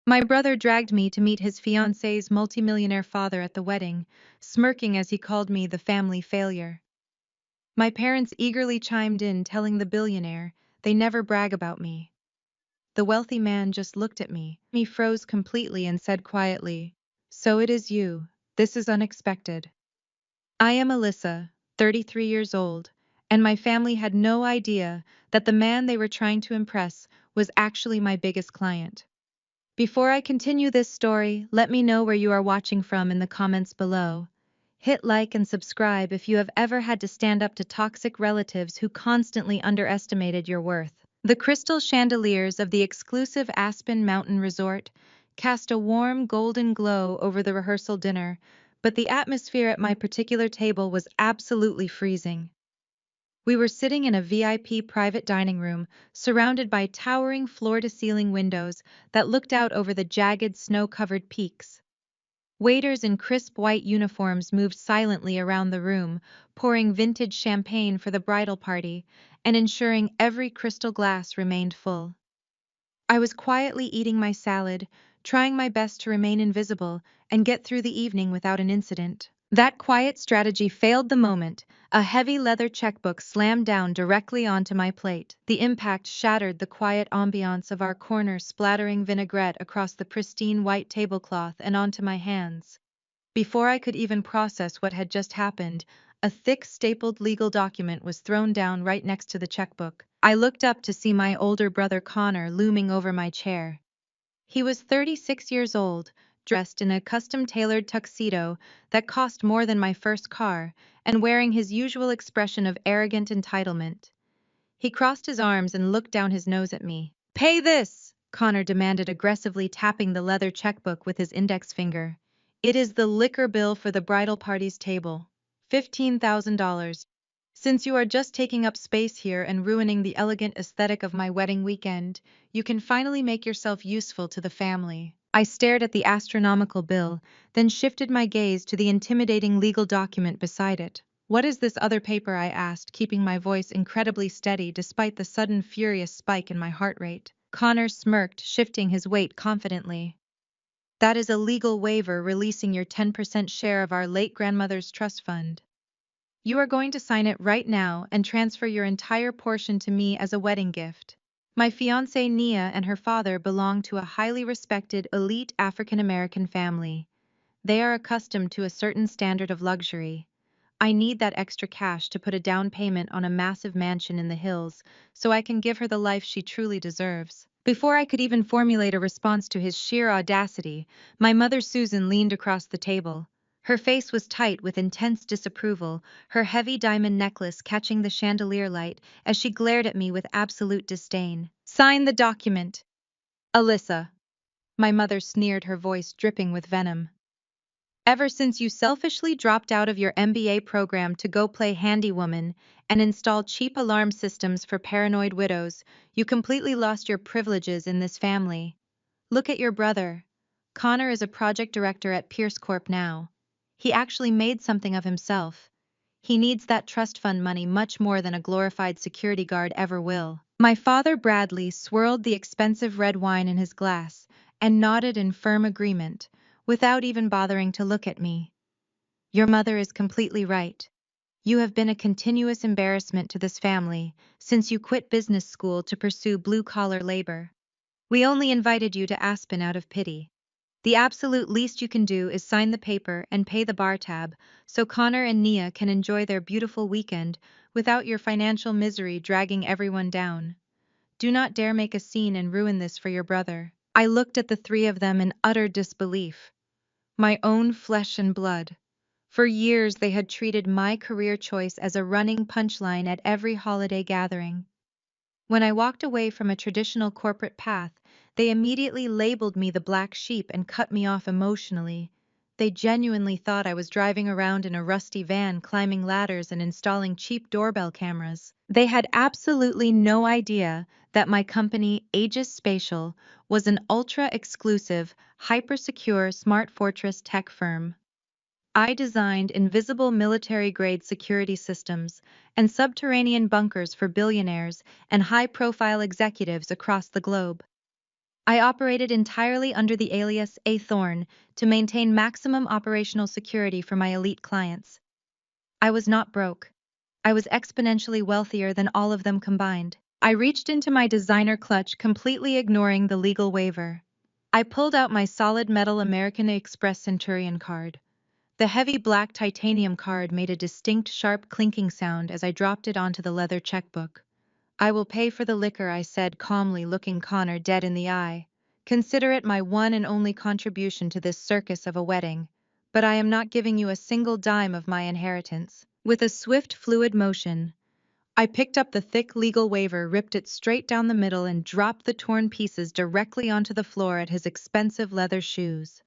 My brother dragged me to meet his fiancée's multimillionaire father at the wedding, smirking as he called me the family failure. My parents eagerly chimed in, telling the billionaire they never brag about me. The wealthy man just looked at me. He froze completely and said quietly, "So it is you. This is unexpected." I am Alyssa, 33 years old, and my family had no idea that the man they were trying to impress was actually my biggest client. Before I continue this story, let me know where you are watching from in the comments below. Hit like and subscribe if you have ever had to stand up to toxic relatives who constantly underestimated your worth. The crystal chandeliers of the exclusive Aspen Mountain Resort cast a warm golden glow over the rehearsal dinner, but the atmosphere at my particular table was absolutely freezing. We were sitting in a VIP private dining room, surrounded by towering floor-to-ceiling windows that looked out over the jagged snow-covered peaks. Waiters in crisp white uniforms moved silently around the room, pouring vintage champagne for the bridal party and ensuring every crystal glass remained full. I was quietly eating my salad, trying my best to remain invisible and get through the evening without an incident. That quiet strategy failed the moment a heavy leather checkbook slammed down directly onto my plate. The impact shattered the quiet ambiance of our corner, splattering vinaigrette across the pristine white tablecloth and onto my hands. Before I could even process what had just happened, a thick stapled legal document was thrown down right next to the checkbook. I looked up to see my older brother Connor looming over my chair. He was 36 years old, dressed in a custom-tailored tuxedo that cost more than my first car, and wearing his usual expression of arrogant entitlement. He crossed his arms and looked down his nose at me. "Pay this!" Connor demanded, aggressively tapping the leather checkbook with his index finger. "It is the liquor bill for the bridal party's table. $15,000. Since you are just taking up space here and ruining the elegant aesthetic of my wedding weekend, you can finally make yourself useful to the family." I stared at the astronomical bill, then shifted my gaze to the intimidating legal document beside it. "What is this other paper?" I asked, keeping my voice incredibly steady despite the sudden furious spike in my heart rate. Connor smirked, shifting his weight confidently. "That is a legal waiver releasing your 10% share of our late grandmother's trust fund. You are going to sign it right now and transfer your entire portion to me as a wedding gift." My fiancée Nia and her father belong to a highly respected elite African American family. They are accustomed to a certain standard of luxury. I need that extra cash to put a down payment on a massive mansion in the hills so I can give her the life she truly deserves. Before I could even formulate a response to his sheer audacity, my mother Susan leaned across the table. Her face was tight with intense disapproval, her heavy diamond necklace catching the chandelier light as she glared at me with absolute disdain. "Sign the document, Alyssa," my mother sneered, her voice dripping with venom. "Ever since you selfishly dropped out of your MBA program to go play handywoman and install cheap alarm systems for paranoid widows, you completely lost your privileges in this family. Look at your brother. Connor is a project director at Pierce Corp now. He actually made something of himself. He needs that trust fund money much more than a glorified security guard ever will." My father Bradley swirled the expensive red wine in his glass and nodded in firm agreement, without even bothering to look at me. "Your mother is completely right. You have been a continuous embarrassment to this family since you quit business school to pursue blue-collar labor. We only invited you to Aspen out of pity. The absolute least you can do is sign the paper and pay the bar tab so Connor and Nia can enjoy their beautiful weekend without your financial misery dragging everyone down. Do not dare make a scene and ruin this for your brother." I looked at the three of them in utter disbelief. My own flesh and blood. For years they had treated my career choice as a running punchline at every holiday gathering. When I walked away from a traditional corporate path, they immediately labeled me the black sheep and cut me off emotionally. They genuinely thought I was driving around in a rusty van, climbing ladders and installing cheap doorbell cameras. They had absolutely no idea that my company, Aegis Spatial, was an ultra-exclusive, hyper-secure smart fortress tech firm. I designed invisible military-grade security systems and subterranean bunkers for billionaires and high-profile executives across the globe. I operated entirely under the alias A. Thorne to maintain maximum operational security for my elite clients. I was not broke. I was exponentially wealthier than all of them combined. I reached into my designer clutch, completely ignoring the legal waiver. I pulled out my solid metal American Express Centurion card. The heavy black titanium card made a distinct sharp clinking sound as I dropped it onto the leather checkbook. "I will pay for the liquor," I said calmly, looking Connor dead in the eye. "Consider it my one and only contribution to this circus of a wedding, but I am not giving you a single dime of my inheritance." With a swift, fluid motion, I picked up the thick legal waiver, ripped it straight down the middle, and dropped the torn pieces directly onto the floor at his expensive leather shoes.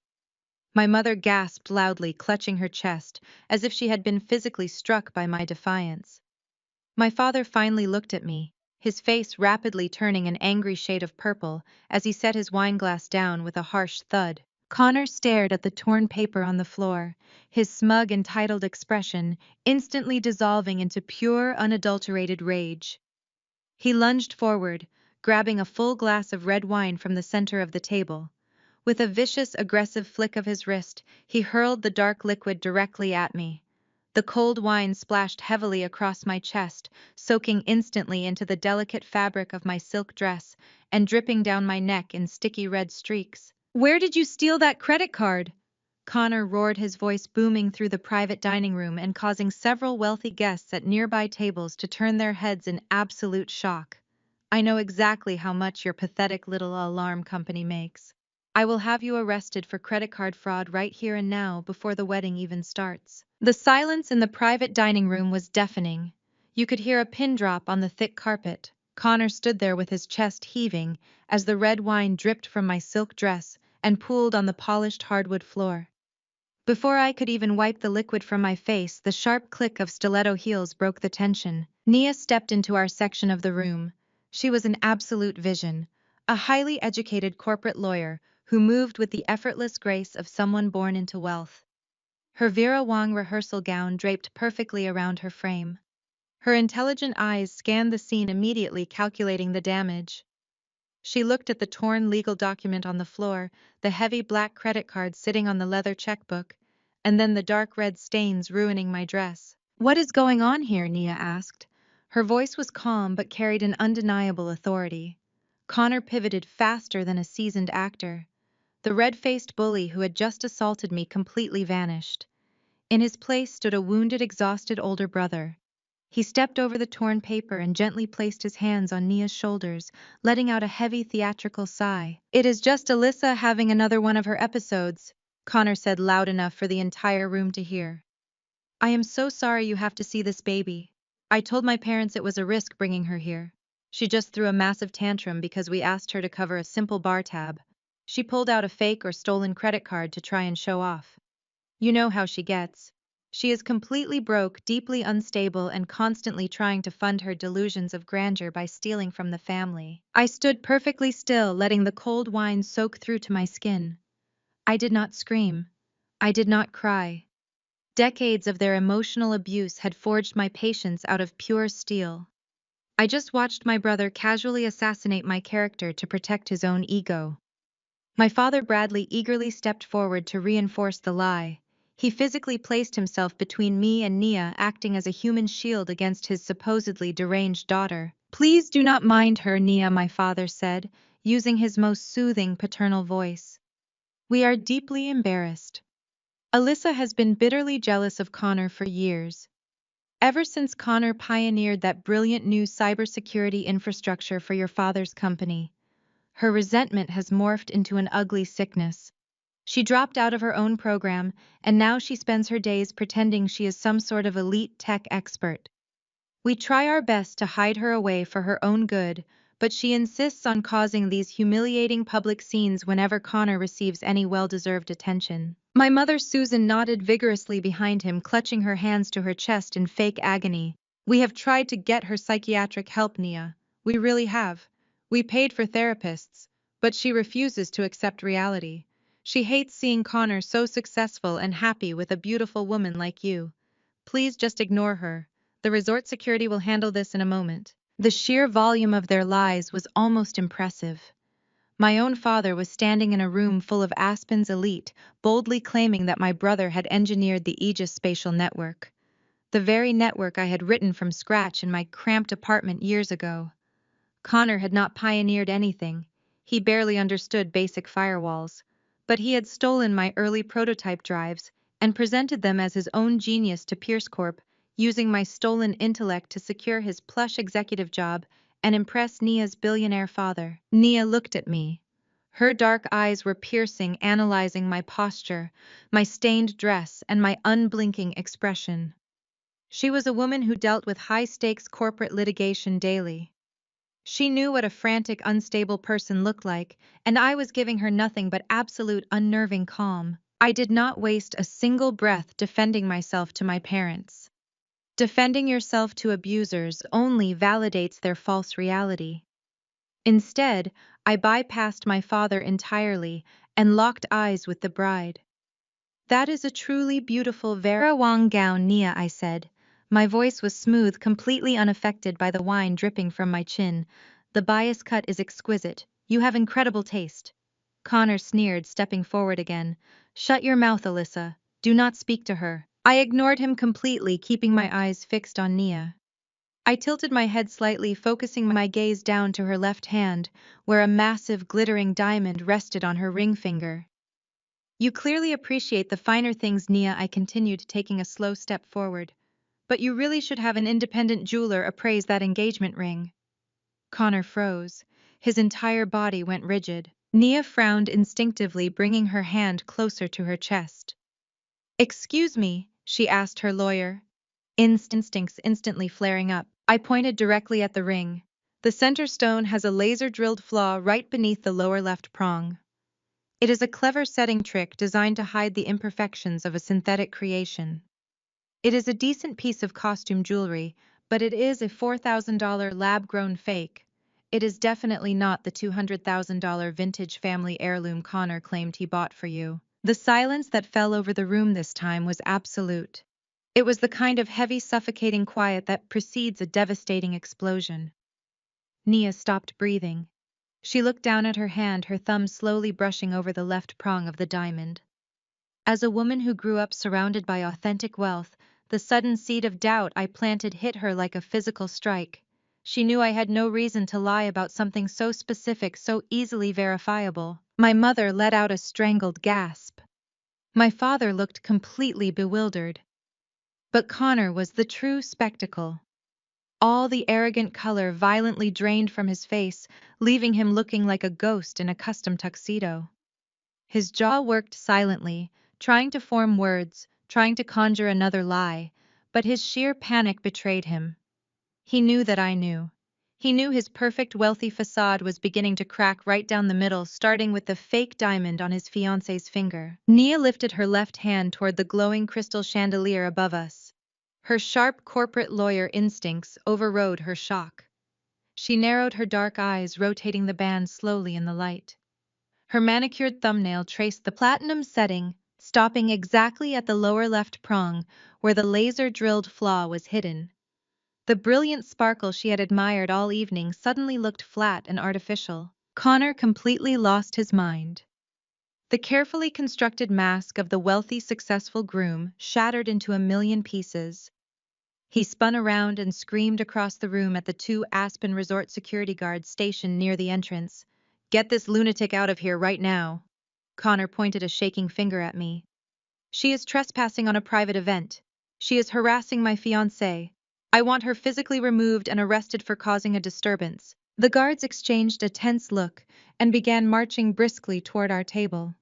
My mother gasped loudly, clutching her chest, as if she had been physically struck by my defiance. My father finally looked at me, his face rapidly turning an angry shade of purple as he set his wineglass down with a harsh thud. Connor stared at the torn paper on the floor, his smug, entitled expression instantly dissolving into pure, unadulterated rage. He lunged forward, grabbing a full glass of red wine from the center of the table. With a vicious, aggressive flick of his wrist, he hurled the dark liquid directly at me. The cold wine splashed heavily across my chest, soaking instantly into the delicate fabric of my silk dress and dripping down my neck in sticky red streaks. "Where did you steal that credit card?" Connor roared, his voice booming through the private dining room and causing several wealthy guests at nearby tables to turn their heads in absolute shock. "I know exactly how much your pathetic little alarm company makes. I will have you arrested for credit card fraud right here and now before the wedding even starts." The silence in the private dining room was deafening. You could hear a pin drop on the thick carpet. Connor stood there with his chest heaving as the red wine dripped from my silk dress and pooled on the polished hardwood floor. Before I could even wipe the liquid from my face, the sharp click of stiletto heels broke the tension. Nia stepped into our section of the room. She was an absolute vision, a highly educated corporate lawyer who moved with the effortless grace of someone born into wealth. Her Vera Wang rehearsal gown draped perfectly around her frame. Her intelligent eyes scanned the scene, immediately calculating the damage. She looked at the torn legal document on the floor, the heavy black credit card sitting on the leather checkbook, and then the dark red stains ruining my dress. "What is going on here?" Nia asked. Her voice was calm but carried an undeniable authority. Connor pivoted faster than a seasoned actor. The red-faced bully who had just assaulted me completely vanished. In his place stood a wounded, exhausted older brother. He stepped over the torn paper and gently placed his hands on Nia's shoulders, letting out a heavy theatrical sigh. "It is just Alyssa having another one of her episodes," Connor said loud enough for the entire room to hear. "I am so sorry you have to see this baby. I told my parents it was a risk bringing her here. She just threw a massive tantrum because we asked her to cover a simple bar tab. She pulled out a fake or stolen credit card to try and show off. You know how she gets. She is completely broke, deeply unstable, and constantly trying to fund her delusions of grandeur by stealing from the family." I stood perfectly still, letting the cold wine soak through to my skin. I did not scream. I did not cry. Decades of their emotional abuse had forged my patience out of pure steel. I just watched my brother casually assassinate my character to protect his own ego. My father Bradley eagerly stepped forward to reinforce the lie. He physically placed himself between me and Nia, acting as a human shield against his supposedly deranged daughter. "Please do not mind her, Nia," my father said, using his most soothing paternal voice. "We are deeply embarrassed. Alyssa has been bitterly jealous of Connor for years. Ever since Connor pioneered that brilliant new cybersecurity infrastructure for your father's company, her resentment has morphed into an ugly sickness. She dropped out of her own program, and now she spends her days pretending she is some sort of elite tech expert. We try our best to hide her away for her own good, but she insists on causing these humiliating public scenes whenever Connor receives any well-deserved attention." My mother Susan nodded vigorously behind him, clutching her hands to her chest in fake agony. "We have tried to get her psychiatric help, Nia. We really have. We paid for therapists, but she refuses to accept reality. She hates seeing Connor so successful and happy with a beautiful woman like you. Please just ignore her. The resort security will handle this in a moment." The sheer volume of their lies was almost impressive. My own father was standing in a room full of Aspen's elite, boldly claiming that my brother had engineered the Aegis spatial network. The very network I had written from scratch in my cramped apartment years ago. Connor had not pioneered anything. He barely understood basic firewalls. But he had stolen my early prototype drives and presented them as his own genius to Pierce Corp, using my stolen intellect to secure his plush executive job and impress Nia's billionaire father. Nia looked at me. Her dark eyes were piercing, analyzing my posture, my stained dress, and my unblinking expression. She was a woman who dealt with high-stakes corporate litigation daily. She knew what a frantic, unstable person looked like, and I was giving her nothing but absolute unnerving calm. I did not waste a single breath defending myself to my parents. Defending yourself to abusers only validates their false reality. Instead, I bypassed my father entirely and locked eyes with the bride. "That is a truly beautiful Vera Wang gown, Nia," I said. My voice was smooth, completely unaffected by the wine dripping from my chin. "The bias cut is exquisite. You have incredible taste." Connor sneered, stepping forward again. "Shut your mouth, Alyssa. Do not speak to her." I ignored him completely, keeping my eyes fixed on Nia. I tilted my head slightly, focusing my gaze down to her left hand, where a massive, glittering diamond rested on her ring finger. "You clearly appreciate the finer things, Nia," I continued, taking a slow step forward. "But you really should have an independent jeweler appraise that engagement ring." Connor froze. His entire body went rigid. Nia frowned instinctively, bringing her hand closer to her chest. "Excuse me," she asked her lawyer. Instincts instantly flaring up. I pointed directly at the ring. "The center stone has a laser-drilled flaw right beneath the lower left prong. It is a clever setting trick designed to hide the imperfections of a synthetic creation. It is a decent piece of costume jewelry, but it is a $4,000 lab-grown fake. It is definitely not the $200,000 vintage family heirloom Connor claimed he bought for you." The silence that fell over the room this time was absolute. It was the kind of heavy, suffocating quiet that precedes a devastating explosion. Nia stopped breathing. She looked down at her hand, her thumb slowly brushing over the left prong of the diamond. As a woman who grew up surrounded by authentic wealth, the sudden seed of doubt I planted hit her like a physical strike. She knew I had no reason to lie about something so specific, so easily verifiable. My mother let out a strangled gasp. My father looked completely bewildered. But Connor was the true spectacle. All the arrogant color violently drained from his face, leaving him looking like a ghost in a custom tuxedo. His jaw worked silently, trying to form words, trying to conjure another lie, but his sheer panic betrayed him. He knew that I knew. He knew his perfect wealthy facade was beginning to crack right down the middle, starting with the fake diamond on his fiancé's finger. Nia lifted her left hand toward the glowing crystal chandelier above us. Her sharp corporate lawyer instincts overrode her shock. She narrowed her dark eyes, rotating the band slowly in the light. Her manicured thumbnail traced the platinum setting, stopping exactly at the lower left prong, where the laser-drilled flaw was hidden. The brilliant sparkle she had admired all evening suddenly looked flat and artificial. Connor completely lost his mind. The carefully constructed mask of the wealthy, successful groom shattered into a million pieces. He spun around and screamed across the room at the two Aspen Resort security guards stationed near the entrance. "Get this lunatic out of here right now." Connor pointed a shaking finger at me. "She is trespassing on a private event. She is harassing my fiancé. I want her physically removed and arrested for causing a disturbance." The guards exchanged a tense look and began marching briskly toward our table.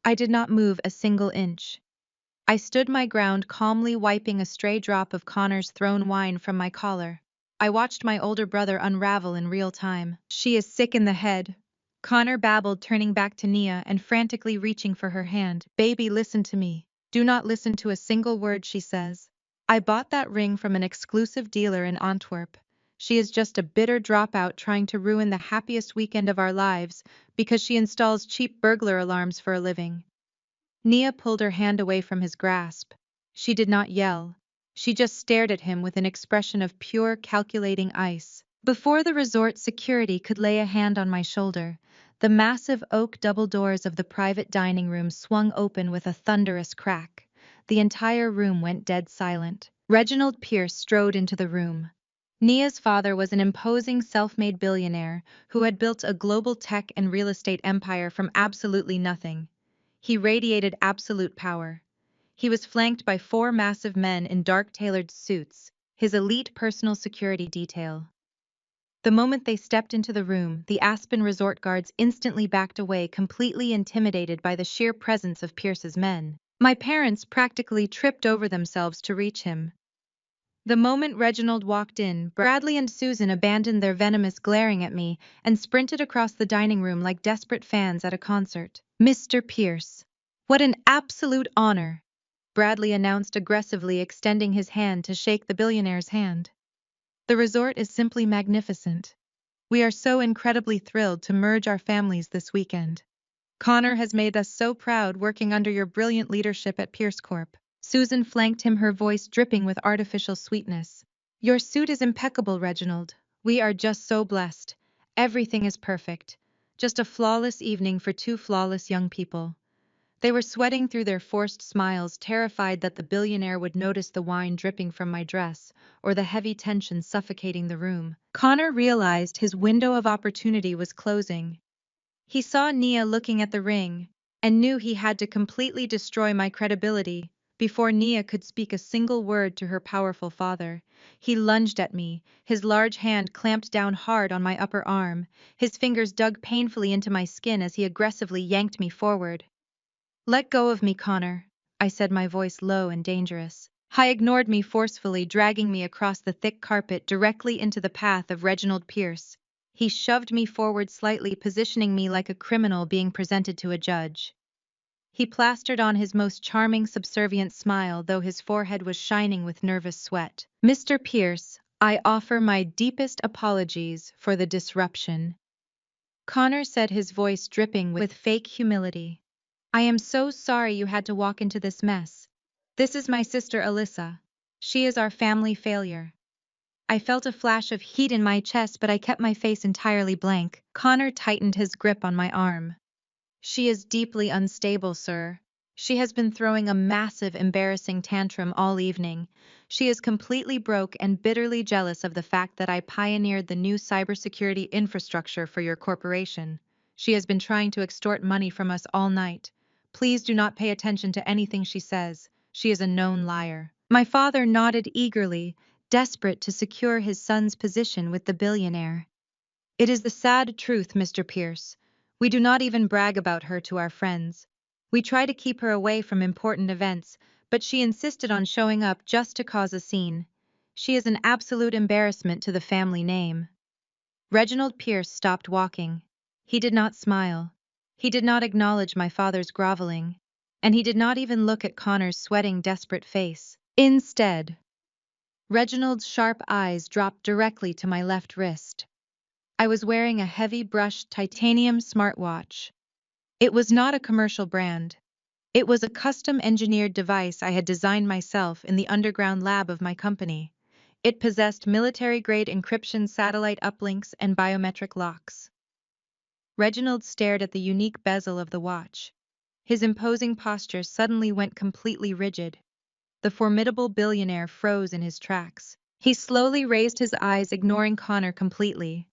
I did not move a single inch. I stood my ground, calmly wiping a stray drop of Connor's thrown wine from my collar. I watched my older brother unravel in real time. "She is sick in the head," Connor babbled, turning back to Nia and frantically reaching for her hand. "Baby, listen to me. Do not listen to a single word she says. I bought that ring from an exclusive dealer in Antwerp. She is just a bitter dropout trying to ruin the happiest weekend of our lives because she installs cheap burglar alarms for a living." Nia pulled her hand away from his grasp. She did not yell. She just stared at him with an expression of pure, calculating ice. Before the resort security could lay a hand on my shoulder, The massive oak double doors of the private dining room swung open with a thunderous crack. The entire room went dead silent. Reginald Pierce strode into the room. Nia's father was an imposing self-made billionaire who had built a global tech and real estate empire from absolutely nothing. He radiated absolute power. He was flanked by four massive men in dark tailored suits, his elite personal security detail. The moment they stepped into the room, the Aspen Resort guards instantly backed away, completely intimidated by the sheer presence of Pierce's men. My parents practically tripped over themselves to reach him. The moment Reginald walked in, Bradley and Susan abandoned their venomous glaring at me and sprinted across the dining room like desperate fans at a concert. "Mr. Pierce, what an absolute honor!" Bradley announced aggressively, extending his hand to shake the billionaire's hand. "The resort is simply magnificent. We are so incredibly thrilled to merge our families this weekend. Connor has made us so proud working under your brilliant leadership at Pierce Corp." Susan flanked him, her voice dripping with artificial sweetness. "Your suit is impeccable, Reginald. We are just so blessed. Everything is perfect. Just a flawless evening for two flawless young people." They were sweating through their forced smiles, terrified that the billionaire would notice the wine dripping from my dress or the heavy tension suffocating the room. Connor realized his window of opportunity was closing. He saw Nia looking at the ring and knew he had to completely destroy my credibility. Before Nia could speak a single word to her powerful father, he lunged at me, his large hand clamped down hard on my upper arm. His fingers dug painfully into my skin as he aggressively yanked me forward. "Let go of me, Connor," I said, my voice low and dangerous. He ignored me forcefully, dragging me across the thick carpet directly into the path of Reginald Pierce. He shoved me forward slightly, positioning me like a criminal being presented to a judge. He plastered on his most charming, subservient smile, though his forehead was shining with nervous sweat. "Mr. Pierce, I offer my deepest apologies for the disruption," Connor said, his voice dripping with fake humility. "I am so sorry you had to walk into this mess. This is my sister Alyssa. She is our family failure." I felt a flash of heat in my chest, but I kept my face entirely blank. Connor tightened his grip on my arm. "She is deeply unstable, sir. She has been throwing a massive, embarrassing tantrum all evening. She is completely broke and bitterly jealous of the fact that I pioneered the new cybersecurity infrastructure for your corporation. She has been trying to extort money from us all night. Please do not pay attention to anything she says. She is a known liar." My father nodded eagerly, desperate to secure his son's position with the billionaire. "It is the sad truth, Mr. Pierce. We do not even brag about her to our friends. We try to keep her away from important events, but she insisted on showing up just to cause a scene. She is an absolute embarrassment to the family name." Reginald Pierce stopped walking. He did not smile. He did not acknowledge my father's groveling. And he did not even look at Connor's sweating, desperate face. Instead, Reginald's sharp eyes dropped directly to my left wrist. I was wearing a heavy brushed titanium smartwatch. It was not a commercial brand. It was a custom-engineered device I had designed myself in the underground lab of my company. It possessed military-grade encryption, satellite uplinks, and biometric locks. Reginald stared at the unique bezel of the watch. His imposing posture suddenly went completely rigid. The formidable billionaire froze in his tracks. He slowly raised his eyes, ignoring Connor completely.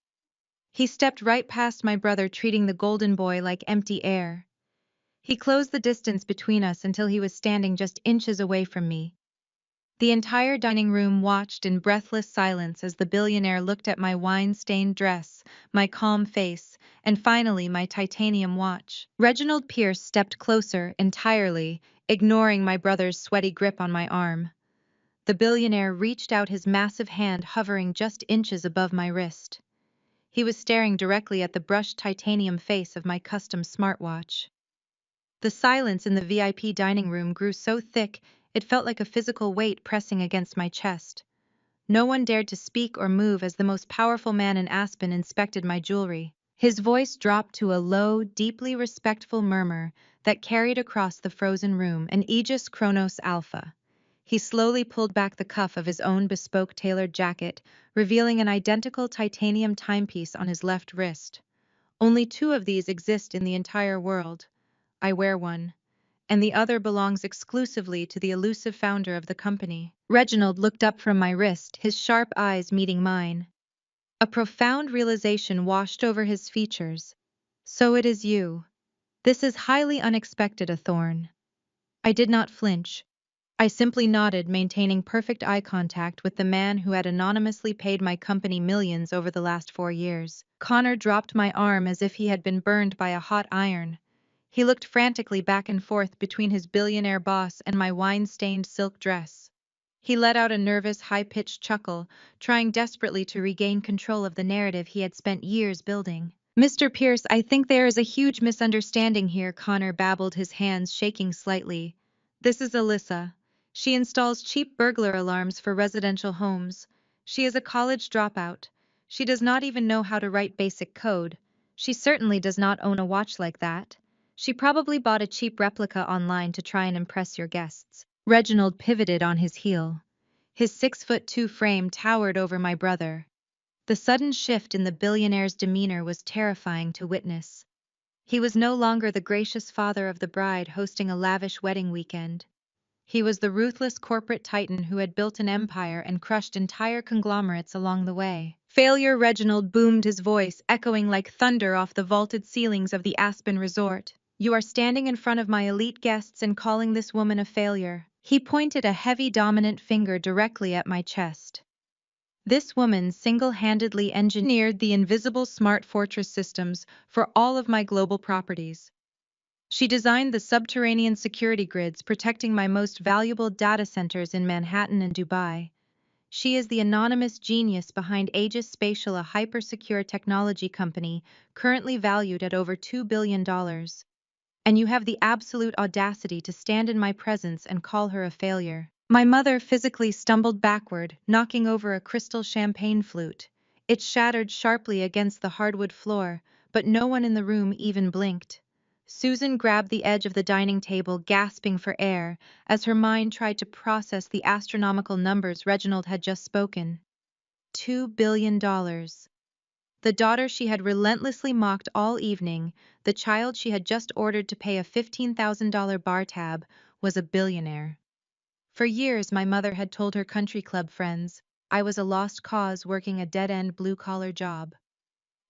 He stepped right past my brother, treating the golden boy like empty air. He closed the distance between us until he was standing just inches away from me. The entire dining room watched in breathless silence as the billionaire looked at my wine-stained dress, my calm face, and finally my titanium watch. Reginald Pierce stepped closer, entirely ignoring my brother's sweaty grip on my arm. The billionaire reached out his massive hand, hovering just inches above my wrist. He was staring directly at the brushed titanium face of my custom smartwatch. The silence in the VIP dining room grew so thick it felt like a physical weight pressing against my chest. No one dared to speak or move as the most powerful man in Aspen inspected my jewelry. His voice dropped to a low, deeply respectful murmur that carried across the frozen room. "An Aegis Kronos Alpha." He slowly pulled back the cuff of his own bespoke tailored jacket, revealing an identical titanium timepiece on his left wrist. Only 2 of these exist in the entire world. I wear one, and the other belongs exclusively to the elusive founder of the company. Reginald looked up from my wrist, his sharp eyes meeting mine. A profound realization washed over his features. So it is you. This is highly unexpected, a thorn. I did not flinch. I simply nodded, maintaining perfect eye contact with the man who had anonymously paid my company millions over the last 4 years. Connor dropped my arm as if he had been burned by a hot iron. He looked frantically back and forth between his billionaire boss and my wine-stained silk dress. He let out a nervous, high-pitched chuckle, trying desperately to regain control of the narrative he had spent years building. "Mr. Pierce, I think there is a huge misunderstanding here," Connor babbled, his hands shaking slightly. "This is Alyssa. She installs cheap burglar alarms for residential homes. She is a college dropout. She does not even know how to write basic code. She certainly does not own a watch like that. She probably bought a cheap replica online to try and impress your guests." Reginald pivoted on his heel. His 6'2" frame towered over my brother. The sudden shift in the billionaire's demeanor was terrifying to witness. He was no longer the gracious father of the bride hosting a lavish wedding weekend. He was the ruthless corporate titan who had built an empire and crushed entire conglomerates along the way. "Failure," Reginald boomed, his voice echoing like thunder off the vaulted ceilings of the Aspen Resort. "You are standing in front of my elite guests and calling this woman a failure." He pointed a heavy dominant finger directly at my chest. "This woman single-handedly engineered the invisible smart fortress systems for all of my global properties. She designed the subterranean security grids protecting my most valuable data centers in Manhattan and Dubai. She is the anonymous genius behind Aegis Spatial, a hyper-secure technology company currently valued at over $2 billion. And you have the absolute audacity to stand in my presence and call her a failure." My mother physically stumbled backward, knocking over a crystal champagne flute. It shattered sharply against the hardwood floor, but no one in the room even blinked. Susan grabbed the edge of the dining table, gasping for air, as her mind tried to process the astronomical numbers Reginald had just spoken. $2 billion. The daughter she had relentlessly mocked all evening, the child she had just ordered to pay a $15,000 bar tab, was a billionaire. For years my mother had told her country club friends I was a lost cause working a dead-end blue-collar job.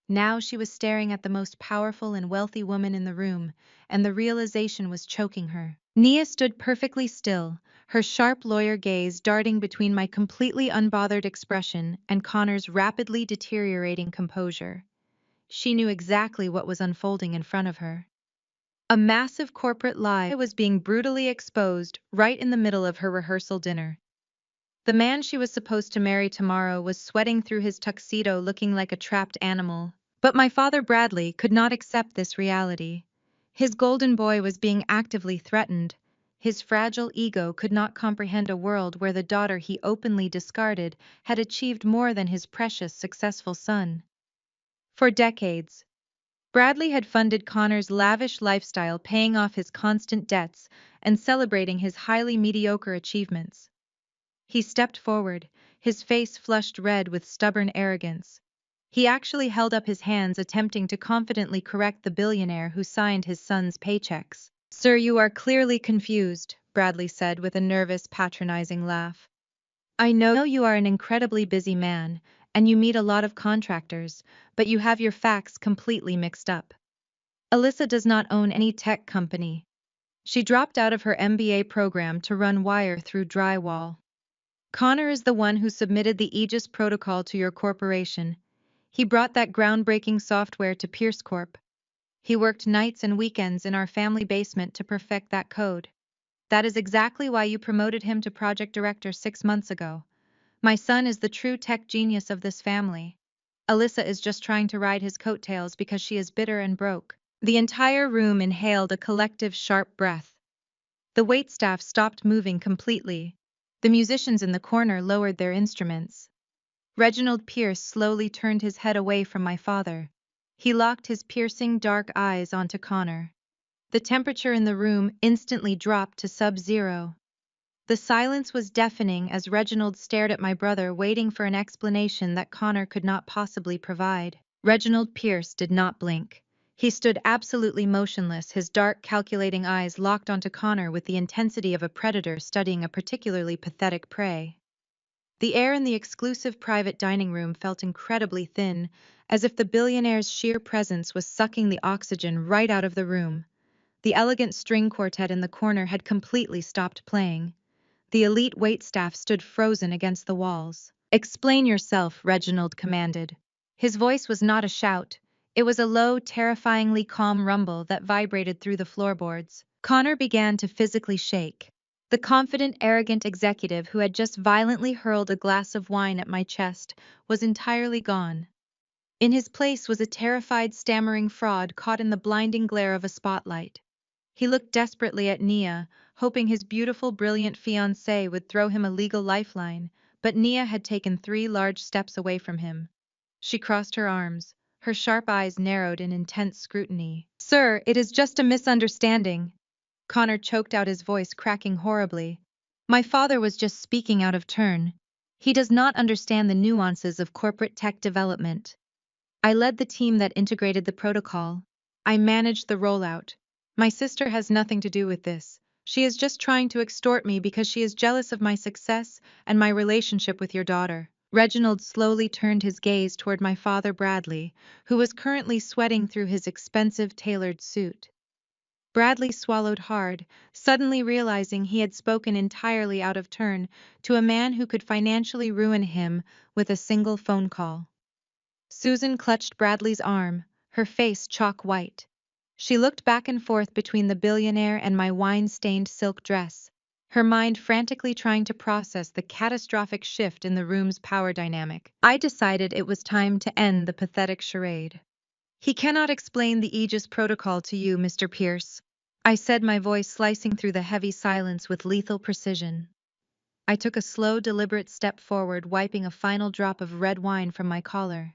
Now she was staring at the most powerful and wealthy woman in the room, and the realization was choking her. Nia stood perfectly still, her sharp lawyer gaze darting between my completely unbothered expression and Connor's rapidly deteriorating composure. She knew exactly what was unfolding in front of her. A massive corporate lie was being brutally exposed right in the middle of her rehearsal dinner. The man she was supposed to marry tomorrow was sweating through his tuxedo looking like a trapped animal. But my father Bradley could not accept this reality. His golden boy was being actively threatened. His fragile ego could not comprehend a world where the daughter he openly discarded had achieved more than his precious, successful son. For decades, Bradley had funded Connor's lavish lifestyle, paying off his constant debts and celebrating his highly mediocre achievements. He stepped forward, his face flushed red with stubborn arrogance. He actually held up his hands, attempting to confidently correct the billionaire who signed his son's paychecks. "Sir, you are clearly confused," Bradley said with a nervous, patronizing laugh. "I know you are an incredibly busy man, and you meet a lot of contractors, but you have your facts completely mixed up. Alyssa does not own any tech company. She dropped out of her MBA program to run wire through drywall. Connor is the one who submitted the Aegis protocol to your corporation. He brought that groundbreaking software to Pierce Corp. He worked nights and weekends in our family basement to perfect that code. That is exactly why you promoted him to project director 6 months ago. My son is the true tech genius of this family. Alyssa is just trying to ride his coattails because she is bitter and broke." The entire room inhaled a collective sharp breath. The waitstaff stopped moving completely. The musicians in the corner lowered their instruments. Reginald Pierce slowly turned his head away from my father. He locked his piercing dark eyes onto Connor. The temperature in the room instantly dropped to sub-zero. The silence was deafening as Reginald stared at my brother, waiting for an explanation that Connor could not possibly provide. Reginald Pierce did not blink. He stood absolutely motionless, his dark, calculating eyes locked onto Connor with the intensity of a predator studying a particularly pathetic prey. The air in the exclusive private dining room felt incredibly thin, as if the billionaire's sheer presence was sucking the oxygen right out of the room. The elegant string quartet in the corner had completely stopped playing. The elite waitstaff stood frozen against the walls. "Explain yourself," Reginald commanded. His voice was not a shout. It was a low, terrifyingly calm rumble that vibrated through the floorboards. Connor began to physically shake. The confident, arrogant executive who had just violently hurled a glass of wine at my chest was entirely gone. In his place was a terrified, stammering fraud caught in the blinding glare of a spotlight. He looked desperately at Nia, hoping his beautiful, brilliant fiancée would throw him a legal lifeline, but Nia had taken 3 large steps away from him. She crossed her arms, her sharp eyes narrowed in intense scrutiny. "Sir, it is just a misunderstanding." Connor choked out, his voice cracking horribly. "My father was just speaking out of turn. He does not understand the nuances of corporate tech development. I led the team that integrated the protocol. I managed the rollout. My sister has nothing to do with this. She is just trying to extort me because she is jealous of my success and my relationship with your daughter." Reginald slowly turned his gaze toward my father Bradley, who was currently sweating through his expensive tailored suit. Bradley swallowed hard, suddenly realizing he had spoken entirely out of turn to a man who could financially ruin him with a single phone call. Susan clutched Bradley's arm, her face chalk white. She looked back and forth between the billionaire and my wine-stained silk dress, her mind frantically trying to process the catastrophic shift in the room's power dynamic. I decided it was time to end the pathetic charade. "He cannot explain the Aegis protocol to you, Mr. Pierce," I said, my voice slicing through the heavy silence with lethal precision. I took a slow, deliberate step forward, wiping a final drop of red wine from my collar.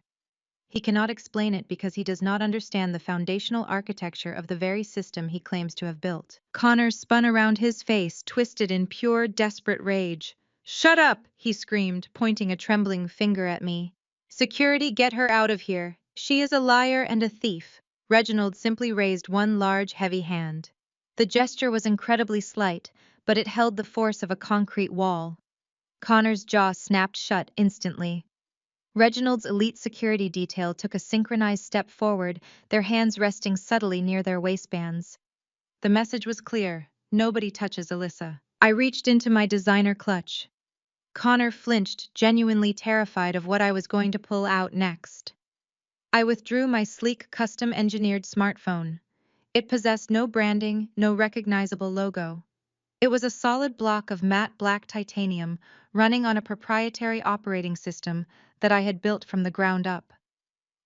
"He cannot explain it because he does not understand the foundational architecture of the very system he claims to have built." Connor spun around, his face twisted in pure, desperate rage. "Shut up!" he screamed, pointing a trembling finger at me. "Security, get her out of here. She is a liar and a thief." Reginald simply raised one large, heavy hand. The gesture was incredibly slight, but it held the force of a concrete wall. Connor's jaw snapped shut instantly. Reginald's elite security detail took a synchronized step forward, their hands resting subtly near their waistbands. The message was clear: nobody touches Alyssa. I reached into my designer clutch. Connor flinched, genuinely terrified of what I was going to pull out next. I withdrew my sleek, custom-engineered smartphone. It possessed no branding, no recognizable logo. It was a solid block of matte black titanium running on a proprietary operating system that I had built from the ground up.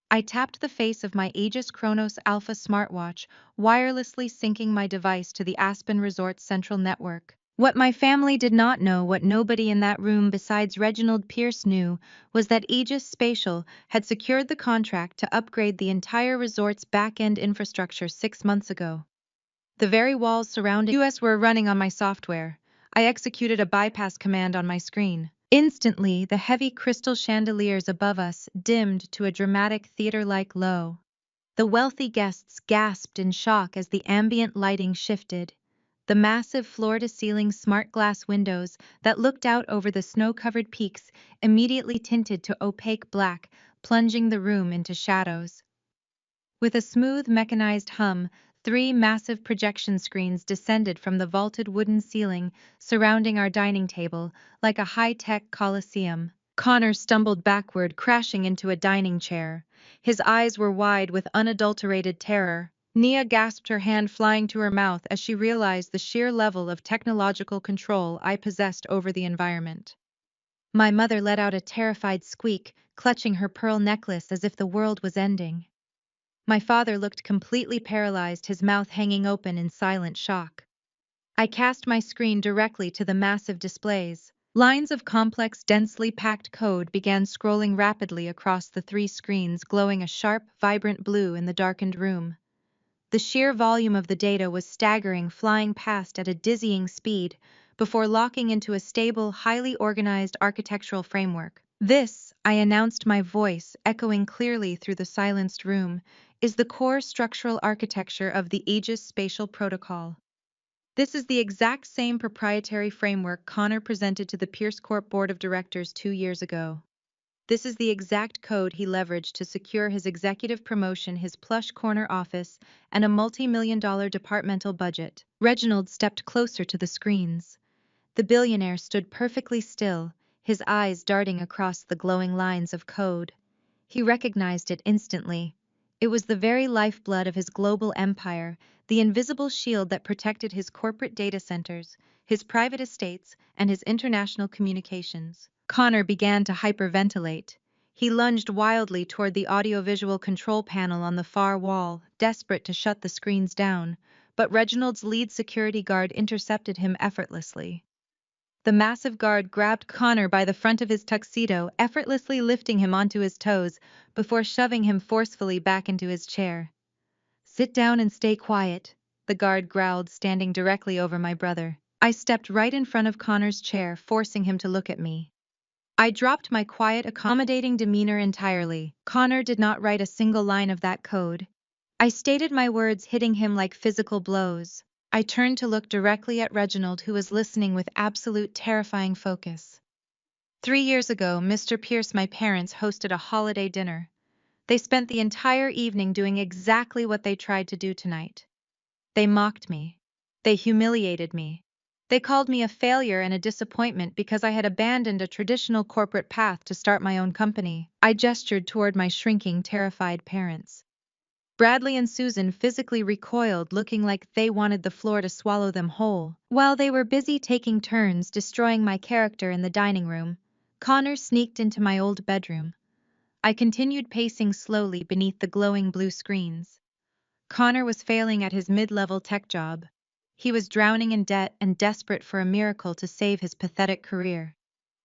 I tapped the face of my Aegis Chronos Alpha smartwatch, wirelessly syncing my device to the Aspen Resort's central network. What my family did not know, what nobody in that room besides Reginald Pierce knew, was that Aegis Spatial had secured the contract to upgrade the entire resort's back-end infrastructure 6 months ago. The very walls surrounding us were running on my software. I executed a bypass command on my screen. Instantly, the heavy crystal chandeliers above us dimmed to a dramatic theater-like low. The wealthy guests gasped in shock as the ambient lighting shifted. The massive floor-to-ceiling smart glass windows that looked out over the snow-covered peaks immediately tinted to opaque black, plunging the room into shadows. With a smooth, mechanized hum, 3 massive projection screens descended from the vaulted wooden ceiling surrounding our dining table like a high-tech coliseum. Connor stumbled backward, crashing into a dining chair. His eyes were wide with unadulterated terror. Nia gasped, her hand flying to her mouth as she realized the sheer level of technological control I possessed over the environment. My mother let out a terrified squeak, clutching her pearl necklace as if the world was ending. My father looked completely paralyzed, his mouth hanging open in silent shock. I cast my screen directly to the massive displays. Lines of complex, densely packed code began scrolling rapidly across the 3 screens, glowing a sharp, vibrant blue in the darkened room. The sheer volume of the data was staggering, flying past at a dizzying speed before locking into a stable, highly organized architectural framework. This, I announced, my voice echoing clearly through the silenced room, is the core structural architecture of the Aegis Spatial Protocol. This is the exact same proprietary framework Connor presented to the Pierce Corp Board of Directors 2 years ago. This is the exact code he leveraged to secure his executive promotion, his plush corner office, and a multi-million-dollar departmental budget. Reginald stepped closer to the screens. The billionaire stood perfectly still, his eyes darting across the glowing lines of code. He recognized it instantly. It was the very lifeblood of his global empire, the invisible shield that protected his corporate data centers, his private estates, and his international communications. Connor began to hyperventilate. He lunged wildly toward the audiovisual control panel on the far wall, desperate to shut the screens down, but Reginald's lead security guard intercepted him effortlessly. The massive guard grabbed Connor by the front of his tuxedo, effortlessly lifting him onto his toes before shoving him forcefully back into his chair. "Sit down and stay quiet," the guard growled, standing directly over my brother. I stepped right in front of Connor's chair, forcing him to look at me. I dropped my quiet, accommodating demeanor entirely. Connor did not write a single line of that code. I stated my words, hitting him like physical blows. I turned to look directly at Reginald, who was listening with absolute terrifying focus. 3 years ago, Mr. Pierce, my parents, hosted a holiday dinner. They spent the entire evening doing exactly what they tried to do tonight. They mocked me. They humiliated me. They called me a failure and a disappointment because I had abandoned a traditional corporate path to start my own company. I gestured toward my shrinking, terrified parents. Bradley and Susan physically recoiled, looking like they wanted the floor to swallow them whole. While they were busy taking turns destroying my character in the dining room, Connor sneaked into my old bedroom. I continued pacing slowly beneath the glowing blue screens. Connor was failing at his mid-level tech job. He was drowning in debt and desperate for a miracle to save his pathetic career.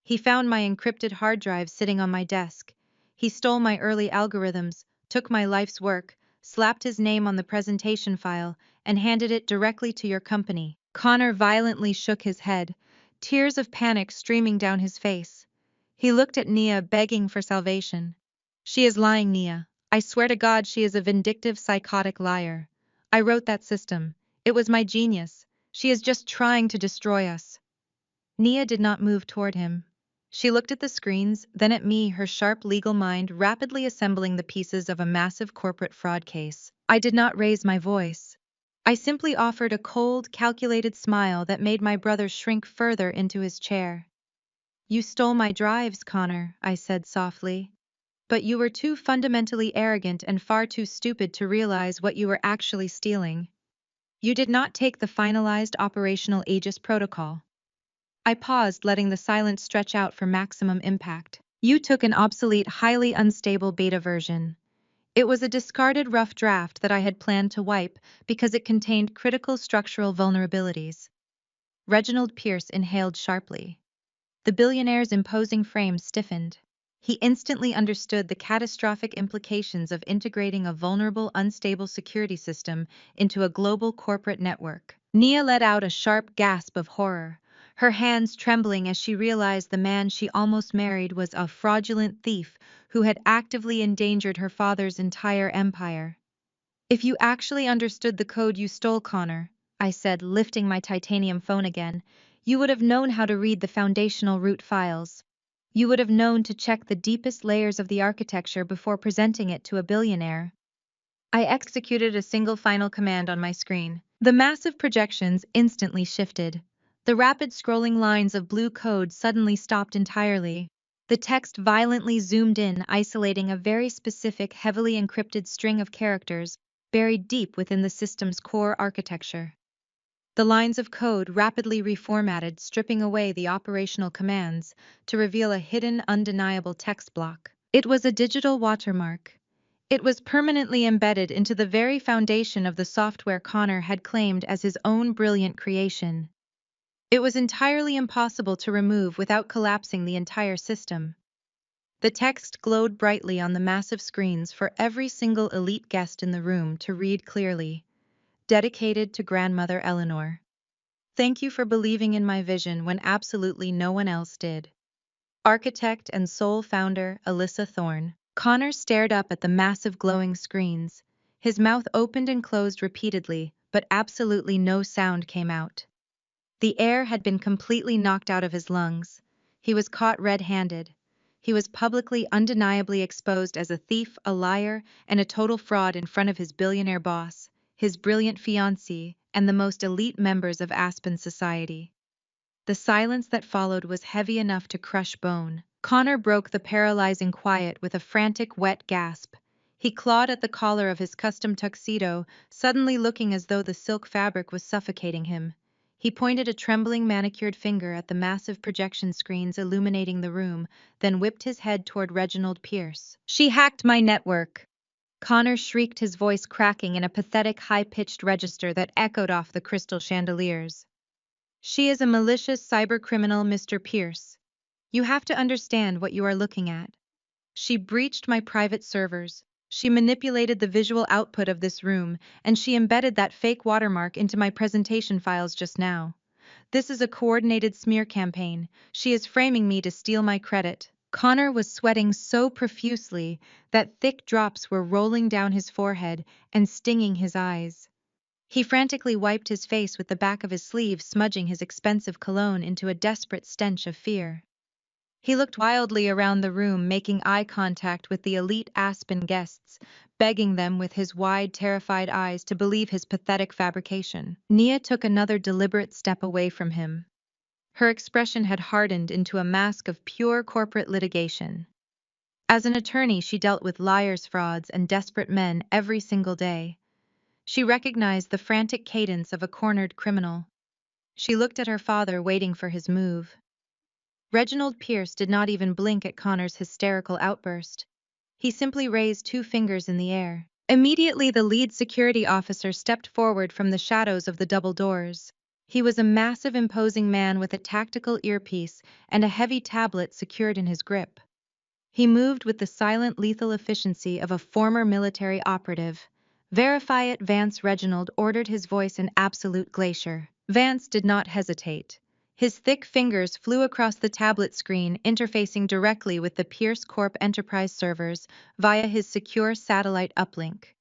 He found my encrypted hard drive sitting on my desk. He stole my early algorithms, took my life's work, slapped his name on the presentation file, and handed it directly to your company. Connor violently shook his head, tears of panic streaming down his face. He looked at Nia, begging for salvation. "She is lying, Nia. I swear to God she is a vindictive, psychotic liar. I wrote that system. It was my genius. She is just trying to destroy us." Nia did not move toward him. She looked at the screens, then at me, her sharp legal mind rapidly assembling the pieces of a massive corporate fraud case. I did not raise my voice. I simply offered a cold, calculated smile that made my brother shrink further into his chair. "You stole my drives, Connor," I said softly. "But you were too fundamentally arrogant and far too stupid to realize what you were actually stealing. You did not take the finalized operational Aegis protocol." I paused, letting the silence stretch out for maximum impact. "You took an obsolete, highly unstable beta version. It was a discarded rough draft that I had planned to wipe because it contained critical structural vulnerabilities." Reginald Pierce inhaled sharply. The billionaire's imposing frame stiffened. He instantly understood the catastrophic implications of integrating a vulnerable, unstable security system into a global corporate network. Nia let out a sharp gasp of horror, her hands trembling as she realized the man she almost married was a fraudulent thief who had actively endangered her father's entire empire. "If you actually understood the code you stole, Connor," I said, lifting my titanium phone again, "you would have known how to read the foundational root files. You would have known to check the deepest layers of the architecture before presenting it to a billionaire." I executed a single final command on my screen. The massive projections instantly shifted. The rapid scrolling lines of blue code suddenly stopped entirely. The text violently zoomed in, isolating a very specific, heavily encrypted string of characters buried deep within the system's core architecture. The lines of code rapidly reformatted, stripping away the operational commands to reveal a hidden, undeniable text block. It was a digital watermark. It was permanently embedded into the very foundation of the software Connor had claimed as his own brilliant creation. It was entirely impossible to remove without collapsing the entire system. The text glowed brightly on the massive screens for every single elite guest in the room to read clearly. Dedicated to Grandmother Eleanor. Thank you for believing in my vision when absolutely no one else did. Architect and sole founder, Alyssa Thorne. Connor stared up at the massive glowing screens. His mouth opened and closed repeatedly, but absolutely no sound came out. The air had been completely knocked out of his lungs. He was caught red-handed. He was publicly, undeniably exposed as a thief, a liar, and a total fraud in front of his billionaire boss, his brilliant fiancée, and the most elite members of Aspen society. The silence that followed was heavy enough to crush bone. Connor broke the paralyzing quiet with a frantic, wet gasp. He clawed at the collar of his custom tuxedo, suddenly looking as though the silk fabric was suffocating him. He pointed a trembling manicured finger at the massive projection screens illuminating the room, then whipped his head toward Reginald Pierce. "She hacked my network!" Connor shrieked, his voice cracking in a pathetic, high-pitched register that echoed off the crystal chandeliers. "She is a malicious cybercriminal, Mr. Pierce. You have to understand what you are looking at. She breached my private servers. She manipulated the visual output of this room, and she embedded that fake watermark into my presentation files just now. This is a coordinated smear campaign. She is framing me to steal my credit." Connor was sweating so profusely that thick drops were rolling down his forehead and stinging his eyes. He frantically wiped his face with the back of his sleeve, smudging his expensive cologne into a desperate stench of fear. He looked wildly around the room, making eye contact with the elite Aspen guests, begging them with his wide, terrified eyes to believe his pathetic fabrication. Nia took another deliberate step away from him. Her expression had hardened into a mask of pure corporate litigation. As an attorney, she dealt with liars, frauds, and desperate men every single day. She recognized the frantic cadence of a cornered criminal. She looked at her father, waiting for his move. Reginald Pierce did not even blink at Connor's hysterical outburst. He simply raised two fingers in the air. Immediately, the lead security officer stepped forward from the shadows of the double doors. He was a massive, imposing man with a tactical earpiece and a heavy tablet secured in his grip. He moved with the silent, lethal efficiency of a former military operative. "Verify it, Vance," Reginald ordered, his voice an absolute glacier. Vance did not hesitate. His thick fingers flew across the tablet screen, interfacing directly with the Pierce Corp Enterprise servers via his secure satellite uplink.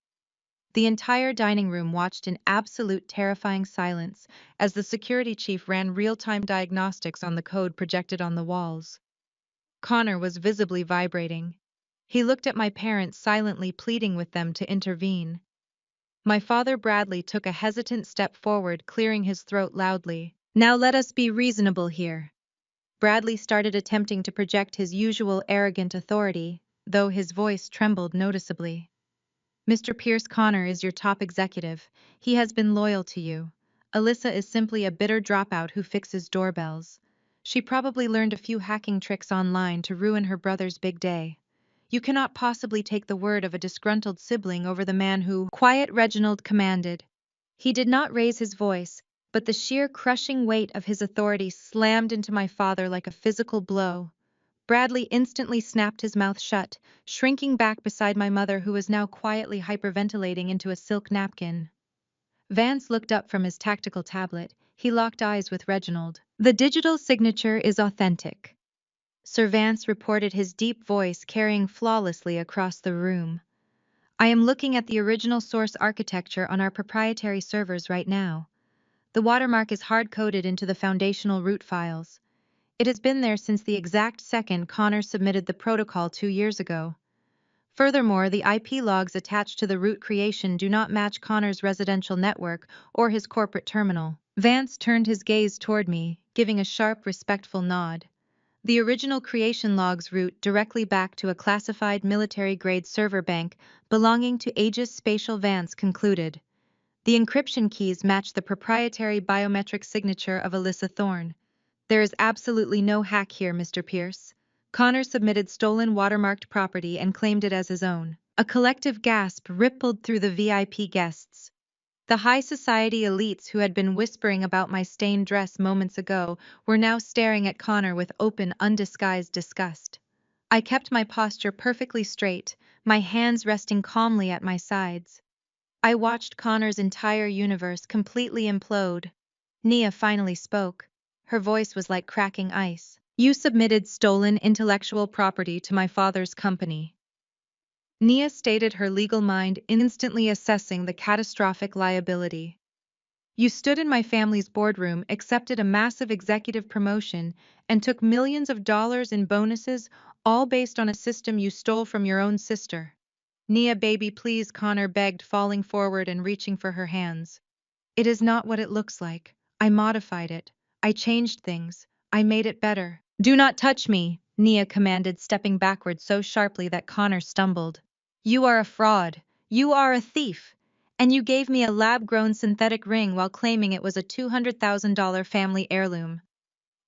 The entire dining room watched in absolute terrifying silence as the security chief ran real-time diagnostics on the code projected on the walls. Connor was visibly vibrating. He looked at my parents, silently pleading with them to intervene. My father, Bradley, took a hesitant step forward, clearing his throat loudly. "Now let us be reasonable here." Bradley started attempting to project his usual arrogant authority, though his voice trembled noticeably. "Mr. Pierce, Connor is your top executive. He has been loyal to you. Alyssa is simply a bitter dropout who fixes doorbells. She probably learned a few hacking tricks online to ruin her brother's big day. You cannot possibly take the word of a disgruntled sibling over the man who—" "Quiet," Reginald commanded. He did not raise his voice, but the sheer crushing weight of his authority slammed into my father like a physical blow. Bradley instantly snapped his mouth shut, shrinking back beside my mother, who was now quietly hyperventilating into a silk napkin. Vance looked up from his tactical tablet. He locked eyes with Reginald. "The digital signature is authentic," Sir Vance reported, his deep voice carrying flawlessly across the room. "I am looking at the original source architecture on our proprietary servers right now. The watermark is hard-coded into the foundational root files. It has been there since the exact second Connor submitted the protocol 2 years ago. Furthermore, the IP logs attached to the root creation do not match Connor's residential network or his corporate terminal." Vance turned his gaze toward me, giving a sharp, respectful nod. "The original creation logs route directly back to a classified military-grade server bank belonging to Aegis Spatial," Vance concluded. "The encryption keys match the proprietary biometric signature of Alyssa Thorne. There is absolutely no hack here, Mr. Pierce. Connor submitted stolen watermarked property and claimed it as his own." A collective gasp rippled through the VIP guests. The high society elites who had been whispering about my stained dress moments ago were now staring at Connor with open, undisguised disgust. I kept my posture perfectly straight, my hands resting calmly at my sides. I watched Connor's entire universe completely implode. Nia finally spoke. Her voice was like cracking ice. You submitted stolen intellectual property to my father's company. Nia stated, her legal mind instantly assessing the catastrophic liability. You stood in my family's boardroom, accepted a massive executive promotion, and took millions of dollars in bonuses, all based on a system you stole from your own sister. Nia, baby, please, Connor begged, falling forward and reaching for her hands. It is not what it looks like. I modified it. I changed things. I made it better. Do not touch me, Nia commanded, stepping backward so sharply that Connor stumbled. You are a fraud. You are a thief. And you gave me a lab-grown synthetic ring while claiming it was a $200,000 family heirloom.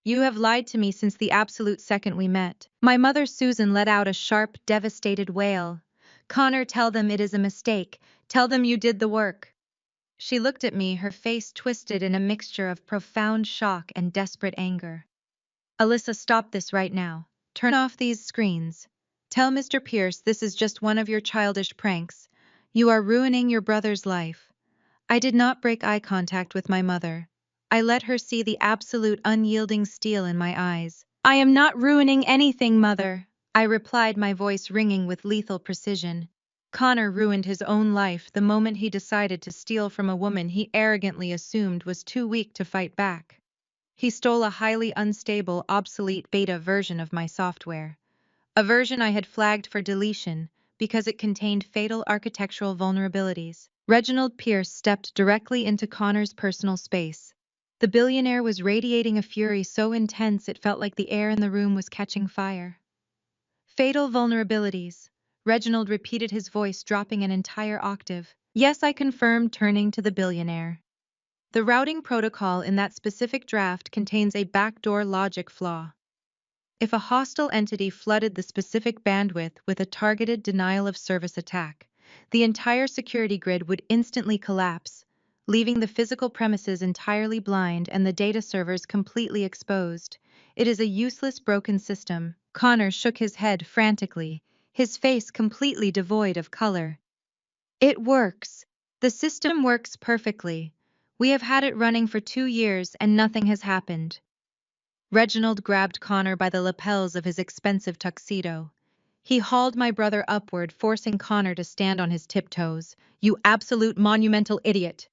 You have lied to me since the absolute second we met. My mother Susan let out a sharp, devastated wail. Connor, tell them it is a mistake. Tell them you did the work. She looked at me, her face twisted in a mixture of profound shock and desperate anger. Alyssa, stop this right now. Turn off these screens. Tell Mr. Pierce this is just one of your childish pranks. You are ruining your brother's life. I did not break eye contact with my mother. I let her see the absolute unyielding steel in my eyes. I am not ruining anything, Mother, I replied, my voice ringing with lethal precision. Connor ruined his own life the moment he decided to steal from a woman he arrogantly assumed was too weak to fight back. He stole a highly unstable, obsolete beta version of my software. A version I had flagged for deletion because it contained fatal architectural vulnerabilities. Reginald Pierce stepped directly into Connor's personal space. The billionaire was radiating a fury so intense it felt like the air in the room was catching fire. Fatal vulnerabilities. Reginald repeated, his voice dropping an entire octave. Yes, I confirmed, turning to the billionaire. The routing protocol in that specific draft contains a backdoor logic flaw. If a hostile entity flooded the specific bandwidth with a targeted denial of service attack, the entire security grid would instantly collapse, leaving the physical premises entirely blind and the data servers completely exposed. It is a useless, broken system. Connor shook his head frantically, his face completely devoid of color. It works. The system works perfectly. We have had it running for 2 years and nothing has happened. Reginald grabbed Connor by the lapels of his expensive tuxedo. He hauled my brother upward, forcing Connor to stand on his tiptoes. You absolute monumental idiot!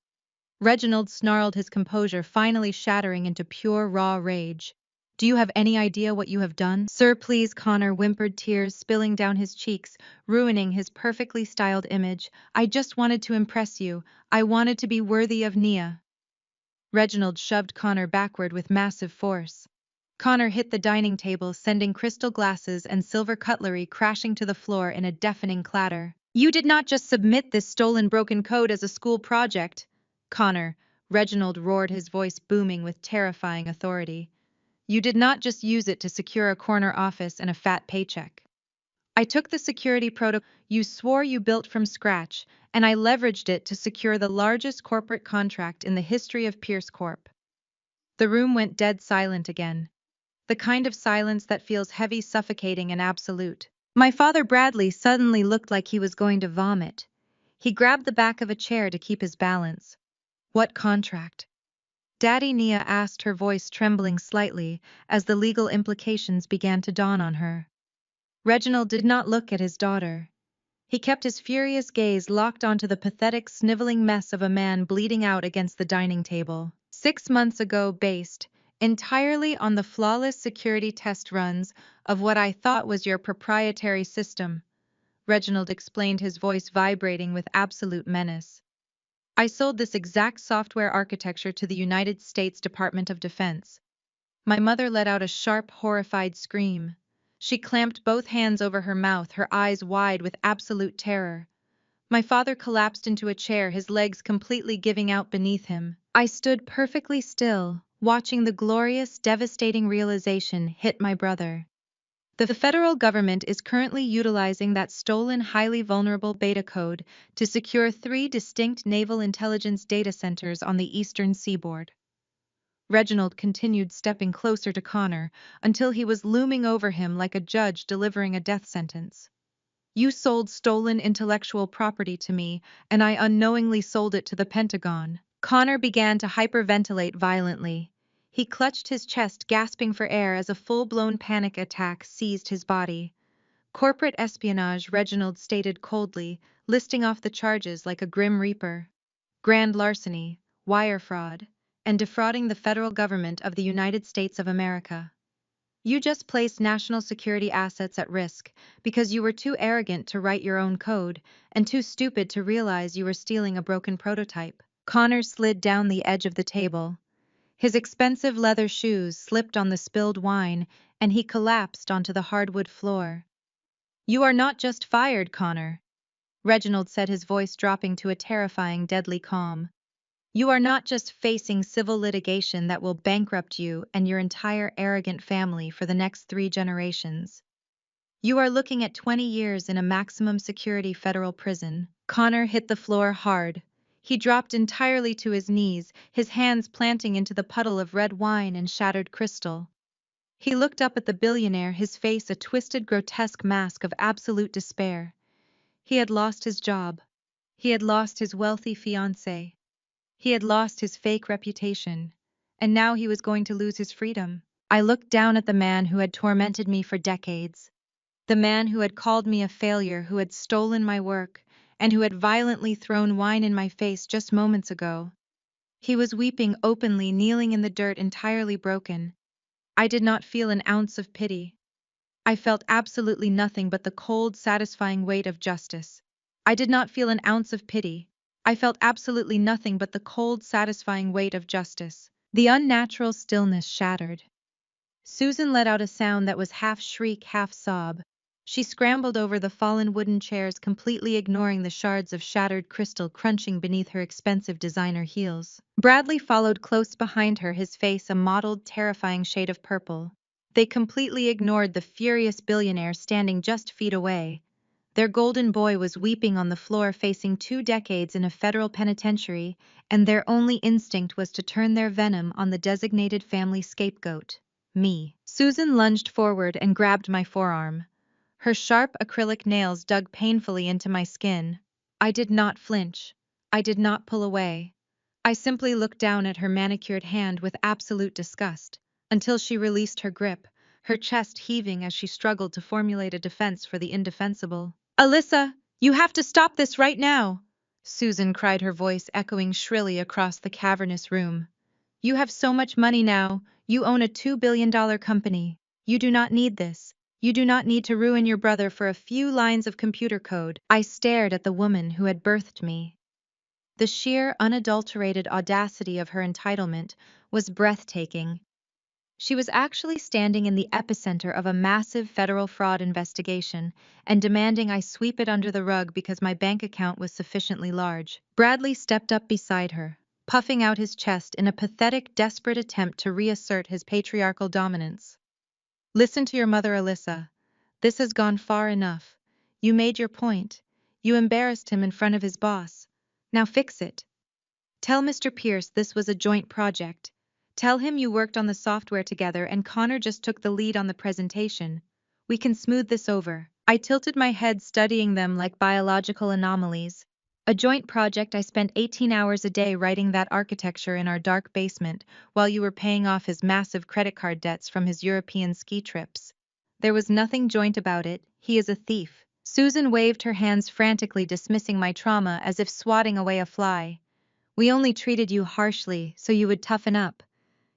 Reginald snarled, his composure finally shattering into pure raw rage. Do you have any idea what you have done? Sir, please, Connor whimpered, tears spilling down his cheeks, ruining his perfectly styled image. I just wanted to impress you. I wanted to be worthy of Nia. Reginald shoved Connor backward with massive force. Connor hit the dining table, sending crystal glasses and silver cutlery crashing to the floor in a deafening clatter. You did not just submit this stolen broken code as a school project. Connor, Reginald roared, his voice booming with terrifying authority. You did not just use it to secure a corner office and a fat paycheck. I took the security protocol you swore you built from scratch, and I leveraged it to secure the largest corporate contract in the history of Pierce Corp. The room went dead silent again. The kind of silence that feels heavy, suffocating, and absolute. My father Bradley suddenly looked like he was going to vomit. He grabbed the back of a chair to keep his balance. What contract? Daddy, Nia asked, her voice trembling slightly as the legal implications began to dawn on her. Reginald did not look at his daughter. He kept his furious gaze locked onto the pathetic, sniveling mess of a man bleeding out against the dining table. 6 months ago, based entirely on the flawless security test runs of what I thought was your proprietary system, Reginald explained, his voice vibrating with absolute menace. I sold this exact software architecture to the United States Department of Defense. My mother let out a sharp, horrified scream. She clamped both hands over her mouth, her eyes wide with absolute terror. My father collapsed into a chair, his legs completely giving out beneath him. I stood perfectly still, watching the glorious, devastating realization hit my brother. The federal government is currently utilizing that stolen, highly vulnerable beta code to secure 3 distinct naval intelligence data centers on the eastern seaboard. Reginald continued, stepping closer to Connor until he was looming over him like a judge delivering a death sentence. You sold stolen intellectual property to me, and I unknowingly sold it to the Pentagon. Connor began to hyperventilate violently. He clutched his chest, gasping for air as a full-blown panic attack seized his body. Corporate espionage, Reginald stated coldly, listing off the charges like a grim reaper. Grand larceny, wire fraud, and defrauding the federal government of the United States of America. You just placed national security assets at risk because you were too arrogant to write your own code and too stupid to realize you were stealing a broken prototype. Connor slid down the edge of the table. His expensive leather shoes slipped on the spilled wine, and he collapsed onto the hardwood floor. "You are not just fired, Connor," Reginald said, his voice dropping to a terrifying, deadly calm. "You are not just facing civil litigation that will bankrupt you and your entire arrogant family for the next 3 generations. You are looking at 20 years in a maximum security federal prison." Connor hit the floor hard. He dropped entirely to his knees, his hands planting into the puddle of red wine and shattered crystal. He looked up at the billionaire, his face a twisted, grotesque mask of absolute despair. He had lost his job. He had lost his wealthy fiancée. He had lost his fake reputation. And now he was going to lose his freedom. I looked down at the man who had tormented me for decades. The man who had called me a failure, who had stolen my work, and who had violently thrown wine in my face just moments ago. He was weeping openly, kneeling in the dirt, entirely broken. I did not feel an ounce of pity. I felt absolutely nothing but the cold, satisfying weight of justice. I did not feel an ounce of pity. I felt absolutely nothing but the cold, satisfying weight of justice. The unnatural stillness shattered. Susan let out a sound that was half shriek, half sob. She scrambled over the fallen wooden chairs, completely ignoring the shards of shattered crystal crunching beneath her expensive designer heels. Bradley followed close behind her, his face a mottled, terrifying shade of purple. They completely ignored the furious billionaire standing just feet away. Their golden boy was weeping on the floor, facing 2 decades in a federal penitentiary, and their only instinct was to turn their venom on the designated family scapegoat, me. Susan lunged forward and grabbed my forearm. Her sharp acrylic nails dug painfully into my skin. I did not flinch. I did not pull away. I simply looked down at her manicured hand with absolute disgust, until she released her grip, her chest heaving as she struggled to formulate a defense for the indefensible. "Alyssa, you have to stop this right now!" Susan cried, her voice echoing shrilly across the cavernous room. "You have so much money now, you own a $2 billion company. You do not need this. You do not need to ruin your brother for a few lines of computer code." I stared at the woman who had birthed me. The sheer, unadulterated audacity of her entitlement was breathtaking. She was actually standing in the epicenter of a massive federal fraud investigation and demanding I sweep it under the rug because my bank account was sufficiently large. Bradley stepped up beside her, puffing out his chest in a pathetic, desperate attempt to reassert his patriarchal dominance. "Listen to your mother, Alyssa. This has gone far enough. You made your point. You embarrassed him in front of his boss. Now fix it. Tell Mr. Pierce this was a joint project. Tell him you worked on the software together and Connor just took the lead on the presentation. We can smooth this over." I tilted my head, studying them like biological anomalies. "A joint project? I spent 18 hours a day writing that architecture in our dark basement while you were paying off his massive credit card debts from his European ski trips. There was nothing joint about it. He is a thief." Susan waved her hands frantically, dismissing my trauma as if swatting away a fly. "We only treated you harshly so you would toughen up.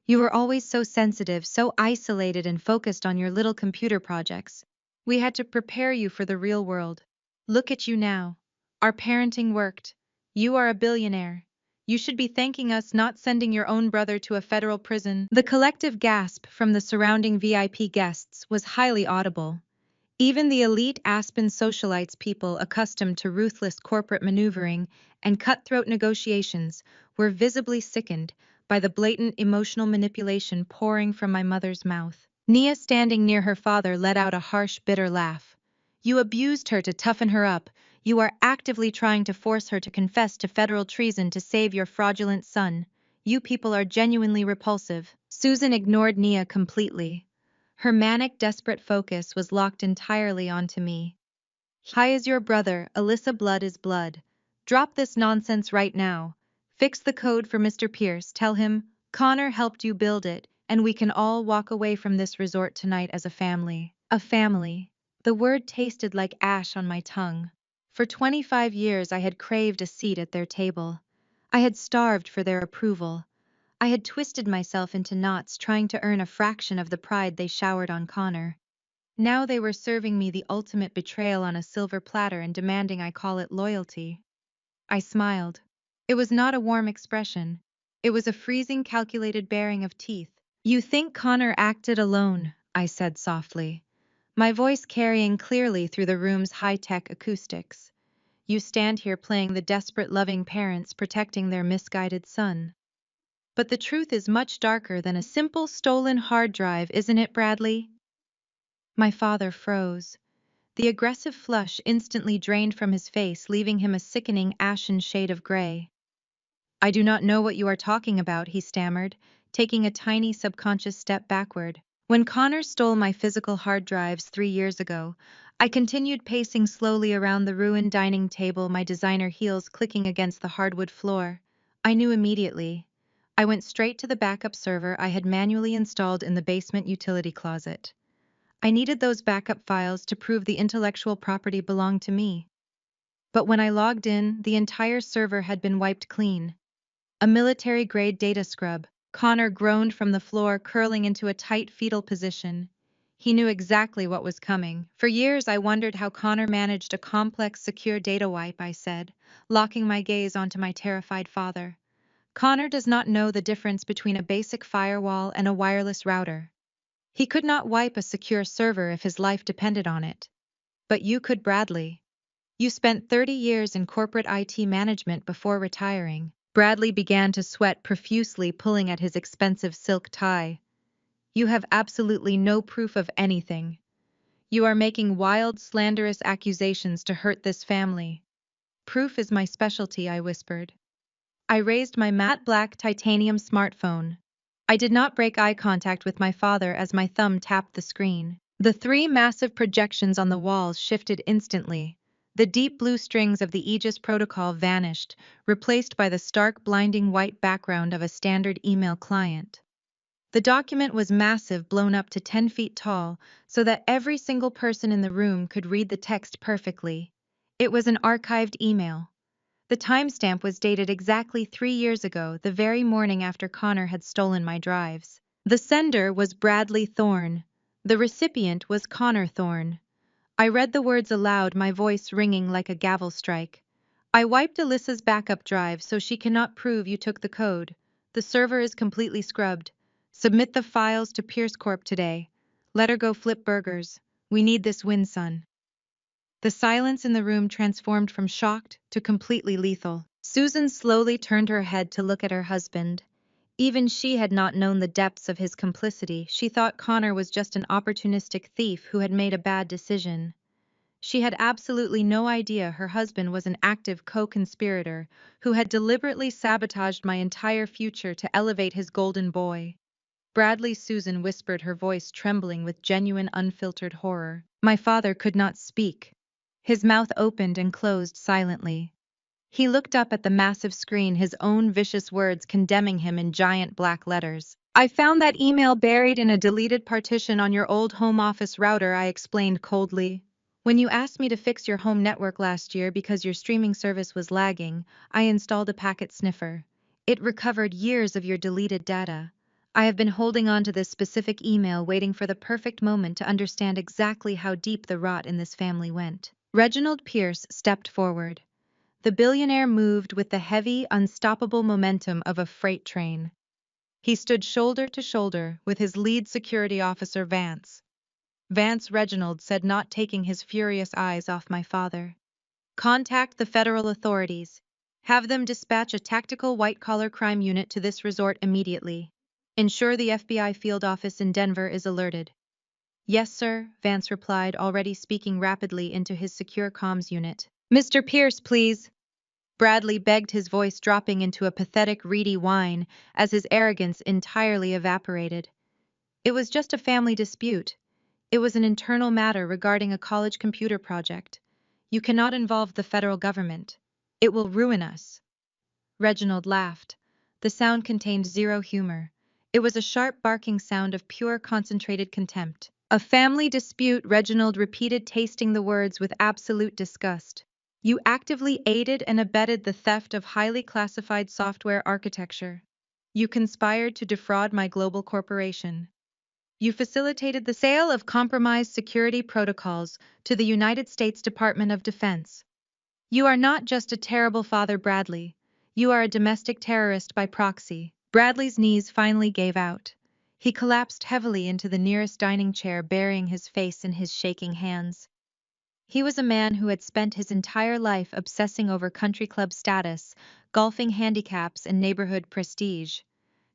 You were always so sensitive, so isolated and focused on your little computer projects. We had to prepare you for the real world. Look at you now. Our parenting worked. You are a billionaire. You should be thanking us, not sending your own brother to a federal prison." The collective gasp from the surrounding VIP guests was highly audible. Even the elite Aspen socialites, people accustomed to ruthless corporate maneuvering and cutthroat negotiations, were visibly sickened by the blatant emotional manipulation pouring from my mother's mouth. Nia, standing near her father, let out a harsh, bitter laugh. "You abused her to toughen her up. You are actively trying to force her to confess to federal treason to save your fraudulent son. You people are genuinely repulsive." Susan ignored Nia completely. Her manic, desperate focus was locked entirely onto me. "Hi is your brother, Alyssa. Blood is blood. Drop this nonsense right now. Fix the code for Mr. Pierce. Tell him Connor helped you build it. and we can all walk away from this resort tonight as a family. A family. The word tasted like ash on my tongue. For 25 years I had craved a seat at their table. I had starved for their approval. I had twisted myself into knots trying to earn a fraction of the pride they showered on Connor. Now they were serving me the ultimate betrayal on a silver platter and demanding I call it loyalty. I smiled. It was not a warm expression. It was a freezing, calculated baring of teeth. "You think Connor acted alone," I said softly, my voice carrying clearly through the room's high-tech acoustics. "You stand here playing the desperate loving parents protecting their misguided son. But the truth is much darker than a simple stolen hard drive, isn't it, Bradley?" My father froze. The aggressive flush instantly drained from his face, leaving him a sickening ashen shade of gray. "I do not know what you are talking about," he stammered, taking a tiny subconscious step backward. "When Connor stole my physical hard drives 3 years ago, I continued pacing slowly around the ruined dining table, my designer heels clicking against the hardwood floor. I knew immediately. I went straight to the backup server I had manually installed in the basement utility closet. I needed those backup files to prove the intellectual property belonged to me. But when I logged in, the entire server had been wiped clean. A military-grade data scrub. Connor groaned from the floor, curling into a tight fetal position. He knew exactly what was coming. "For years I wondered how Connor managed a complex, secure data wipe," I said, locking my gaze onto my terrified father. "Connor does not know the difference between a basic firewall and a wireless router. He could not wipe a secure server if his life depended on it. But you could, Bradley. You spent 30 years in corporate IT management before retiring." Bradley began to sweat profusely, pulling at his expensive silk tie. "You have absolutely no proof of anything. You are making wild, slanderous accusations to hurt this family." "Proof is my specialty," I whispered. I raised my matte black titanium smartphone. I did not break eye contact with my father as my thumb tapped the screen. The 3 massive projections on the walls shifted instantly. The deep blue strings of the Aegis protocol vanished, replaced by the stark, blinding white background of a standard email client. The document was massive, blown up to 10 feet tall, so that every single person in the room could read the text perfectly. It was an archived email. The timestamp was dated exactly 3 years ago, the very morning after Connor had stolen my drives. The sender was Bradley Thorne. The recipient was Connor Thorne. I read the words aloud, my voice ringing like a gavel strike. "I wiped Alyssa's backup drive so she cannot prove you took the code. The server is completely scrubbed. Submit the files to Pierce Corp today. Let her go flip burgers. We need this win, son." The silence in the room transformed from shocked to completely lethal. Susan slowly turned her head to look at her husband. Even she had not known the depths of his complicity. She thought Connor was just an opportunistic thief who had made a bad decision. She had absolutely no idea her husband was an active co-conspirator who had deliberately sabotaged my entire future to elevate his golden boy. "Bradley," Susan whispered, her voice trembling with genuine, unfiltered horror. My father could not speak. His mouth opened and closed silently. He looked up at the massive screen, his own vicious words condemning him in giant black letters. "I found that email buried in a deleted partition on your old home office router," I explained coldly. "When you asked me to fix your home network last year because your streaming service was lagging, I installed a packet sniffer. It recovered years of your deleted data. I have been holding on to this specific email, waiting for the perfect moment to understand exactly how deep the rot in this family went." Reginald Pierce stepped forward. The billionaire moved with the heavy, unstoppable momentum of a freight train. He stood shoulder to shoulder with his lead security officer, Vance. "Vance," Reginald said, not taking his furious eyes off my father. "Contact the federal authorities. Have them dispatch a tactical white-collar crime unit to this resort immediately. Ensure the FBI field office in Denver is alerted." "Yes, sir," Vance replied, already speaking rapidly into his secure comms unit. "Mr. Pierce, please." Bradley begged, his voice dropping into a pathetic, reedy whine as his arrogance entirely evaporated. "It was just a family dispute. It was an internal matter regarding a college computer project. You cannot involve the federal government. It will ruin us." Reginald laughed. The sound contained zero humor. It was a sharp barking sound of pure concentrated contempt. A family dispute, Reginald repeated, tasting the words with absolute disgust. You actively aided and abetted the theft of highly classified software architecture. You conspired to defraud my global corporation. You facilitated the sale of compromised security protocols to the United States Department of Defense. You are not just a terrible father, Bradley. You are a domestic terrorist by proxy. Bradley's knees finally gave out. He collapsed heavily into the nearest dining chair, burying his face in his shaking hands. He was a man who had spent his entire life obsessing over country club status, golfing handicaps, and neighborhood prestige.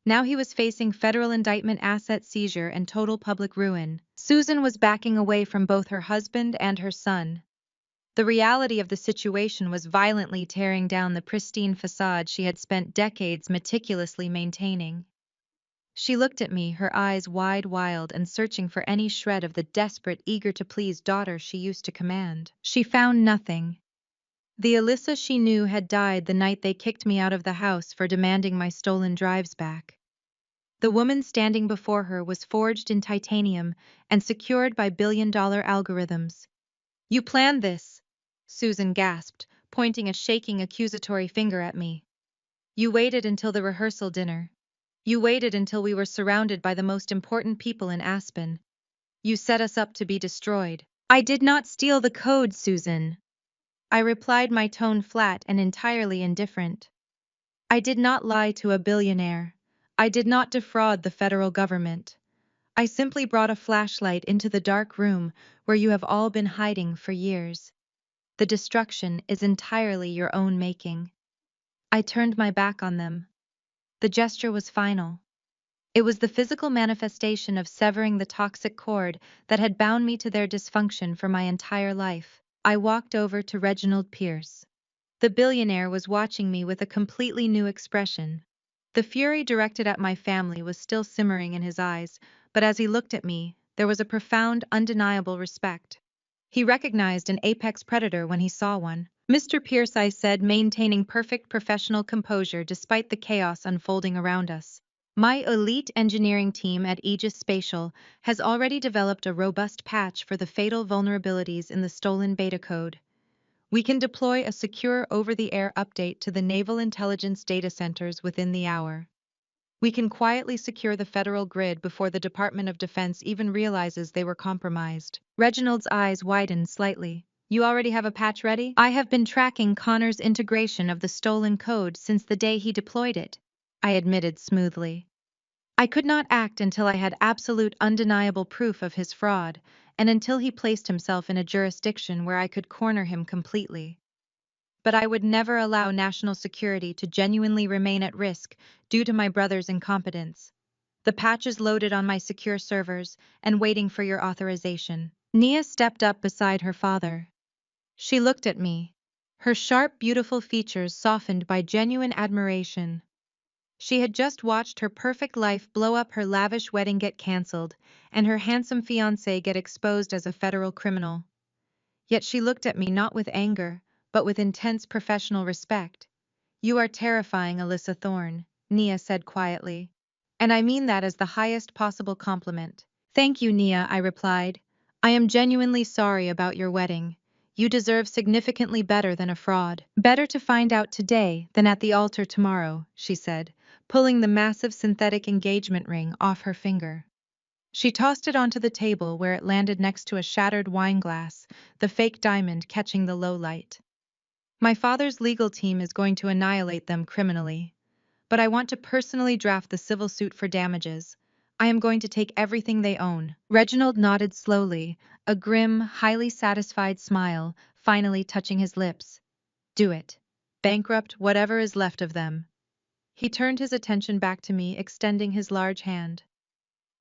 Now he was facing federal indictment, asset seizure, and total public ruin. Susan was backing away from both her husband and her son. The reality of the situation was violently tearing down the pristine facade she had spent decades meticulously maintaining. She looked at me, her eyes wide and searching for any shred of the desperate, eager-to-please daughter she used to command. She found nothing. The Alyssa she knew had died the night they kicked me out of the house for demanding my stolen drives back. The woman standing before her was forged in titanium and secured by billion-dollar algorithms. You planned this, Susan gasped, pointing a shaking accusatory finger at me. You waited until the rehearsal dinner. You waited until we were surrounded by the most important people in Aspen. You set us up to be destroyed. I did not steal the code, Susan. I replied, my tone flat and entirely indifferent. I did not lie to a billionaire. I did not defraud the federal government. I simply brought a flashlight into the dark room where you have all been hiding for years. The destruction is entirely your own making. I turned my back on them. The gesture was final. It was the physical manifestation of severing the toxic cord that had bound me to their dysfunction for my entire life. I walked over to Reginald Pierce. The billionaire was watching me with a completely new expression. The fury directed at my family was still simmering in his eyes, but as he looked at me, there was a profound, undeniable respect. He recognized an apex predator when he saw one. Mr. Pierce, I said, maintaining perfect professional composure despite the chaos unfolding around us. My elite engineering team at Aegis Spatial has already developed a robust patch for the fatal vulnerabilities in the stolen beta code. We can deploy a secure over-the-air update to the naval intelligence data centers within the hour. We can quietly secure the federal grid before the Department of Defense even realizes they were compromised. Reginald's eyes widened slightly. You already have a patch ready? I have been tracking Connor's integration of the stolen code since the day he deployed it, I admitted smoothly. I could not act until I had absolute undeniable proof of his fraud, and until he placed himself in a jurisdiction where I could corner him completely. But I would never allow national security to genuinely remain at risk due to my brother's incompetence. The patch is loaded on my secure servers and waiting for your authorization. Nia stepped up beside her father. She looked at me, her sharp, beautiful features softened by genuine admiration. She had just watched her perfect life blow up, her lavish wedding get cancelled, and her handsome fiancé get exposed as a federal criminal. Yet she looked at me not with anger, but with intense professional respect. You are terrifying, Alyssa Thorne, Nia said quietly. And I mean that as the highest possible compliment. Thank you, Nia, I replied. I am genuinely sorry about your wedding. You deserve significantly better than a fraud. Better to find out today than at the altar tomorrow, she said, pulling the massive synthetic engagement ring off her finger. She tossed it onto the table where it landed next to a shattered wine glass, the fake diamond catching the low light. My father's legal team is going to annihilate them criminally, but I want to personally draft the civil suit for damages. I am going to take everything they own. Reginald nodded slowly, a grim, highly satisfied smile finally touching his lips. Do it. Bankrupt whatever is left of them. He turned his attention back to me, extending his large hand.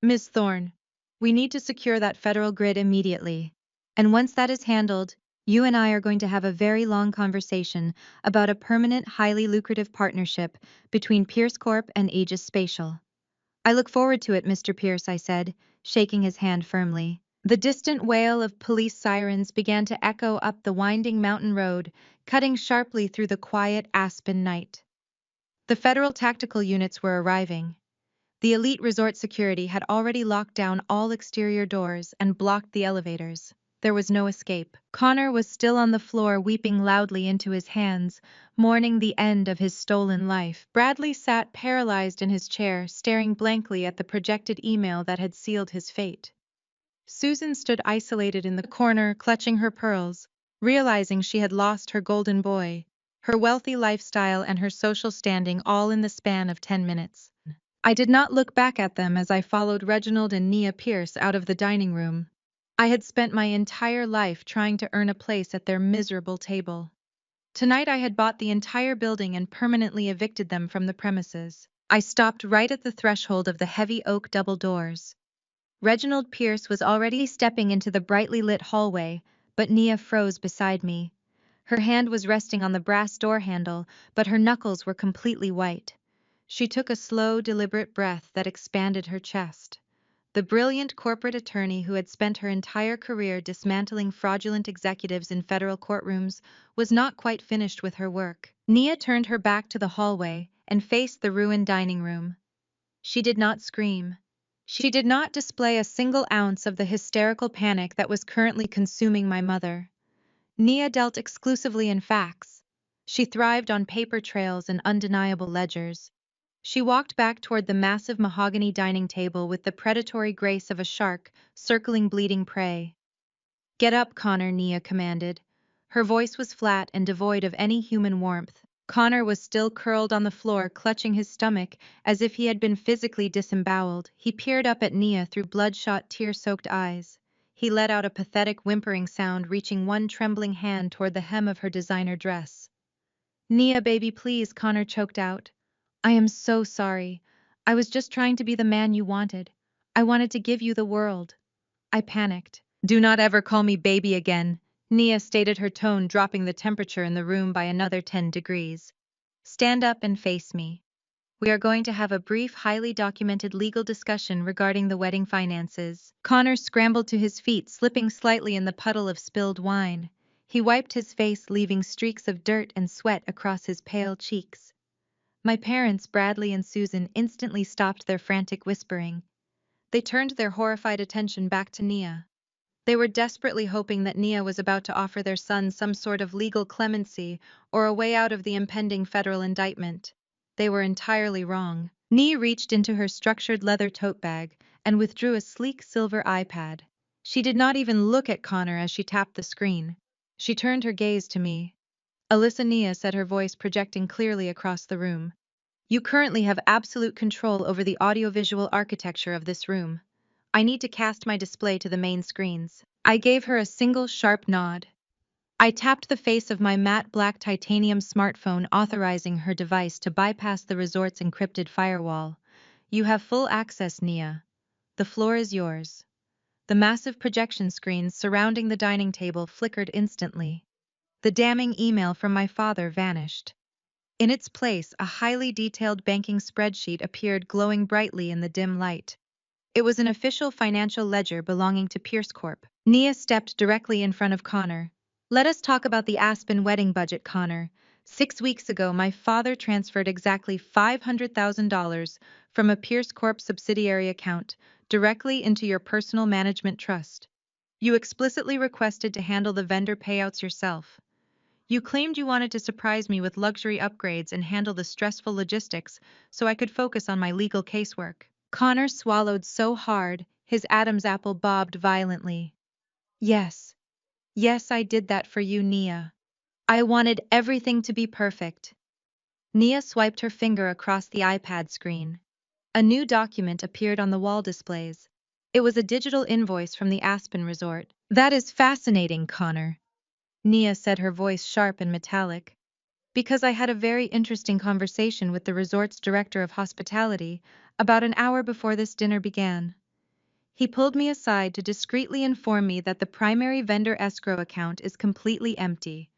Miss Thorne, we need to secure that federal grid immediately. And once that is handled, you and I are going to have a very long conversation about a permanent, highly lucrative partnership between Pierce Corp and Aegis Spatial. I look forward to it, Mr. Pierce, I said, shaking his hand firmly. The distant wail of police sirens began to echo up the winding mountain road, cutting sharply through the quiet Aspen night. The federal tactical units were arriving. The elite resort security had already locked down all exterior doors and blocked the elevators. There was no escape. Connor was still on the floor weeping loudly into his hands, mourning the end of his stolen life. Bradley sat paralyzed in his chair, staring blankly at the projected email that had sealed his fate. Susan stood isolated in the corner, clutching her pearls, realizing she had lost her golden boy, her wealthy lifestyle and her social standing all in the span of 10 minutes. I did not look back at them as I followed Reginald and Nia Pierce out of the dining room. I had spent my entire life trying to earn a place at their miserable table. Tonight I had bought the entire building and permanently evicted them from the premises. I stopped right at the threshold of the heavy oak double doors. Reginald Pierce was already stepping into the brightly lit hallway, but Nia froze beside me. Her hand was resting on the brass door handle, but her knuckles were completely white. She took a slow, deliberate breath that expanded her chest. The brilliant corporate attorney who had spent her entire career dismantling fraudulent executives in federal courtrooms was not quite finished with her work. Nia turned her back to the hallway and faced the ruined dining room. She did not scream. She did not display a single ounce of the hysterical panic that was currently consuming my mother. Nia dealt exclusively in facts. She thrived on paper trails and undeniable ledgers. She walked back toward the massive mahogany dining table with the predatory grace of a shark circling bleeding prey. "Get up, Connor," Nia commanded. Her voice was flat and devoid of any human warmth. Connor was still curled on the floor, clutching his stomach as if he had been physically disemboweled. He peered up at Nia through bloodshot, tear-soaked eyes. He let out a pathetic whimpering sound, reaching one trembling hand toward the hem of her designer dress. "Nia, baby, please," Connor choked out. "I am so sorry. I was just trying to be the man you wanted. I wanted to give you the world." I panicked. "Do not ever call me baby again," Nia stated, her tone dropping the temperature in the room by another 10 degrees. "Stand up and face me. We are going to have a brief, highly documented legal discussion regarding the wedding finances." Connor scrambled to his feet, slipping slightly in the puddle of spilled wine. He wiped his face, leaving streaks of dirt and sweat across his pale cheeks. My parents, Bradley and Susan, instantly stopped their frantic whispering. They turned their horrified attention back to Nia. They were desperately hoping that Nia was about to offer their son some sort of legal clemency or a way out of the impending federal indictment. They were entirely wrong. Nia reached into her structured leather tote bag and withdrew a sleek silver iPad. She did not even look at Connor as she tapped the screen. She turned her gaze to me. "Alyssa," Nia said, her voice projecting clearly across the room. "You currently have absolute control over the audiovisual architecture of this room. I need to cast my display to the main screens." I gave her a single sharp nod. I tapped the face of my matte black titanium smartphone, authorizing her device to bypass the resort's encrypted firewall. "You have full access, Nia. The floor is yours." The massive projection screens surrounding the dining table flickered instantly. The damning email from my father vanished. In its place, a highly detailed banking spreadsheet appeared, glowing brightly in the dim light. It was an official financial ledger belonging to Pierce Corp. Nia stepped directly in front of Connor. "Let us talk about the Aspen wedding budget, Connor. 6 weeks ago, my father transferred exactly $500,000 from a Pierce Corp subsidiary account directly into your personal management trust. You explicitly requested to handle the vendor payouts yourself. You claimed you wanted to surprise me with luxury upgrades and handle the stressful logistics so I could focus on my legal casework." Connor swallowed so hard, his Adam's apple bobbed violently. "Yes. Yes, I did that for you, Nia. I wanted everything to be perfect." Nia swiped her finger across the iPad screen. A new document appeared on the wall displays. It was a digital invoice from the Aspen Resort. "That is fascinating, Connor," Nia said, her voice sharp and metallic. "Because I had a very interesting conversation with the resort's director of hospitality about an hour before this dinner began. He pulled me aside to discreetly inform me that the primary vendor escrow account is completely empty.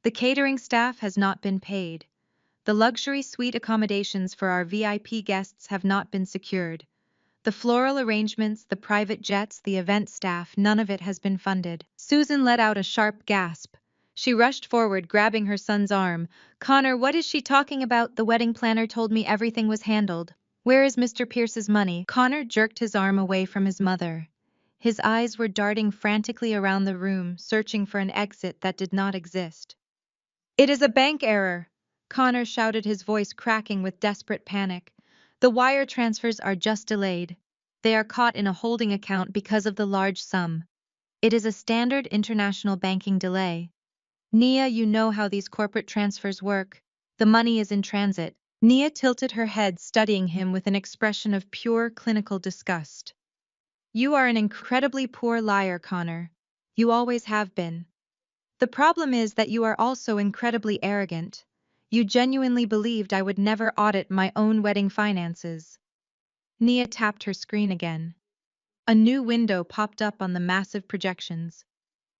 The catering staff has not been paid. The luxury suite accommodations for our VIP guests have not been secured. The floral arrangements, the private jets, the event staff, none of it has been funded." Susan let out a sharp gasp. She rushed forward, grabbing her son's arm. "Connor, what is she talking about? The wedding planner told me everything was handled." Where is Mr. Pierce's money? Connor jerked his arm away from his mother. His eyes were darting frantically around the room, searching for an exit that did not exist. It is a bank error, Connor shouted, his voice cracking with desperate panic. The wire transfers are just delayed. They are caught in a holding account because of the large sum. It is a standard international banking delay. Nia, you know how these corporate transfers work. The money is in transit. Nia tilted her head, studying him with an expression of pure clinical disgust. You are an incredibly poor liar, Connor. You always have been. The problem is that you are also incredibly arrogant. You genuinely believed I would never audit my own wedding finances. Nia tapped her screen again. A new window popped up on the massive projections.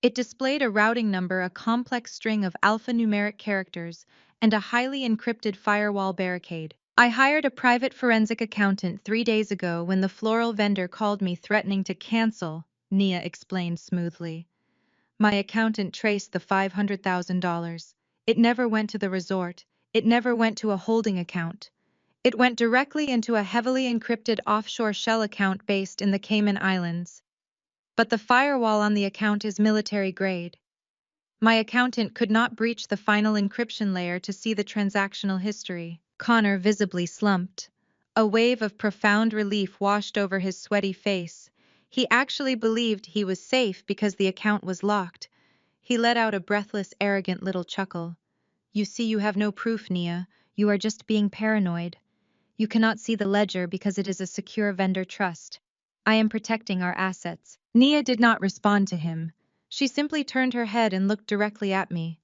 It displayed a routing number, a complex string of alphanumeric characters, and a highly encrypted firewall barricade. I hired a private forensic accountant 3 days ago when the floral vendor called me threatening to cancel, Nia explained smoothly. My accountant traced the $500,000. It never went to the resort. It never went to a holding account. It went directly into a heavily encrypted offshore shell account based in the Cayman Islands. But the firewall on the account is military grade. My accountant could not breach the final encryption layer to see the transactional history. Connor visibly slumped. A wave of profound relief washed over his sweaty face. He actually believed he was safe because the account was locked. He let out a breathless, arrogant little chuckle. You see, you have no proof, Nia. You are just being paranoid. You cannot see the ledger because it is a secure vendor trust. I am protecting our assets. Nia did not respond to him. She simply turned her head and looked directly at me.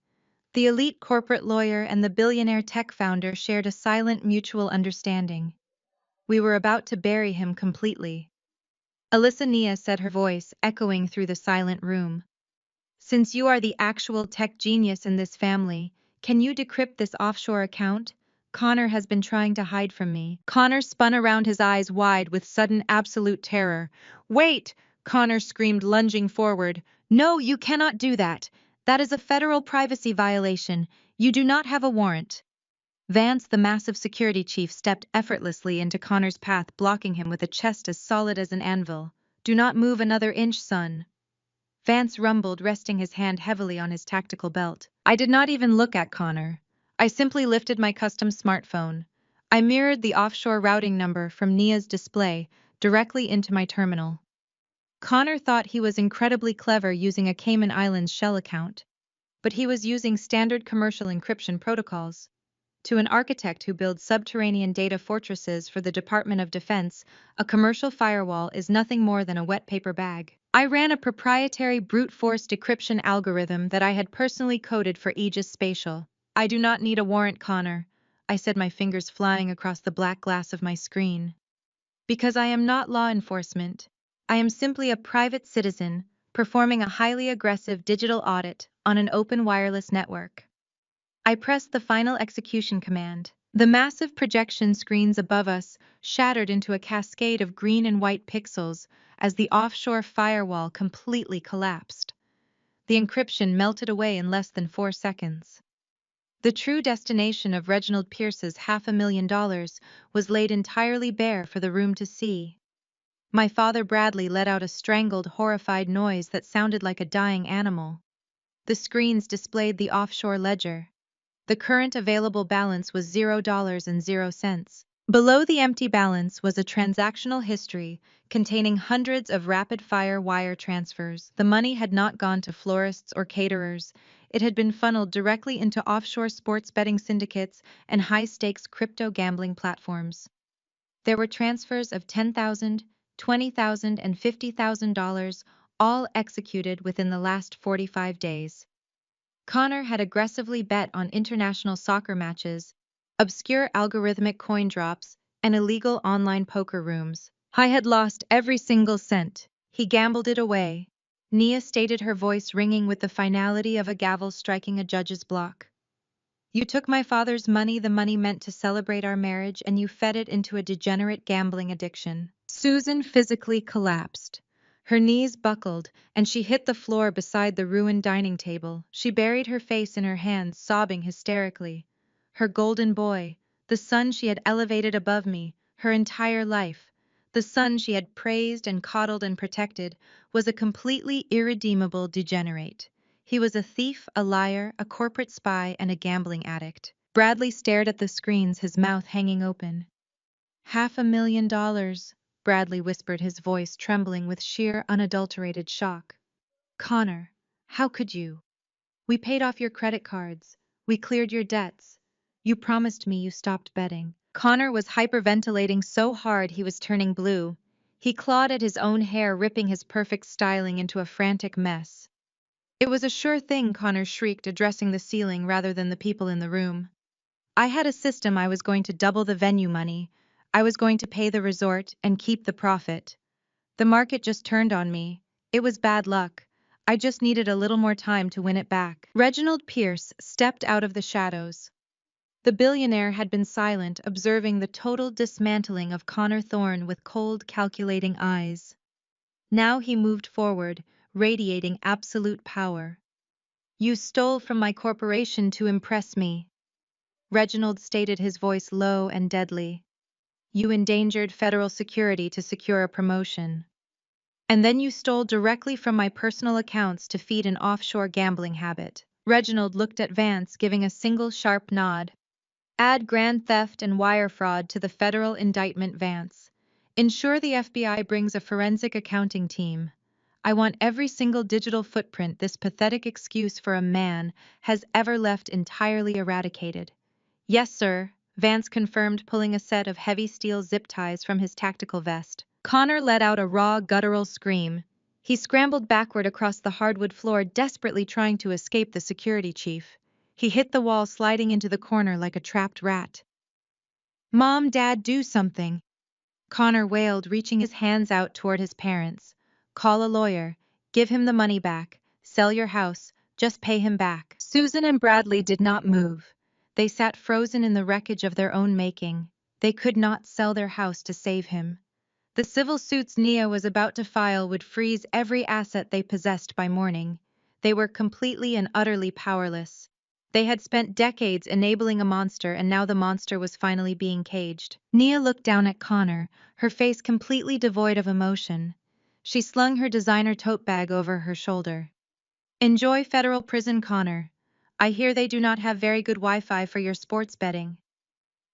The elite corporate lawyer and the billionaire tech founder shared a silent mutual understanding. We were about to bury him completely. Alyssa, Nia said, her voice echoing through the silent room. Since you are the actual tech genius in this family, can you decrypt this offshore account? Connor has been trying to hide from me. Connor spun around, his eyes wide with sudden absolute terror. Wait! Connor screamed, lunging forward. No, you cannot do that. That is a federal privacy violation. You do not have a warrant. Vance, the massive security chief, stepped effortlessly into Connor's path, blocking him with a chest as solid as an anvil. Do not move another inch, son. Vance rumbled, resting his hand heavily on his tactical belt. I did not even look at Connor. I simply lifted my custom smartphone. I mirrored the offshore routing number from Nia's display directly into my terminal. Connor thought he was incredibly clever using a Cayman Islands shell account, but he was using standard commercial encryption protocols. To an architect who builds subterranean data fortresses for the Department of Defense, a commercial firewall is nothing more than a wet paper bag. I ran a proprietary brute force decryption algorithm that I had personally coded for Aegis Spatial. I do not need a warrant, Connor, I said, my fingers flying across the black glass of my screen. Because I am not law enforcement. I am simply a private citizen, performing a highly aggressive digital audit on an open wireless network. I pressed the final execution command. The massive projection screens above us shattered into a cascade of green and white pixels as the offshore firewall completely collapsed. The encryption melted away in less than 4 seconds. The true destination of Reginald Pierce's $500,000 was laid entirely bare for the room to see. My father Bradley let out a strangled, horrified noise that sounded like a dying animal. The screens displayed the offshore ledger. The current available balance was $0.00. Below the empty balance was a transactional history containing hundreds of rapid-fire wire transfers. The money had not gone to florists or caterers. It had been funneled directly into offshore sports betting syndicates and high-stakes crypto gambling platforms. There were transfers of $10,000, $20,000, and $50,000, all executed within the last 45 days. Connor had aggressively bet on international soccer matches, obscure algorithmic coin drops, and illegal online poker rooms. I had lost every single cent. He gambled it away. Nia stated, her voice ringing with the finality of a gavel striking a judge's block. You took my father's money, the money meant to celebrate our marriage, and you fed it into a degenerate gambling addiction. Susan physically collapsed. Her knees buckled, and she hit the floor beside the ruined dining table. She buried her face in her hands, sobbing hysterically. Her golden boy, the son she had elevated above me, Her entire life, the son she had praised and coddled and protected, was a completely irredeemable degenerate. He was a thief, a liar, a corporate spy, and a gambling addict. Bradley stared at the screens, his mouth hanging open. $500,000, Bradley whispered, his voice trembling with sheer, unadulterated shock. Connor, how could you? We paid off your credit cards. We cleared your debts. You promised me you stopped betting. Connor was hyperventilating so hard he was turning blue. He clawed at his own hair, ripping his perfect styling into a frantic mess. It was a sure thing, Connor shrieked, addressing the ceiling rather than the people in the room. I had a system. I was going to double the venue money. I was going to pay the resort and keep the profit. The market just turned on me. It was bad luck. I just needed a little more time to win it back. Reginald Pierce stepped out of the shadows. The billionaire had been silent, observing the total dismantling of Connor Thorne with cold, calculating eyes. Now he moved forward, radiating absolute power. You stole from my corporation to impress me. Reginald stated, his voice low and deadly. You endangered federal security to secure a promotion. And then you stole directly from my personal accounts to feed an offshore gambling habit. Reginald looked at Vance, giving a single sharp nod. Add grand theft and wire fraud to the federal indictment, Vance. Ensure the FBI brings a forensic accounting team. I want every single digital footprint this pathetic excuse for a man has ever left entirely eradicated. Yes, sir, Vance confirmed, pulling a set of heavy steel zip ties from his tactical vest. Connor let out a raw, guttural scream. He scrambled backward across the hardwood floor, desperately trying to escape the security chief. He hit the wall, sliding into the corner like a trapped rat. Mom, Dad, do something! Connor wailed, reaching his hands out toward his parents. Call a lawyer. Give him the money back. Sell your house. Just pay him back. Susan and Bradley did not move. They sat frozen in the wreckage of their own making. They could not sell their house to save him. The civil suits Nia was about to file would freeze every asset they possessed by morning. They were completely and utterly powerless. They had spent decades enabling a monster, and now the monster was finally being caged. Nia looked down at Connor, her face completely devoid of emotion. She slung her designer tote bag over her shoulder. Enjoy federal prison, Connor. I hear they do not have very good Wi-Fi for your sports betting.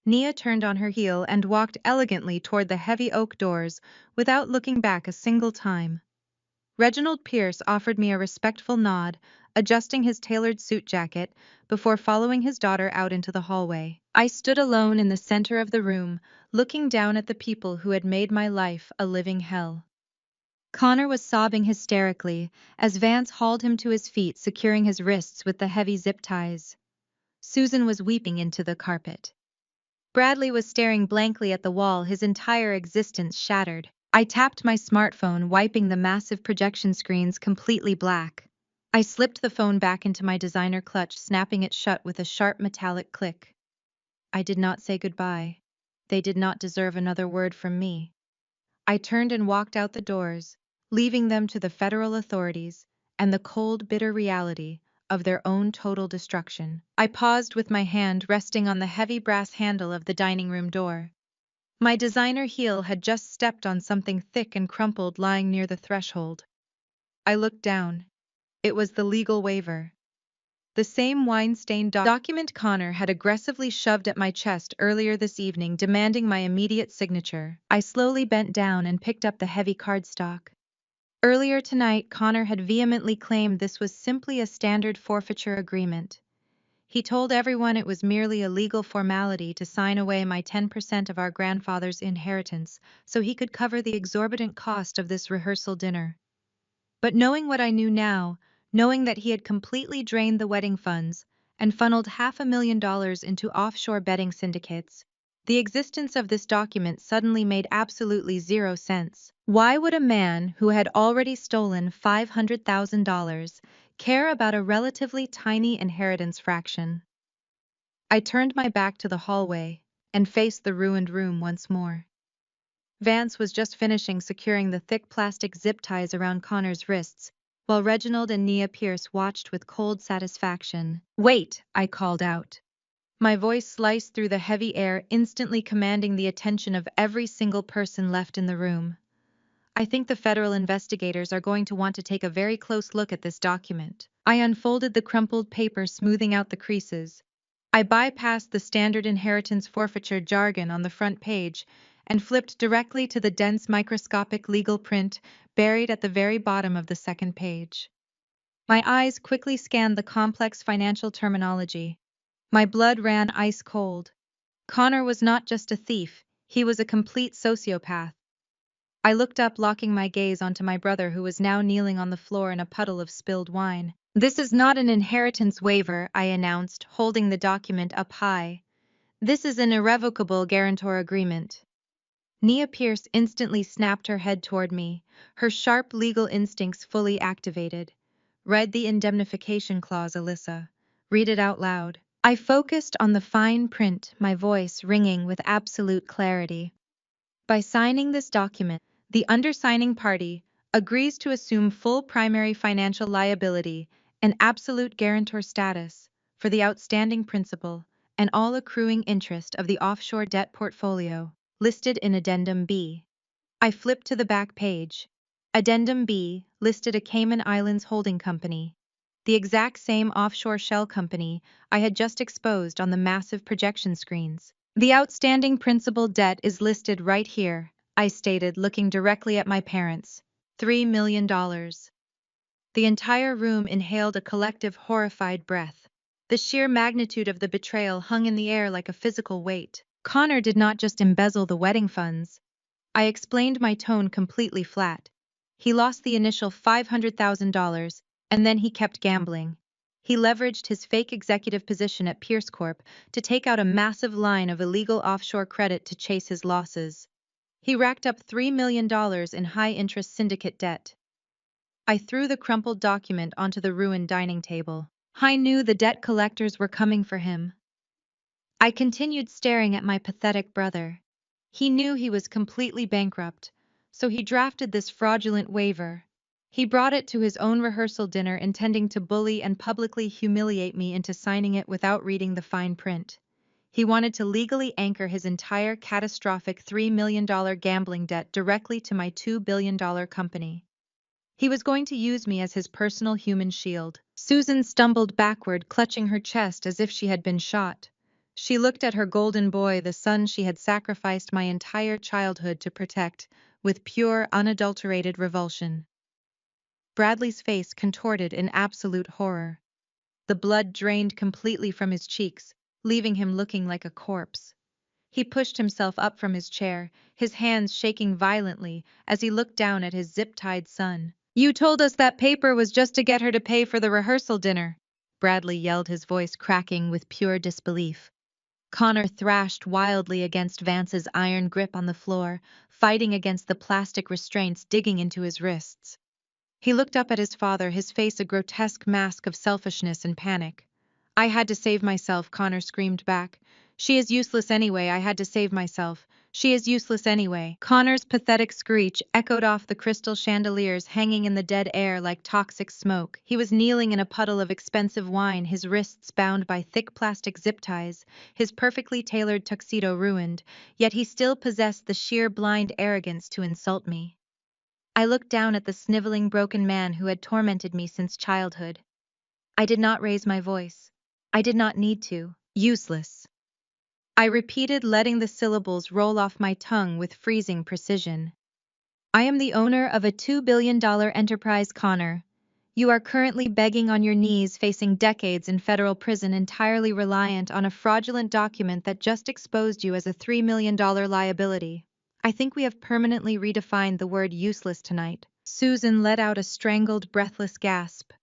Nia turned on her heel and walked elegantly toward the heavy oak doors without looking back a single time. Reginald Pierce offered me a respectful nod, adjusting his tailored suit jacket before following his daughter out into the hallway. I stood alone in the center of the room, looking down at the people who had made my life a living hell. Connor was sobbing hysterically as Vance hauled him to his feet, securing his wrists with the heavy zip ties. Susan was weeping into the carpet. Bradley was staring blankly at the wall, his entire existence shattered. I tapped my smartphone, wiping the massive projection screens completely black. I slipped the phone back into my designer clutch, snapping it shut with a sharp metallic click. I did not say goodbye. They did not deserve another word from me. I turned and walked out the doors, leaving them to the federal authorities and the cold, bitter reality of their own total destruction. I paused with my hand resting on the heavy brass handle of the dining room door. My designer heel had just stepped on something thick and crumpled lying near the threshold. I looked down. It was the legal waiver. The same wine-stained document Connor had aggressively shoved at my chest earlier this evening, demanding my immediate signature. I slowly bent down and picked up the heavy cardstock. Earlier tonight, Connor had vehemently claimed this was simply a standard forfeiture agreement. He told everyone it was merely a legal formality to sign away my 10% of our grandfather's inheritance so he could cover the exorbitant cost of this rehearsal dinner. But knowing what I knew now, knowing that he had completely drained the wedding funds and funneled $500,000 into offshore betting syndicates, the existence of this document suddenly made absolutely zero sense. Why would a man who had already stolen $500,000 care about a relatively tiny inheritance fraction? I turned my back to the hallway and faced the ruined room once more. Vance was just finishing securing the thick plastic zip ties around Connor's wrists, while Reginald and Nia Pierce watched with cold satisfaction. Wait, I called out. My voice sliced through the heavy air, instantly commanding the attention of every single person left in the room. I think the federal investigators are going to want to take a very close look at this document. I unfolded the crumpled paper, smoothing out the creases. I bypassed the standard inheritance forfeiture jargon on the front page and flipped directly to the dense microscopic legal print buried at the very bottom of the second page. My eyes quickly scanned the complex financial terminology. My blood ran ice cold. Connor was not just a thief, he was a complete sociopath. I looked up, locking my gaze onto my brother, who was now kneeling on the floor in a puddle of spilled wine. "This is not an inheritance waiver," I announced, holding the document up high. "This is an irrevocable guarantor agreement." Nia Pierce instantly snapped her head toward me, her sharp legal instincts fully activated. "Read the indemnification clause, Alyssa. Read it out loud." I focused on the fine print, my voice ringing with absolute clarity. "By signing this document, the undersigning party agrees to assume full primary financial liability and absolute guarantor status for the outstanding principal and all accruing interest of the offshore debt portfolio listed in Addendum B." I flipped to the back page. Addendum B listed a Cayman Islands holding company, the exact same offshore shell company I had just exposed on the massive projection screens. "The outstanding principal debt is listed right here," I stated, looking directly at my parents. $3 million. The entire room inhaled a collective horrified breath. The sheer magnitude of the betrayal hung in the air like a physical weight. Connor did not just embezzle the wedding funds. I explained, my tone completely flat. He lost the initial $500,000, and then he kept gambling. He leveraged his fake executive position at Pierce Corp to take out a massive line of illegal offshore credit to chase his losses. He racked up $3 million in high-interest syndicate debt. I threw the crumpled document onto the ruined dining table. I knew the debt collectors were coming for him. I continued staring at my pathetic brother. He knew he was completely bankrupt, so he drafted this fraudulent waiver. He brought it to his own rehearsal dinner, intending to bully and publicly humiliate me into signing it without reading the fine print. He wanted to legally anchor his entire catastrophic $3 million gambling debt directly to my $2 billion company. He was going to use me as his personal human shield. Susan stumbled backward, clutching her chest as if she had been shot. She looked at her golden boy, the son she had sacrificed my entire childhood to protect, with pure, unadulterated revulsion. Bradley's face contorted in absolute horror. The blood drained completely from his cheeks, leaving him looking like a corpse. He pushed himself up from his chair, his hands shaking violently as he looked down at his zip-tied son. "You told us that paper was just to get her to pay for the rehearsal dinner," Bradley yelled, his voice cracking with pure disbelief. Connor thrashed wildly against Vance's iron grip on the floor, fighting against the plastic restraints digging into his wrists. He looked up at his father, his face a grotesque mask of selfishness and panic. "I had to save myself," Connor screamed back. "She is useless anyway. I had to save myself. She is useless anyway." Connor's pathetic screech echoed off the crystal chandeliers hanging in the dead air like toxic smoke. He was kneeling in a puddle of expensive wine, his wrists bound by thick plastic zip ties, his perfectly tailored tuxedo ruined, yet he still possessed the sheer blind arrogance to insult me. I looked down at the sniveling, broken man who had tormented me since childhood. I did not raise my voice. I did not need to. "Useless," I repeated, letting the syllables roll off my tongue with freezing precision. "I am the owner of a $2 billion enterprise, Connor. You are currently begging on your knees, facing decades in federal prison, entirely reliant on a fraudulent document that just exposed you as a $3 million liability. I think we have permanently redefined the word useless tonight." Susan let out a strangled, breathless gasp.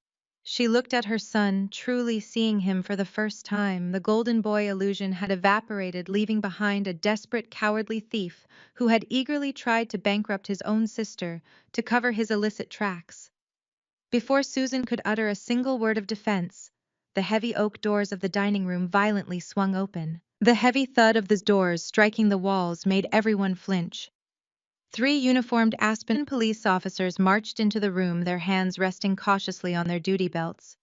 She looked at her son, truly seeing him for the first time. The golden boy illusion had evaporated, leaving behind a desperate, cowardly thief who had eagerly tried to bankrupt his own sister to cover his illicit tracks. Before Susan could utter a single word of defense, the heavy oak doors of the dining room violently swung open. The heavy thud of the doors striking the walls made everyone flinch. 3 uniformed Aspen police officers marched into the room, their hands resting cautiously on their duty belts.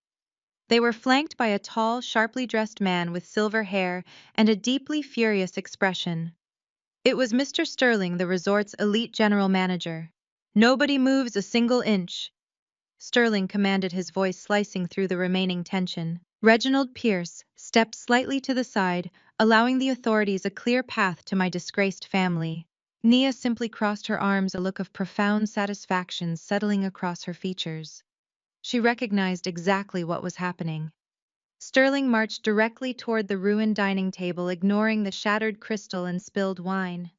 They were flanked by a tall, sharply dressed man with silver hair and a deeply furious expression. It was Mr. Sterling, the resort's elite general manager. "Nobody moves a single inch," Sterling commanded, his voice slicing through the remaining tension. Reginald Pierce stepped slightly to the side, allowing the authorities a clear path to my disgraced family. Nia simply crossed her arms, a look of profound satisfaction settling across her features. She recognized exactly what was happening. Sterling marched directly toward the ruined dining table, ignoring the shattered crystal and spilled wine.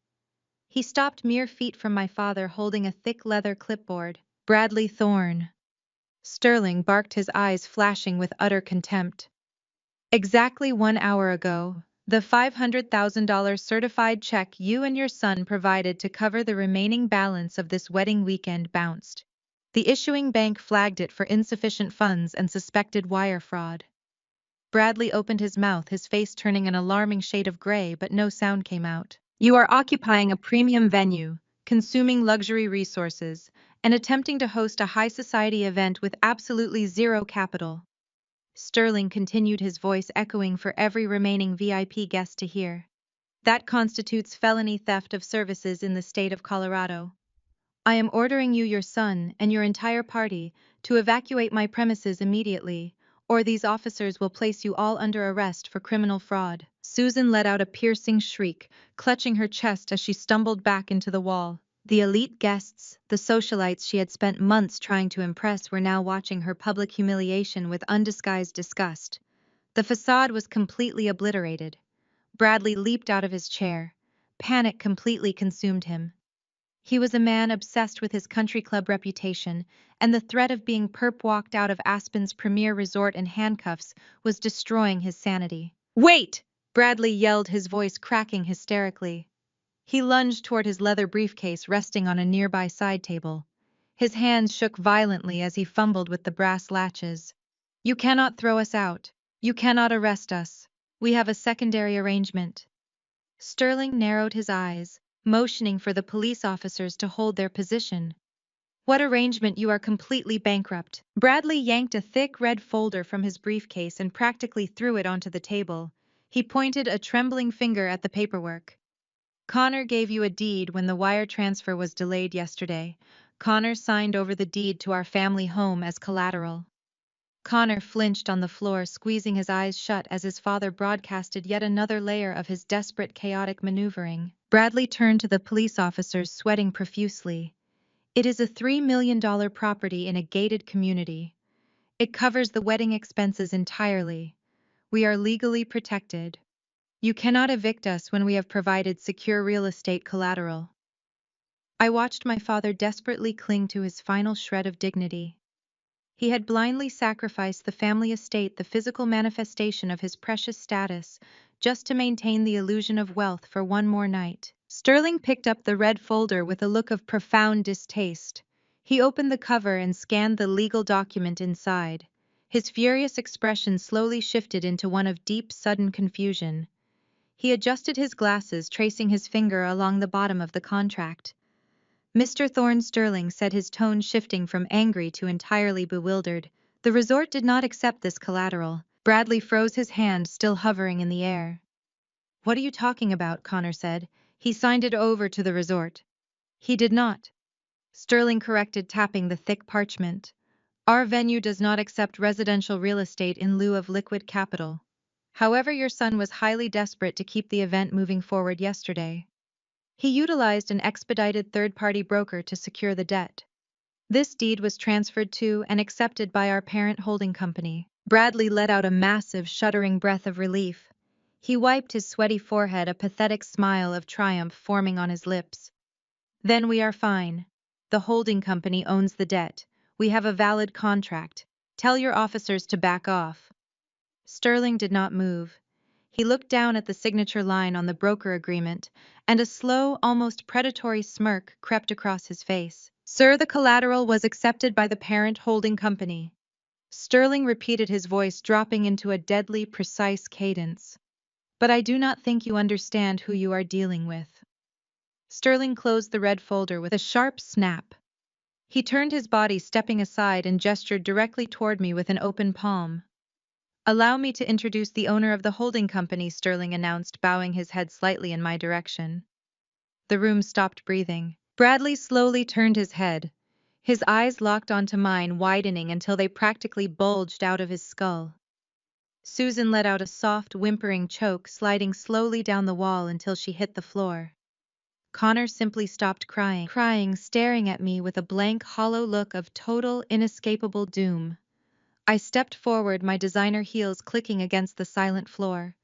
He stopped mere feet from my father, holding a thick leather clipboard. "Bradley Thorne." Sterling barked, his eyes flashing with utter contempt. "Exactly 1 hour ago, the $500,000 certified check you and your son provided to cover the remaining balance of this wedding weekend bounced. The issuing bank flagged it for insufficient funds and suspected wire fraud." Bradley opened his mouth, his face turning an alarming shade of gray, but no sound came out. "You are occupying a premium venue, consuming luxury resources, and attempting to host a high society event with absolutely zero capital." Sterling continued, his voice echoing for every remaining VIP guest to hear. "That constitutes felony theft of services in the state of Colorado. I am ordering you, your son, and your entire party to evacuate my premises immediately, or these officers will place you all under arrest for criminal fraud." Susan let out a piercing shriek, clutching her chest as she stumbled back into the wall. The elite guests, the socialites she had spent months trying to impress, were now watching her public humiliation with undisguised disgust. The facade was completely obliterated. Bradley leaped out of his chair. Panic completely consumed him. He was a man obsessed with his country club reputation, and the threat of being perp-walked out of Aspen's premier resort in handcuffs was destroying his sanity. "Wait!" Bradley yelled, his voice cracking hysterically. He lunged toward his leather briefcase resting on a nearby side table. His hands shook violently as he fumbled with the brass latches. "You cannot throw us out. You cannot arrest us. We have a secondary arrangement." Sterling narrowed his eyes, motioning for the police officers to hold their position. "What arrangement? You are completely bankrupt." Bradley yanked a thick red folder from his briefcase and practically threw it onto the table. He pointed a trembling finger at the paperwork. "Connor gave you a deed when the wire transfer was delayed yesterday. Connor signed over the deed to our family home as collateral." Connor flinched on the floor, squeezing his eyes shut as his father broadcasted yet another layer of his desperate, chaotic maneuvering. Bradley turned to the police officers, sweating profusely. "It is a $3 million property in a gated community. It covers the wedding expenses entirely. We are legally protected. You cannot evict us when we have provided secure real estate collateral." I watched my father desperately cling to his final shred of dignity. He had blindly sacrificed the family estate, the physical manifestation of his precious status, just to maintain the illusion of wealth for one more night. Sterling picked up the red folder with a look of profound distaste. He opened the cover and scanned the legal document inside. His furious expression slowly shifted into one of deep, sudden confusion. He adjusted his glasses, tracing his finger along the bottom of the contract. "Mr. Thorne," Sterling said, his tone shifting from angry to entirely bewildered, "the resort did not accept this collateral." Bradley froze, his hand still hovering in the air. "What are you talking about?" Connor said. "He signed it over to the resort." "He did not," Sterling corrected, tapping the thick parchment. "Our venue does not accept residential real estate in lieu of liquid capital. However, your son was highly desperate to keep the event moving forward yesterday. He utilized an expedited third-party broker to secure the debt. This deed was transferred to and accepted by our parent holding company." Bradley let out a massive, shuddering breath of relief. He wiped his sweaty forehead, a pathetic smile of triumph forming on his lips. "Then we are fine. The holding company owns the debt. We have a valid contract. Tell your officers to back off." Sterling did not move. He looked down at the signature line on the broker agreement, and a slow, almost predatory smirk crept across his face. "Sir, the collateral was accepted by the parent holding company." Sterling repeated, his voice dropping into a deadly, precise cadence. "But I do not think you understand who you are dealing with." Sterling closed the red folder with a sharp snap. He turned his body, stepping aside, and gestured directly toward me with an open palm. "Allow me to introduce the owner of the holding company," Sterling announced, bowing his head slightly in my direction. The room stopped breathing. Bradley slowly turned his head. His eyes locked onto mine, widening until they practically bulged out of his skull. Susan let out a soft, whimpering choke, sliding slowly down the wall until she hit the floor. Connor simply stopped crying, staring at me with a blank, hollow look of total, inescapable doom. I stepped forward, my designer heels clicking against the silent floor.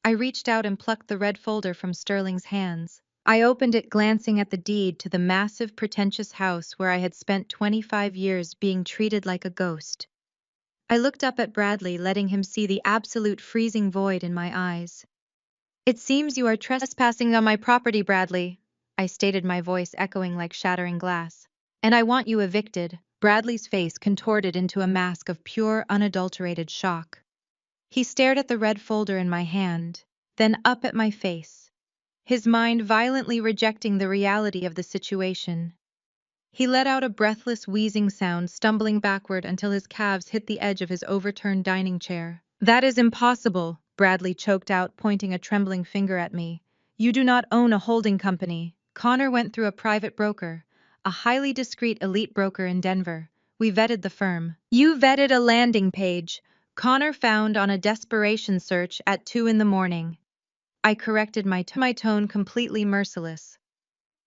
I reached out and plucked the red folder from Sterling's hands. I opened it, glancing at the deed to the massive, pretentious house where I had spent 25 years being treated like a ghost. I looked up at Bradley, letting him see the absolute freezing void in my eyes. "It seems you are trespassing on my property, Bradley," I stated, my voice echoing like shattering glass. "And I want you evicted." Bradley's face contorted into a mask of pure, unadulterated shock. He stared at the red folder in my hand, then up at my face, his mind violently rejecting the reality of the situation. He let out a breathless, wheezing sound, stumbling backward until his calves hit the edge of his overturned dining chair. "That is impossible," Bradley choked out, pointing a trembling finger at me. "You do not own a holding company." Connor went through a private broker, a highly discreet elite broker in Denver. "We vetted the firm." "You vetted a landing page Connor found on a desperation search at 2 in the morning. I corrected, my tone completely merciless.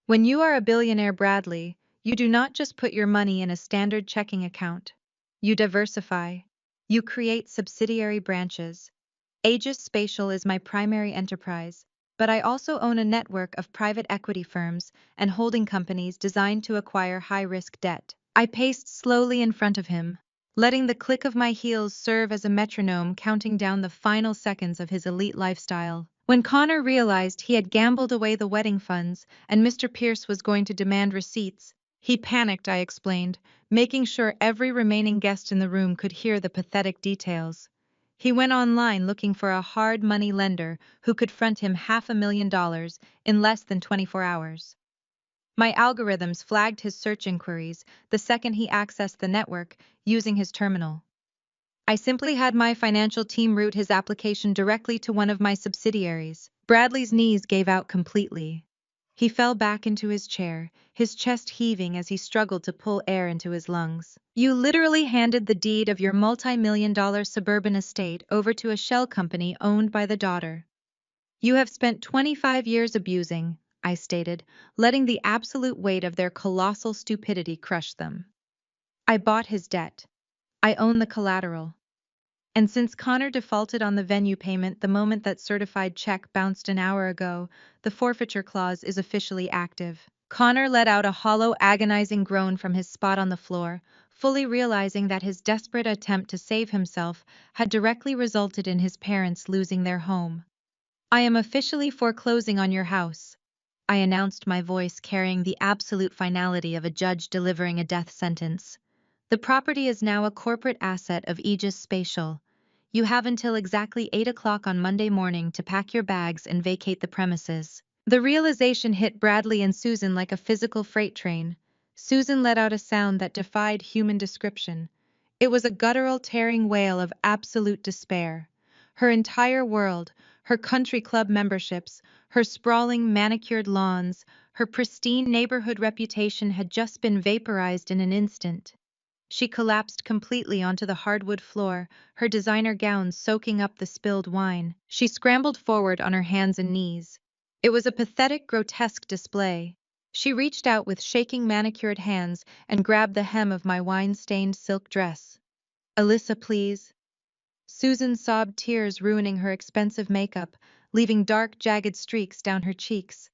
"When you are a billionaire, Bradley, you do not just put your money in a standard checking account. You diversify. You create subsidiary branches. Aegis Spatial is my primary enterprise, but I also own a network of private equity firms and holding companies designed to acquire high-risk debt." I paced slowly in front of him, letting the click of my heels serve as a metronome, counting down the final seconds of his elite lifestyle. When Connor realized he had gambled away the wedding funds and Mr. Pierce was going to demand receipts, he panicked, I explained, making sure every remaining guest in the room could hear the pathetic details. He went online looking for a hard money lender who could front him $500,000 in less than 24 hours. My algorithms flagged his search inquiries the second he accessed the network using his terminal. I simply had my financial team route his application directly to one of my subsidiaries. Bradley's knees gave out completely. He fell back into his chair, his chest heaving as he struggled to pull air into his lungs. "You literally handed the deed of your multi-million-dollar suburban estate over to a shell company owned by the daughter. You have spent 25 years abusing," I stated, letting the absolute weight of their colossal stupidity crush them. "I bought his debt. I own the collateral. And since Connor defaulted on the venue payment the moment that certified check bounced an hour ago, the forfeiture clause is officially active." Connor let out a hollow, agonizing groan from his spot on the floor, fully realizing that his desperate attempt to save himself had directly resulted in his parents losing their home. "I am officially foreclosing on your house," I announced, my voice carrying the absolute finality of a judge delivering a death sentence. "The property is now a corporate asset of Aegis Spatial. You have until exactly 8 o'clock on Monday morning to pack your bags and vacate the premises." The realization hit Bradley and Susan like a physical freight train. Susan let out a sound that defied human description. It was a guttural, tearing wail of absolute despair. Her entire world, her country club memberships, her sprawling, manicured lawns, her pristine neighborhood reputation had just been vaporized in an instant. She collapsed completely onto the hardwood floor, her designer gown soaking up the spilled wine. She scrambled forward on her hands and knees. It was a pathetic, grotesque display. She reached out with shaking, manicured hands and grabbed the hem of my wine-stained silk dress. "Alyssa, please." Susan sobbed, tears ruining her expensive makeup, leaving dark, jagged streaks down her cheeks.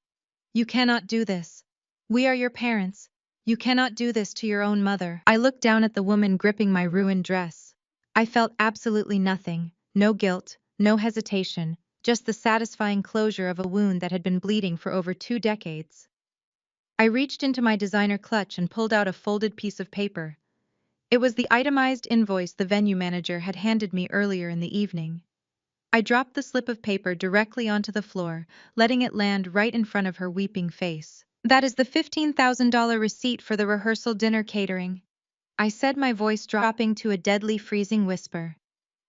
"You cannot do this. We are your parents. You cannot do this to your own mother." I looked down at the woman gripping my ruined dress. I felt absolutely nothing, no guilt, no hesitation, just the satisfying closure of a wound that had been bleeding for over 2 decades. I reached into my designer clutch and pulled out a folded piece of paper. It was the itemized invoice the venue manager had handed me earlier in the evening. I dropped the slip of paper directly onto the floor, letting it land right in front of her weeping face. "That is the $15,000 receipt for the rehearsal dinner catering," I said, my voice dropping to a deadly, freezing whisper.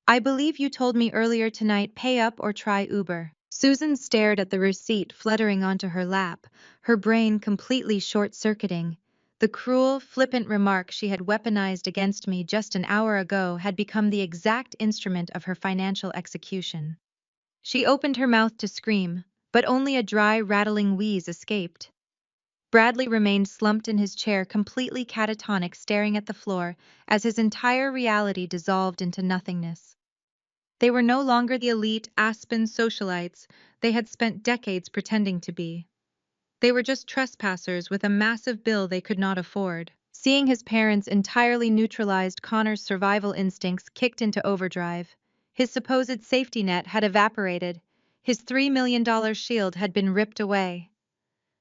I believe you told me earlier tonight pay up or try Uber. Susan stared at the receipt fluttering onto her lap, her brain completely short-circuiting. The cruel, flippant remark she had weaponized against me just an hour ago had become the exact instrument of her financial execution. She opened her mouth to scream, but only a dry, rattling wheeze escaped. Bradley remained slumped in his chair, completely catatonic, staring at the floor as his entire reality dissolved into nothingness. They were no longer the elite Aspen socialites they had spent decades pretending to be. They were just trespassers with a massive bill they could not afford. Seeing his parents entirely neutralized, Connor's survival instincts kicked into overdrive. His supposed safety net had evaporated. His $3 million shield had been ripped away.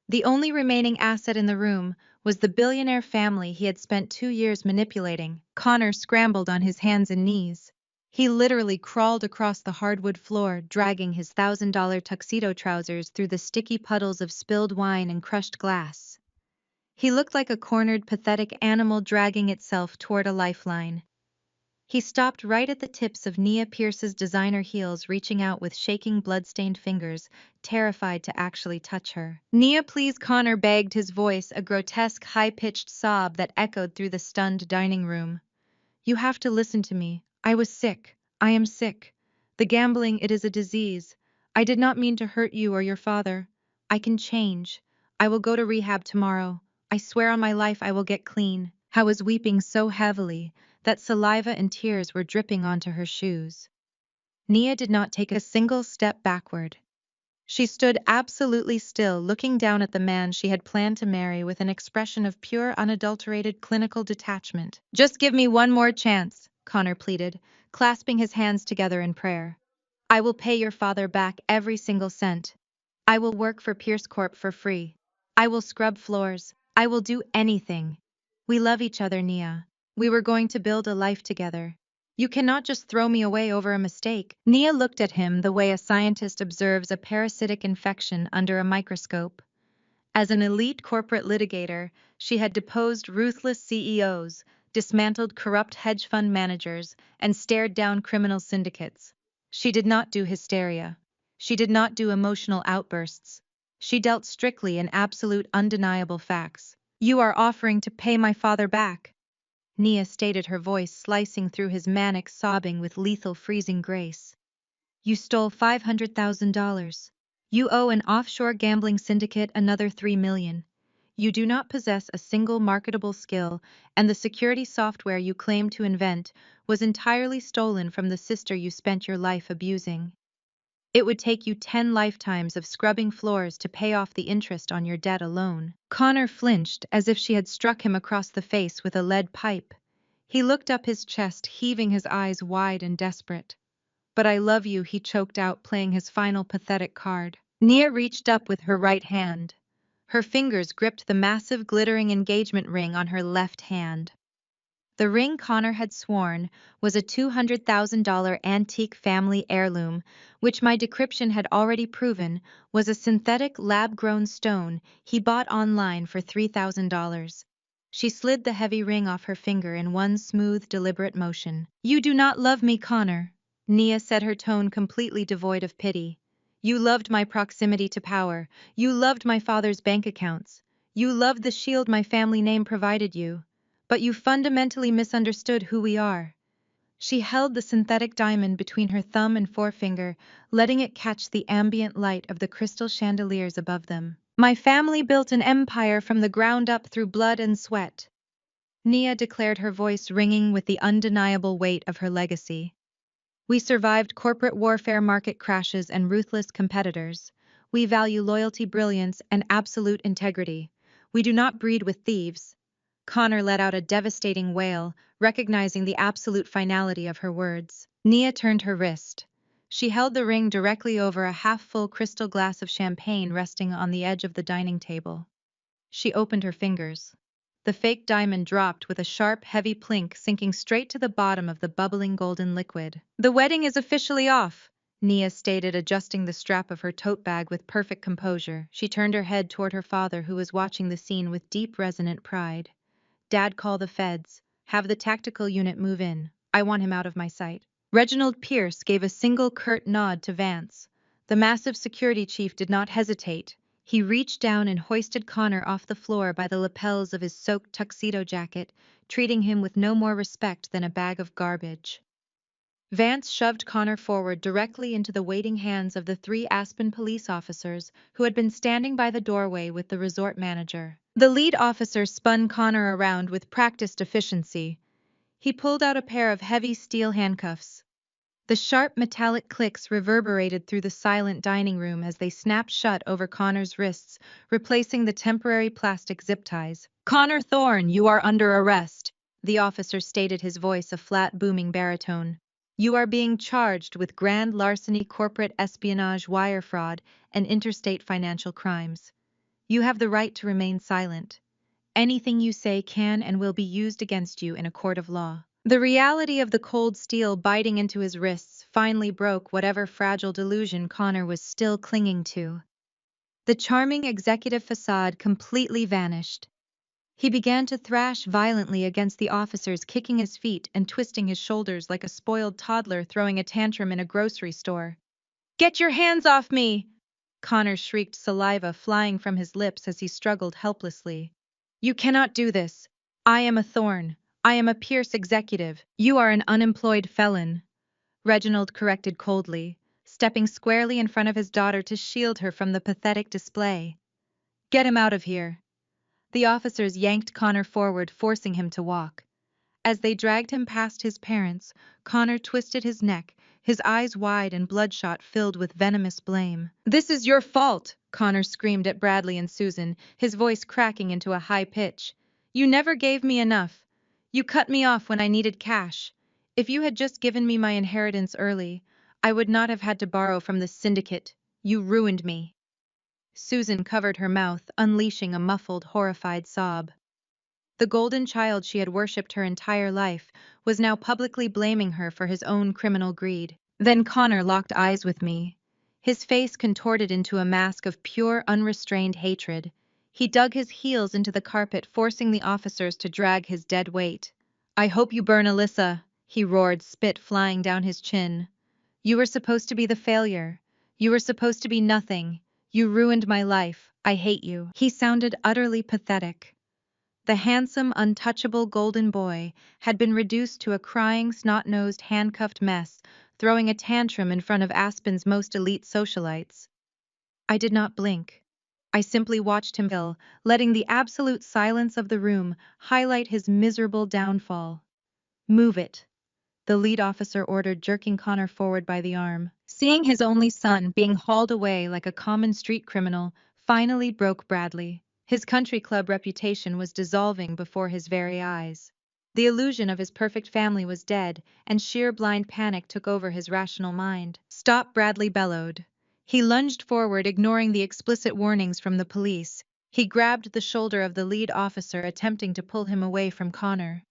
The only remaining asset in the room was the billionaire family he had spent 2 years manipulating. Connor scrambled on his hands and knees. He literally crawled across the hardwood floor, dragging his $1,000 tuxedo trousers through the sticky puddles of spilled wine and crushed glass. He looked like a cornered, pathetic animal dragging itself toward a lifeline. He stopped right at the tips of Nia Pierce's designer heels, reaching out with shaking, blood-stained fingers, terrified to actually touch her. "Nia, please," Connor begged, his voice a grotesque, high-pitched sob that echoed through the stunned dining room. "You have to listen to me. I was sick. I am sick. The gambling, it is a disease. I did not mean to hurt you or your father. I can change. I will go to rehab tomorrow. I swear on my life I will get clean." I was weeping so heavily that saliva and tears were dripping onto her shoes. Nia did not take a single step backward. She stood absolutely still, looking down at the man she had planned to marry with an expression of pure, unadulterated clinical detachment. "Just give me one more chance," Connor pleaded, clasping his hands together in prayer. "I will pay your father back every single cent. I will work for Pierce Corp for free. I will scrub floors. I will do anything. We love each other, Nia. We were going to build a life together. You cannot just throw me away over a mistake." Nia looked at him the way a scientist observes a parasitic infection under a microscope. As an elite corporate litigator, she had deposed ruthless CEOs, dismantled corrupt hedge fund managers, and stared down criminal syndicates. She did not do hysteria. She did not do emotional outbursts. She dealt strictly in absolute, undeniable facts. "You are offering to pay my father back," Nia stated, her voice slicing through his manic sobbing with lethal, freezing grace. "You stole $500,000. You owe an offshore gambling syndicate another $3 million. You do not possess a single marketable skill, and the security software you claim to invent was entirely stolen from the sister you spent your life abusing. It would take you 10 lifetimes of scrubbing floors to pay off the interest on your debt alone." Connor flinched as if she had struck him across the face with a lead pipe. He looked up, his chest heaving, his eyes wide and desperate. "But I love you," he choked out, playing his final pathetic card. Nia reached up with her right hand. Her fingers gripped the massive, glittering engagement ring on her left hand. The ring, Connor had sworn, was a $200,000 antique family heirloom, which my decryption had already proven was a synthetic, lab-grown stone he bought online for $3,000. She slid the heavy ring off her finger in one smooth, deliberate motion. "You do not love me, Connor," Nia said, her tone completely devoid of pity. "You loved my proximity to power. You loved my father's bank accounts. You loved the shield my family name provided you. But you fundamentally misunderstood who we are." She held the synthetic diamond between her thumb and forefinger, letting it catch the ambient light of the crystal chandeliers above them. "My family built an empire from the ground up through blood and sweat," Nia declared, her voice ringing with the undeniable weight of her legacy. "We survived corporate warfare, market crashes, and ruthless competitors. We value loyalty, brilliance, and absolute integrity. We do not breed with thieves." Connor let out a devastating wail, recognizing the absolute finality of her words. Nia turned her wrist. She held the ring directly over a half-full crystal glass of champagne resting on the edge of the dining table. She opened her fingers. The fake diamond dropped with a sharp, heavy plink, sinking straight to the bottom of the bubbling golden liquid. "The wedding is officially off," Nia stated, adjusting the strap of her tote bag with perfect composure. She turned her head toward her father, who was watching the scene with deep, resonant pride. "Dad, call the feds. Have the tactical unit move in. I want him out of my sight." Reginald Pierce gave a single curt nod to Vance. The massive security chief did not hesitate. He reached down and hoisted Connor off the floor by the lapels of his soaked tuxedo jacket, treating him with no more respect than a bag of garbage. Vance shoved Connor forward directly into the waiting hands of the 3 Aspen police officers who had been standing by the doorway with the resort manager. The lead officer spun Connor around with practiced efficiency. He pulled out a pair of heavy steel handcuffs. The sharp metallic clicks reverberated through the silent dining room as they snapped shut over Connor's wrists, replacing the temporary plastic zip ties. "Connor Thorne, you are under arrest," the officer stated, his voice a flat, booming baritone. "You are being charged with grand larceny, corporate espionage, wire fraud, and interstate financial crimes. You have the right to remain silent. Anything you say can and will be used against you in a court of law." The reality of the cold steel biting into his wrists finally broke whatever fragile delusion Connor was still clinging to. The charming executive facade completely vanished. He began to thrash violently against the officers, kicking his feet and twisting his shoulders like a spoiled toddler throwing a tantrum in a grocery store. "Get your hands off me!" Connor shrieked, saliva flying from his lips as he struggled helplessly. "You cannot do this. I am a Thorne. I am a Pierce executive. You are an unemployed felon," Reginald corrected coldly, stepping squarely in front of his daughter to shield her from the pathetic display. "Get him out of here." The officers yanked Connor forward, forcing him to walk. As they dragged him past his parents, Connor twisted his neck, his eyes wide and bloodshot, filled with venomous blame. "This is your fault," Connor screamed at Bradley and Susan, his voice cracking into a high pitch. "You never gave me enough. You cut me off when I needed cash. If you had just given me my inheritance early, I would not have had to borrow from the syndicate. You ruined me." Susan covered her mouth, unleashing a muffled, horrified sob. The golden child she had worshipped her entire life was now publicly blaming her for his own criminal greed. Then Connor locked eyes with me. His face contorted into a mask of pure, unrestrained hatred. He dug his heels into the carpet, forcing the officers to drag his dead weight. "I hope you burn, Alyssa," he roared, spit flying down his chin. "You were supposed to be the failure. You were supposed to be nothing. You ruined my life. I hate you." He sounded utterly pathetic. The handsome, untouchable golden boy had been reduced to a crying, snot-nosed, handcuffed mess, throwing a tantrum in front of Aspen's most elite socialites. I did not blink. I simply watched him kill, letting the absolute silence of the room highlight his miserable downfall. "Move it," the lead officer ordered, jerking Connor forward by the arm. Seeing his only son being hauled away like a common street criminal finally broke Bradley. His country club reputation was dissolving before his very eyes. The illusion of his perfect family was dead, and sheer blind panic took over his rational mind. "Stop," Bradley bellowed. He lunged forward, ignoring the explicit warnings from the police. He grabbed the shoulder of the lead officer, attempting to pull him away from Connor.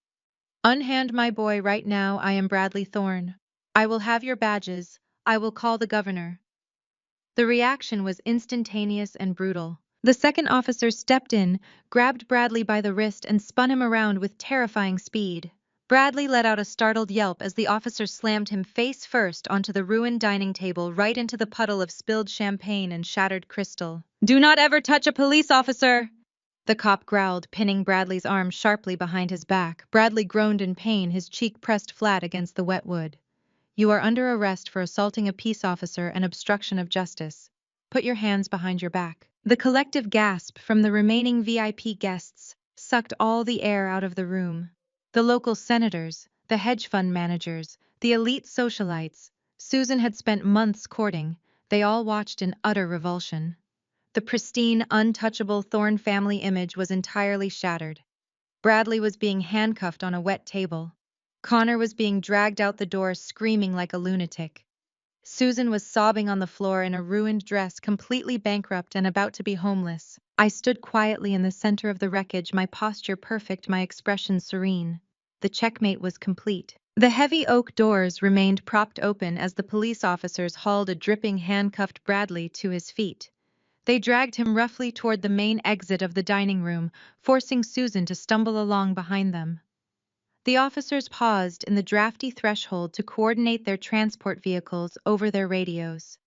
"Unhand my boy right now. I am Bradley Thorne. I will have your badges. I will call the governor." The reaction was instantaneous and brutal. The second officer stepped in, grabbed Bradley by the wrist, and spun him around with terrifying speed. Bradley let out a startled yelp as the officer slammed him face first onto the ruined dining table, right into the puddle of spilled champagne and shattered crystal. "Do not ever touch a police officer!" the cop growled, pinning Bradley's arm sharply behind his back. Bradley groaned in pain, his cheek pressed flat against the wet wood. "You are under arrest for assaulting a peace officer and obstruction of justice. Put your hands behind your back." The collective gasp from the remaining VIP guests sucked all the air out of the room. The local senators, the hedge fund managers, the elite socialites Susan had spent months courting, they all watched in utter revulsion. The pristine, untouchable Thorne family image was entirely shattered. Bradley was being handcuffed on a wet table. Connor was being dragged out the door screaming like a lunatic. Susan was sobbing on the floor in a ruined dress, completely bankrupt and about to be homeless. I stood quietly in the center of the wreckage, my posture perfect, my expression serene. The checkmate was complete. The heavy oak doors remained propped open as the police officers hauled a dripping, handcuffed Bradley to his feet. They dragged him roughly toward the main exit of the dining room, forcing Susan to stumble along behind them. The officers paused in the drafty threshold to coordinate their transport vehicles over their radios.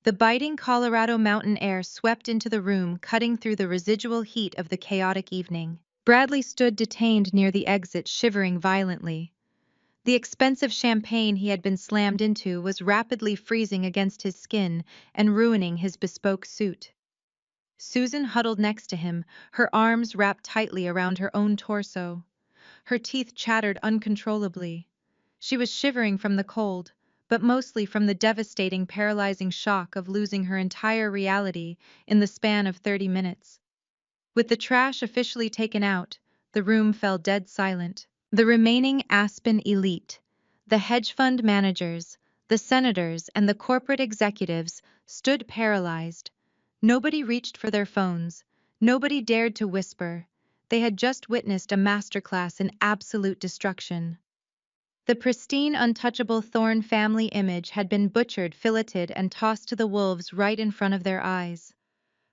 The biting Colorado mountain air swept into the room, cutting through the residual heat of the chaotic evening. Bradley stood detained near the exit, shivering violently. The expensive champagne he had been slammed into was rapidly freezing against his skin and ruining his bespoke suit. Susan huddled next to him, her arms wrapped tightly around her own torso. Her teeth chattered uncontrollably. She was shivering from the cold, but mostly from the devastating, paralyzing shock of losing her entire reality in the span of 30 minutes. With the trash officially taken out, the room fell dead silent. The remaining Aspen elite, the hedge fund managers, the senators, and the corporate executives stood paralyzed. Nobody reached for their phones. Nobody dared to whisper. They had just witnessed a masterclass in absolute destruction. The pristine, untouchable Thorne family image had been butchered, filleted, and tossed to the wolves right in front of their eyes.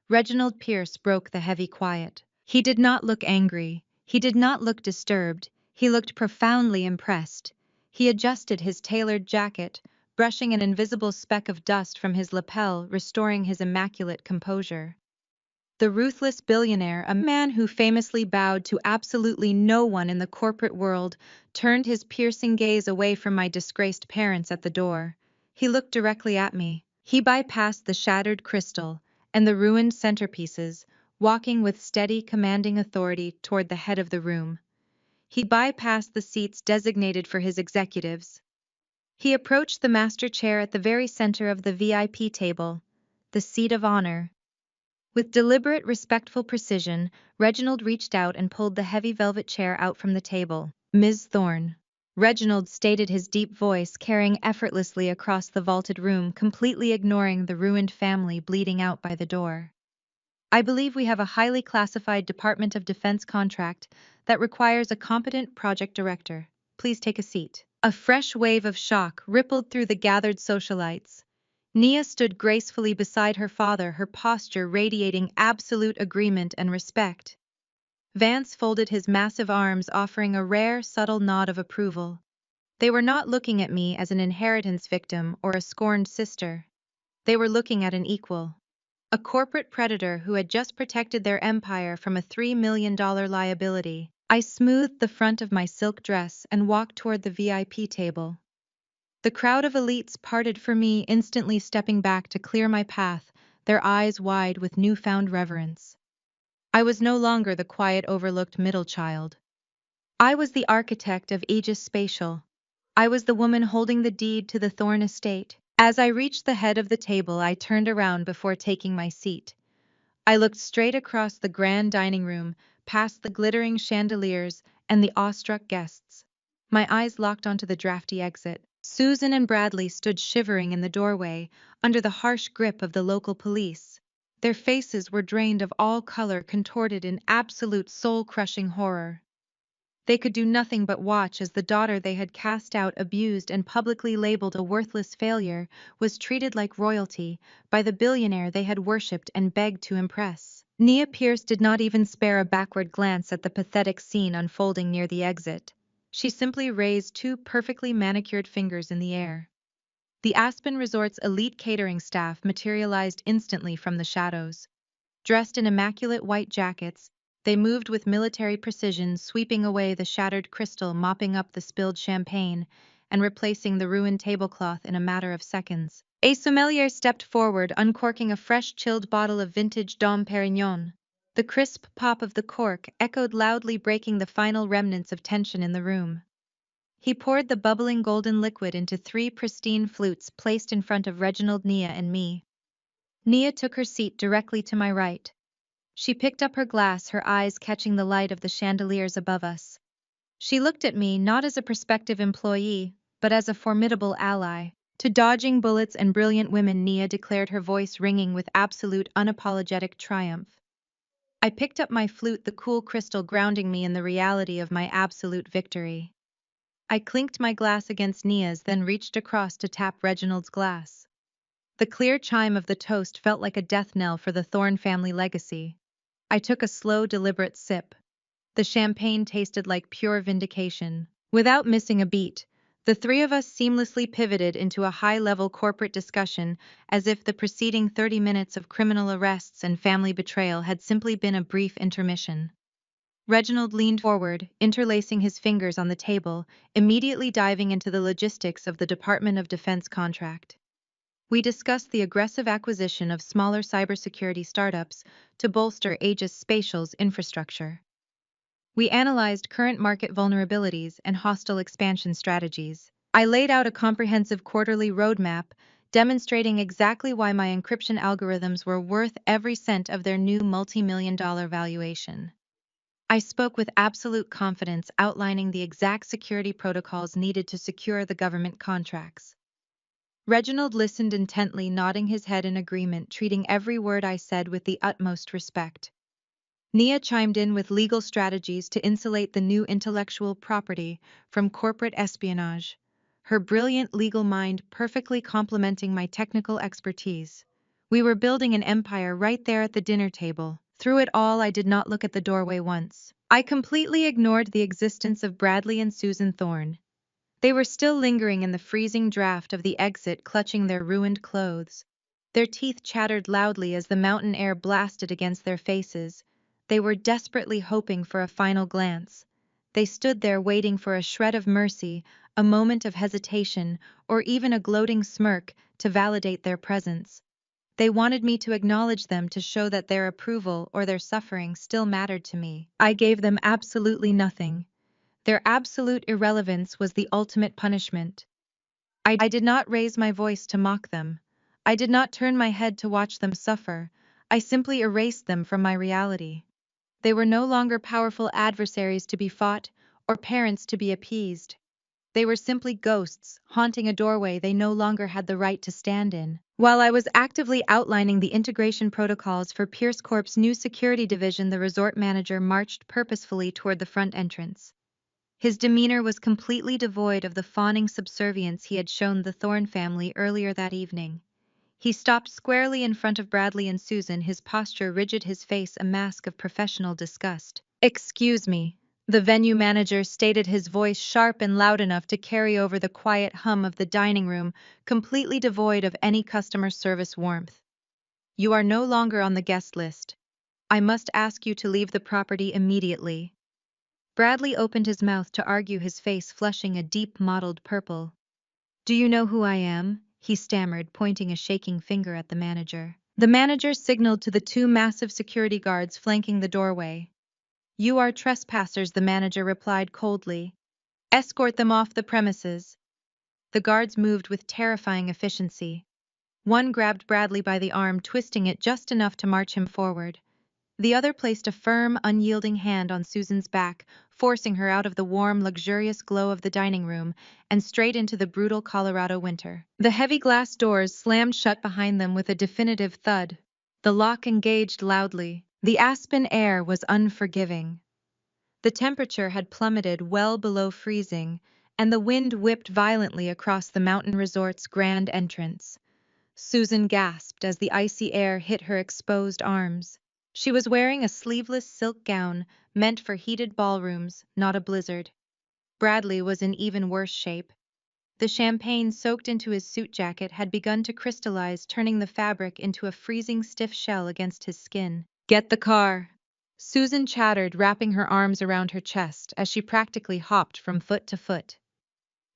Reginald Pierce broke the heavy quiet. He did not look angry. He did not look disturbed. He looked profoundly impressed. He adjusted his tailored jacket, brushing an invisible speck of dust from his lapel, restoring his immaculate composure. The ruthless billionaire, a man who famously bowed to absolutely no one in the corporate world, turned his piercing gaze away from my disgraced parents at the door. He looked directly at me. He bypassed the shattered crystal and the ruined centerpieces, walking with steady, commanding authority toward the head of the room. He bypassed the seats designated for his executives. He approached the master chair at the very center of the VIP table, the seat of honor. With deliberate, respectful precision, Reginald reached out and pulled the heavy velvet chair out from the table. "Ms. Thorne," Reginald stated, his deep voice carrying effortlessly across the vaulted room, completely ignoring the ruined family bleeding out by the door. "I believe we have a highly classified Department of Defense contract that requires a competent project director. Please take a seat." A fresh wave of shock rippled through the gathered socialites. Nia stood gracefully beside her father, her posture radiating absolute agreement and respect. Vance folded his massive arms, offering a rare, subtle nod of approval. They were not looking at me as an inheritance victim or a scorned sister. They were looking at an equal. A corporate predator who had just protected their empire from a $3 million liability. I smoothed the front of my silk dress and walked toward the VIP table. The crowd of elites parted for me, instantly stepping back to clear my path, their eyes wide with newfound reverence. I was no longer the quiet, overlooked middle child. I was the architect of Aegis Spatial. I was the woman holding the deed to the Thorne estate. As I reached the head of the table, I turned around before taking my seat. I looked straight across the grand dining room, past the glittering chandeliers and the awestruck guests. My eyes locked onto the drafty exit. Susan and Bradley stood shivering in the doorway, under the harsh grip of the local police. Their faces were drained of all color, contorted in absolute soul-crushing horror. They could do nothing but watch as the daughter they had cast out, abused, and publicly labeled a worthless failure was treated like royalty by the billionaire they had worshipped and begged to impress. Nia Pierce did not even spare a backward glance at the pathetic scene unfolding near the exit. She simply raised two perfectly manicured fingers in the air. The Aspen Resort's elite catering staff materialized instantly from the shadows. Dressed in immaculate white jackets, they moved with military precision, sweeping away the shattered crystal, mopping up the spilled champagne, and replacing the ruined tablecloth in a matter of seconds. A sommelier stepped forward, uncorking a fresh, chilled bottle of vintage Dom Perignon. The crisp pop of the cork echoed loudly, breaking the final remnants of tension in the room. He poured the bubbling golden liquid into 3 pristine flutes placed in front of Reginald, Nia, and me. Nia took her seat directly to my right. She picked up her glass, her eyes catching the light of the chandeliers above us. She looked at me not as a prospective employee, but as a formidable ally. To dodging bullets and brilliant women, Nia declared, her voice ringing with absolute, unapologetic triumph. I picked up my flute, the cool crystal grounding me in the reality of my absolute victory. I clinked my glass against Nia's, then reached across to tap Reginald's glass. The clear chime of the toast felt like a death knell for the Thorne family legacy. I took a slow, deliberate sip. The champagne tasted like pure vindication. Without missing a beat, the three of us seamlessly pivoted into a high-level corporate discussion as if the preceding 30 minutes of criminal arrests and family betrayal had simply been a brief intermission. Reginald leaned forward, interlacing his fingers on the table, immediately diving into the logistics of the Department of Defense contract. We discussed the aggressive acquisition of smaller cybersecurity startups to bolster Aegis Spatial's infrastructure. We analyzed current market vulnerabilities and hostile expansion strategies. I laid out a comprehensive quarterly roadmap demonstrating exactly why my encryption algorithms were worth every cent of their new multi-million-dollar valuation. I spoke with absolute confidence, outlining the exact security protocols needed to secure the government contracts. Reginald listened intently, nodding his head in agreement, treating every word I said with the utmost respect. Nia chimed in with legal strategies to insulate the new intellectual property from corporate espionage, her brilliant legal mind perfectly complementing my technical expertise. We were building an empire right there at the dinner table. Through it all, I did not look at the doorway once. I completely ignored the existence of Bradley and Susan Thorne. They were still lingering in the freezing draft of the exit, clutching their ruined clothes. Their teeth chattered loudly as the mountain air blasted against their faces. They were desperately hoping for a final glance. They stood there waiting for a shred of mercy, a moment of hesitation, or even a gloating smirk to validate their presence. They wanted me to acknowledge them, to show that their approval or their suffering still mattered to me. I gave them absolutely nothing. Their absolute irrelevance was the ultimate punishment. I did not raise my voice to mock them. I did not turn my head to watch them suffer. I simply erased them from my reality. They were no longer powerful adversaries to be fought or parents to be appeased. They were simply ghosts, haunting a doorway they no longer had the right to stand in. While I was actively outlining the integration protocols for Pierce Corp's new security division, the resort manager marched purposefully toward the front entrance. His demeanor was completely devoid of the fawning subservience he had shown the Thorne family earlier that evening. He stopped squarely in front of Bradley and Susan, his posture rigid, his face a mask of professional disgust. "Excuse me," the venue manager stated, his voice sharp and loud enough to carry over the quiet hum of the dining room, completely devoid of any customer service warmth. "You are no longer on the guest list. I must ask you to leave the property immediately." Bradley opened his mouth to argue, his face flushing a deep mottled purple. "Do you know who I am?" he stammered, pointing a shaking finger at the manager. The manager signaled to the two massive security guards flanking the doorway. "You are trespassers," the manager replied coldly. "Escort them off the premises." The guards moved with terrifying efficiency. One grabbed Bradley by the arm, twisting it just enough to march him forward. The other placed a firm, unyielding hand on Susan's back, forcing her out of the warm, luxurious glow of the dining room and straight into the brutal Colorado winter. The heavy glass doors slammed shut behind them with a definitive thud. The lock engaged loudly. The aspen air was unforgiving. The temperature had plummeted well below freezing, and the wind whipped violently across the mountain resort's grand entrance. Susan gasped as the icy air hit her exposed arms. She was wearing a sleeveless silk gown meant for heated ballrooms, not a blizzard. Bradley was in even worse shape. The champagne soaked into his suit jacket had begun to crystallize, turning the fabric into a freezing stiff shell against his skin. "Get the car," Susan chattered, wrapping her arms around her chest as she practically hopped from foot to foot.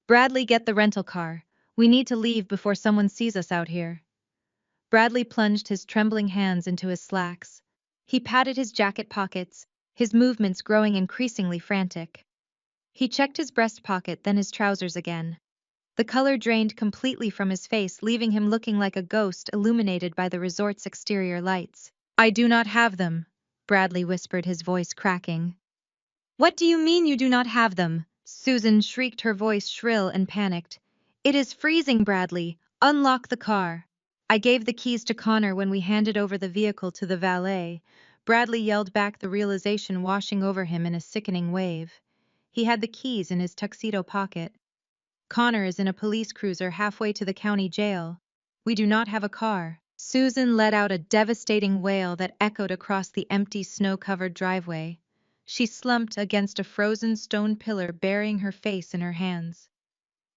"Bradley, get the rental car. We need to leave before someone sees us out here." Bradley plunged his trembling hands into his slacks. He patted his jacket pockets, his movements growing increasingly frantic. He checked his breast pocket, then his trousers again. The color drained completely from his face, leaving him looking like a ghost illuminated by the resort's exterior lights. "I do not have them," Bradley whispered, his voice cracking. "What do you mean you do not have them?" Susan shrieked, her voice shrill and panicked. "It is freezing, Bradley. Unlock the car." "I gave the keys to Connor when we handed over the vehicle to the valet," Bradley yelled back, the realization washing over him in a sickening wave. He had the keys in his tuxedo pocket. "Connor is in a police cruiser halfway to the county jail. We do not have a car." Susan let out a devastating wail that echoed across the empty, snow-covered driveway. She slumped against a frozen stone pillar, burying her face in her hands.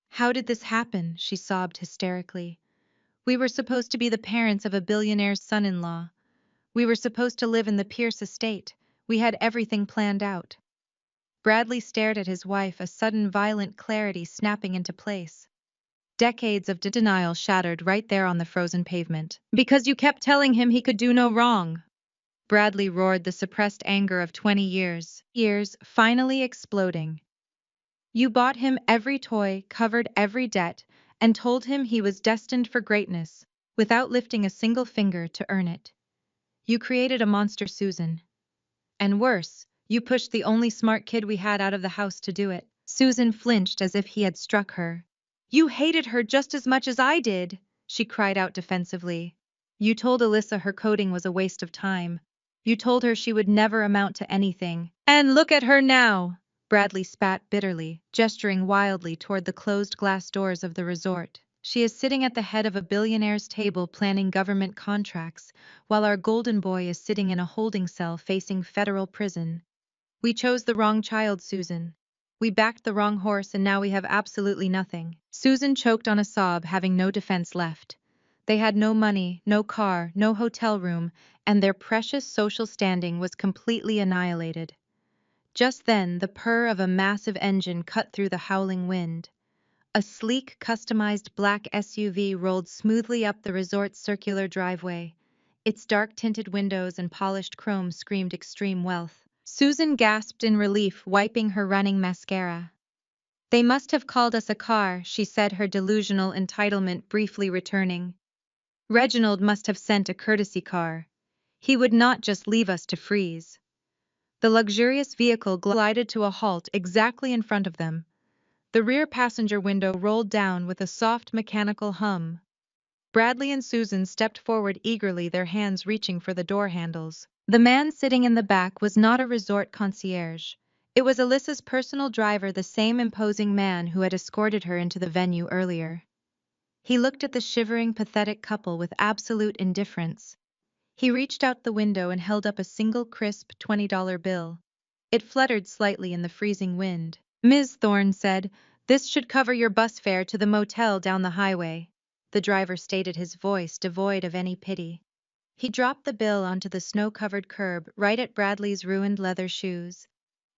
"How did this happen?" she sobbed hysterically. "We were supposed to be the parents of a billionaire's son-in-law. We were supposed to live in the Pierce estate. We had everything planned out." Bradley stared at his wife, a sudden violent clarity snapping into place. Decades of denial shattered right there on the frozen pavement. "Because you kept telling him he could do no wrong," Bradley roared, the suppressed anger of 20 years finally exploding. "You bought him every toy, covered every debt, and told him he was destined for greatness, without lifting a single finger to earn it. You created a monster, Susan. And worse, you pushed the only smart kid we had out of the house to do it." Susan flinched as if he had struck her. "You hated her just as much as I did," she cried out defensively. "You told Alyssa her coding was a waste of time. You told her she would never amount to anything. And look at her now!" Bradley spat bitterly, gesturing wildly toward the closed glass doors of the resort. "She is sitting at the head of a billionaire's table planning government contracts, while our golden boy is sitting in a holding cell facing federal prison. We chose the wrong child, Susan. We backed the wrong horse, and now we have absolutely nothing." Susan choked on a sob, having no defense left. They had no money, no car, no hotel room, and their precious social standing was completely annihilated. Just then, the purr of a massive engine cut through the howling wind. A sleek, customized black SUV rolled smoothly up the resort's circular driveway. Its dark-tinted windows and polished chrome screamed extreme wealth. Susan gasped in relief, wiping her running mascara. "They must have called us a car," she said, her delusional entitlement briefly returning. "Reginald must have sent a courtesy car. He would not just leave us to freeze." The luxurious vehicle glided to a halt exactly in front of them. The rear passenger window rolled down with a soft mechanical hum. Bradley and Susan stepped forward eagerly, their hands reaching for the door handles. The man sitting in the back was not a resort concierge. It was Alyssa's personal driver, the same imposing man who had escorted her into the venue earlier. He looked at the shivering, pathetic couple with absolute indifference. He reached out the window and held up a single crisp $20 bill. It fluttered slightly in the freezing wind. "Ms. Thorne said, this should cover your bus fare to the motel down the highway," the driver stated, his voice devoid of any pity. He dropped the bill onto the snow-covered curb, right at Bradley's ruined leather shoes.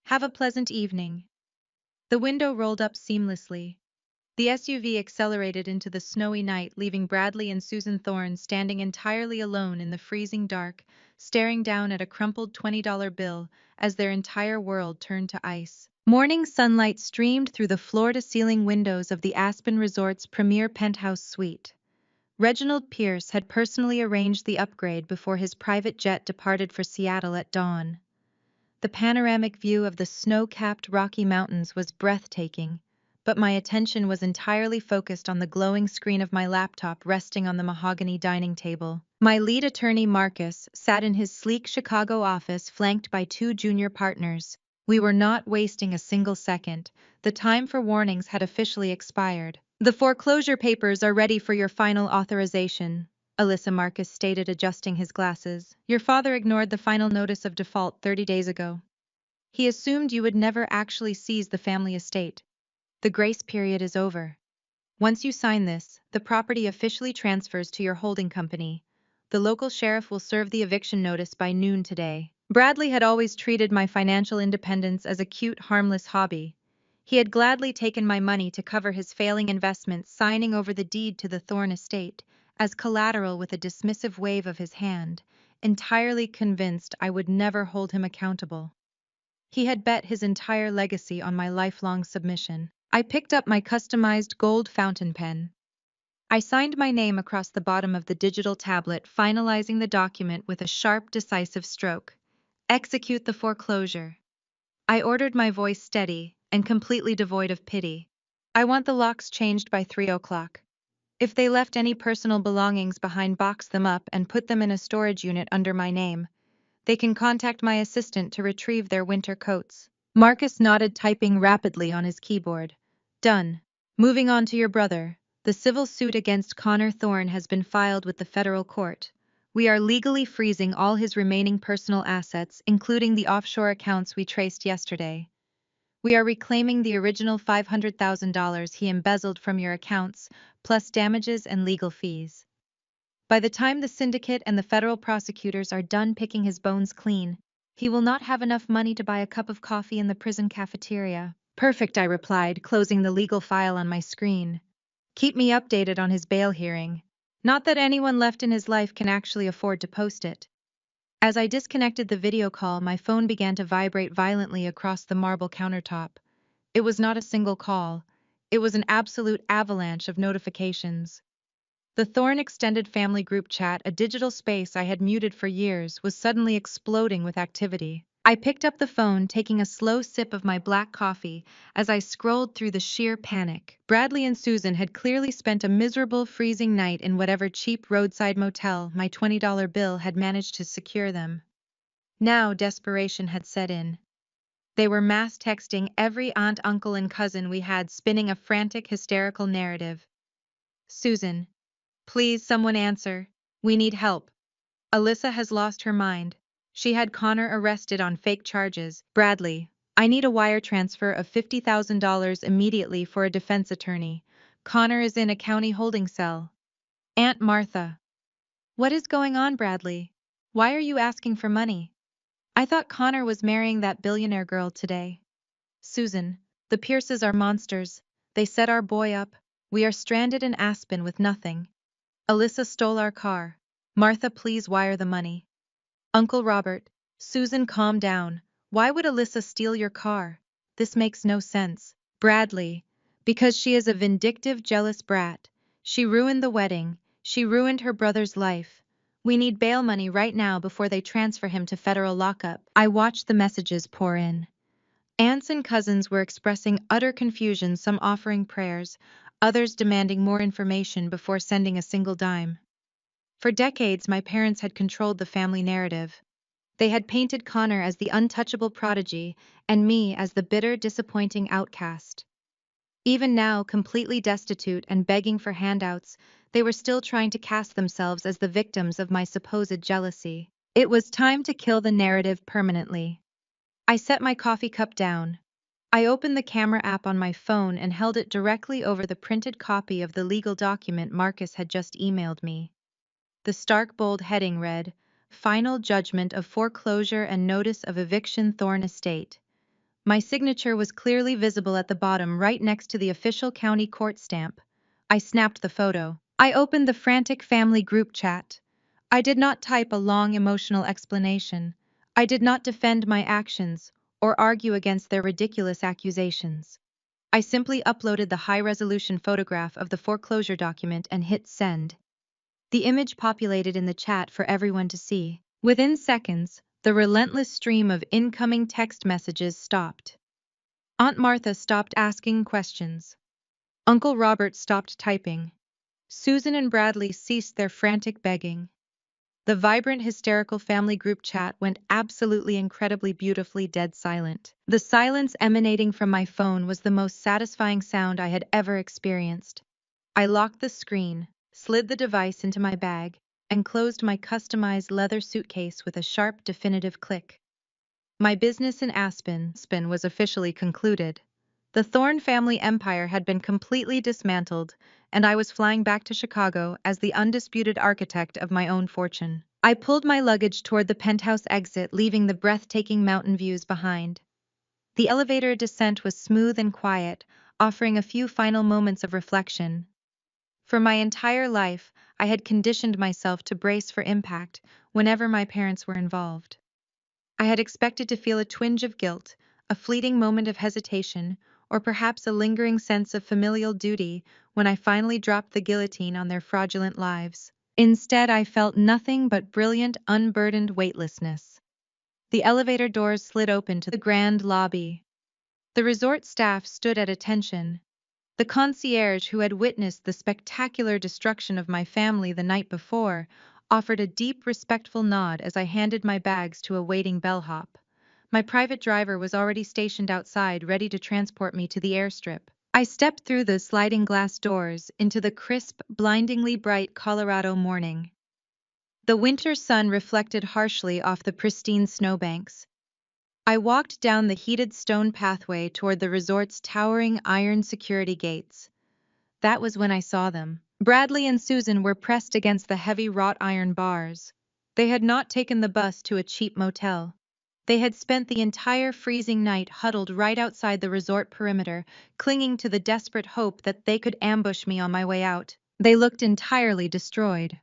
"Have a pleasant evening." The window rolled up seamlessly. The SUV accelerated into the snowy night, leaving Bradley and Susan Thorne standing entirely alone in the freezing dark, staring down at a crumpled $20 bill as their entire world turned to ice. Morning sunlight streamed through the floor-to-ceiling windows of the Aspen Resort's premier penthouse suite. Reginald Pierce had personally arranged the upgrade before his private jet departed for Seattle at dawn. The panoramic view of the snow-capped Rocky Mountains was breathtaking, but my attention was entirely focused on the glowing screen of my laptop resting on the mahogany dining table. My lead attorney, Marcus, sat in his sleek Chicago office, flanked by two junior partners. We were not wasting a single second. The time for warnings had officially expired. "The foreclosure papers are ready for your final authorization," Alyssa Marcus stated, adjusting his glasses. "Your father ignored the final notice of default 30 days ago. He assumed you would never actually seize the family estate. The grace period is over. Once you sign this, the property officially transfers to your holding company. The local sheriff will serve the eviction notice by noon today." Bradley had always treated my financial independence as a cute, harmless hobby. He had gladly taken my money to cover his failing investments, signing over the deed to the Thorne estate as collateral with a dismissive wave of his hand, entirely convinced I would never hold him accountable. He had bet his entire legacy on my lifelong submission. I picked up my customized gold fountain pen. I signed my name across the bottom of the digital tablet, finalizing the document with a sharp, decisive stroke. Execute the foreclosure. I ordered, my voice steady and completely devoid of pity. "I want the locks changed by 3 o'clock. If they left any personal belongings behind, box them up and put them in a storage unit under my name. They can contact my assistant to retrieve their winter coats." Marcus nodded, typing rapidly on his keyboard. "Done. Moving on to your brother. The civil suit against Connor Thorne has been filed with the federal court. We are legally freezing all his remaining personal assets, including the offshore accounts we traced yesterday. We are reclaiming the original $500,000 he embezzled from your accounts, plus damages and legal fees. By the time the syndicate and the federal prosecutors are done picking his bones clean, he will not have enough money to buy a cup of coffee in the prison cafeteria. Perfect, I replied, closing the legal file on my screen. Keep me updated on his bail hearing. Not that anyone left in his life can actually afford to post it. As I disconnected the video call, my phone began to vibrate violently across the marble countertop. It was not a single call. It was an absolute avalanche of notifications. The Thorne Extended Family Group chat, a digital space I had muted for years, was suddenly exploding with activity. I picked up the phone, taking a slow sip of my black coffee as I scrolled through the sheer panic. Bradley and Susan had clearly spent a miserable, freezing night in whatever cheap roadside motel my $20 bill had managed to secure them. Now desperation had set in. They were mass texting every aunt, uncle, and cousin we had, spinning a frantic, hysterical narrative. Susan, please, someone answer. We need help. Alyssa has lost her mind. She had Connor arrested on fake charges. Bradley, I need a wire transfer of $50,000 immediately for a defense attorney. Connor is in a county holding cell. Aunt Martha. What is going on, Bradley? Why are you asking for money? I thought Connor was marrying that billionaire girl today. Susan, the Pierces are monsters. They set our boy up. We are stranded in Aspen with nothing. Alyssa stole our car. Martha, please wire the money. Uncle Robert, Susan, calm down. Why would Alyssa steal your car? This makes no sense. Bradley, because she is a vindictive, jealous brat. She ruined the wedding. She ruined her brother's life. We need bail money right now before they transfer him to federal lockup. I watched the messages pour in. Aunts and cousins were expressing utter confusion, some offering prayers, others demanding more information before sending a single dime. For decades, my parents had controlled the family narrative. They had painted Connor as the untouchable prodigy and me as the bitter, disappointing outcast. Even now, completely destitute and begging for handouts, they were still trying to cast themselves as the victims of my supposed jealousy. It was time to kill the narrative permanently. I set my coffee cup down. I opened the camera app on my phone and held it directly over the printed copy of the legal document Marcus had just emailed me. The stark bold heading read, "Final Judgment of Foreclosure and Notice of Eviction, Thorne Estate." My signature was clearly visible at the bottom, right next to the official county court stamp. I snapped the photo. I opened the frantic family group chat. I did not type a long emotional explanation. I did not defend my actions or argue against their ridiculous accusations. I simply uploaded the high-resolution photograph of the foreclosure document and hit send. The image populated in the chat for everyone to see. Within seconds, the relentless stream of incoming text messages stopped. Aunt Martha stopped asking questions. Uncle Robert stopped typing. Susan and Bradley ceased their frantic begging. The vibrant, hysterical family group chat went absolutely incredibly beautifully dead silent. The silence emanating from my phone was the most satisfying sound I had ever experienced. I locked the screen, slid the device into my bag, and closed my customized leather suitcase with a sharp, definitive click. My business in Aspen was officially concluded. The Thorne family empire had been completely dismantled, and I was flying back to Chicago as the undisputed architect of my own fortune. I pulled my luggage toward the penthouse exit, leaving the breathtaking mountain views behind. The elevator descent was smooth and quiet, offering a few final moments of reflection. For my entire life, I had conditioned myself to brace for impact whenever my parents were involved. I had expected to feel a twinge of guilt, a fleeting moment of hesitation, or perhaps a lingering sense of familial duty when I finally dropped the guillotine on their fraudulent lives. Instead, I felt nothing but brilliant, unburdened weightlessness. The elevator doors slid open to the grand lobby. The resort staff stood at attention. The concierge, who had witnessed the spectacular destruction of my family the night before, offered a deep, respectful nod as I handed my bags to a waiting bellhop. My private driver was already stationed outside, ready to transport me to the airstrip. I stepped through the sliding glass doors into the crisp, blindingly bright Colorado morning. The winter sun reflected harshly off the pristine snowbanks. I walked down the heated stone pathway toward the resort's towering iron security gates. That was when I saw them. Bradley and Susan were pressed against the heavy wrought iron bars. They had not taken the bus to a cheap motel. They had spent the entire freezing night huddled right outside the resort perimeter, clinging to the desperate hope that they could ambush me on my way out. They looked entirely destroyed.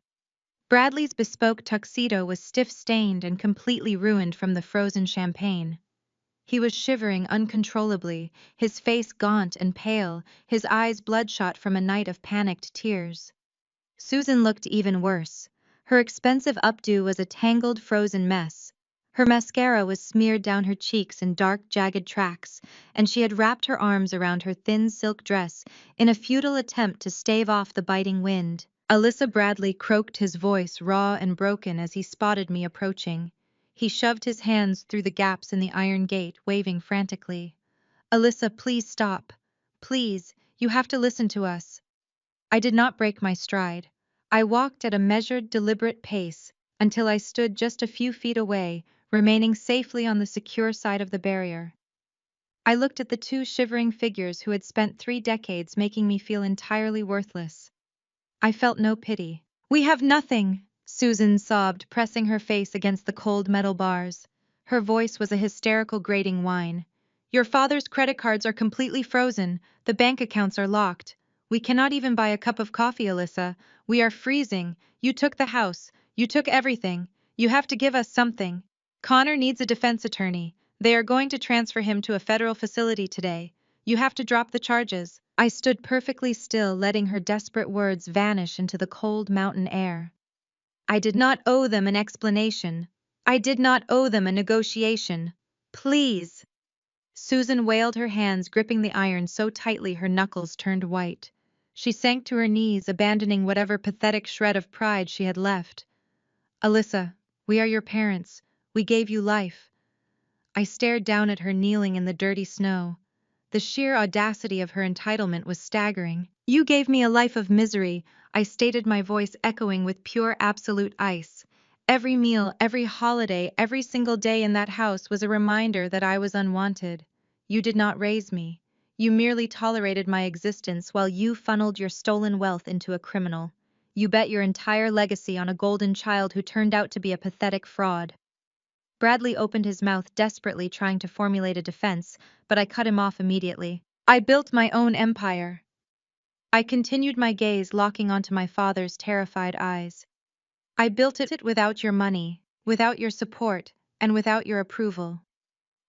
Bradley's bespoke tuxedo was stiff-stained and completely ruined from the frozen champagne. He was shivering uncontrollably, his face gaunt and pale, his eyes bloodshot from a night of panicked tears. Susan looked even worse. Her expensive updo was a tangled, frozen mess. Her mascara was smeared down her cheeks in dark, jagged tracks, and she had wrapped her arms around her thin silk dress in a futile attempt to stave off the biting wind. Alyssa Bradley croaked, his voice raw and broken as he spotted me approaching. He shoved his hands through the gaps in the iron gate, waving frantically. "Alyssa, please stop. Please, you have to listen to us." I did not break my stride. I walked at a measured, deliberate pace until I stood just a few feet away, remaining safely on the secure side of the barrier. I looked at the two shivering figures who had spent 3 decades making me feel entirely worthless. I felt no pity. "We have nothing," Susan sobbed, pressing her face against the cold metal bars. Her voice was a hysterical grating whine. "Your father's credit cards are completely frozen, the bank accounts are locked. We cannot even buy a cup of coffee, Alyssa. We are freezing. You took the house. You took everything. You have to give us something. Connor needs a defense attorney. They are going to transfer him to a federal facility today. You have to drop the charges." I stood perfectly still, letting her desperate words vanish into the cold mountain air. I did not owe them an explanation. I did not owe them a negotiation. "Please!" Susan wailed, her hands gripping the iron so tightly her knuckles turned white. She sank to her knees, abandoning whatever pathetic shred of pride she had left. "Alyssa, we are your parents. We gave you life." I stared down at her, kneeling in the dirty snow. The sheer audacity of her entitlement was staggering. "You gave me a life of misery," I stated, my voice echoing with pure absolute ice. "Every meal, every holiday, every single day in that house was a reminder that I was unwanted. You did not raise me. You merely tolerated my existence while you funneled your stolen wealth into a criminal. You bet your entire legacy on a golden child who turned out to be a pathetic fraud." Bradley opened his mouth desperately, trying to formulate a defense, but I cut him off immediately. "I built my own empire." I continued, my gaze locking onto my father's terrified eyes. "I built it without your money, without your support, and without your approval.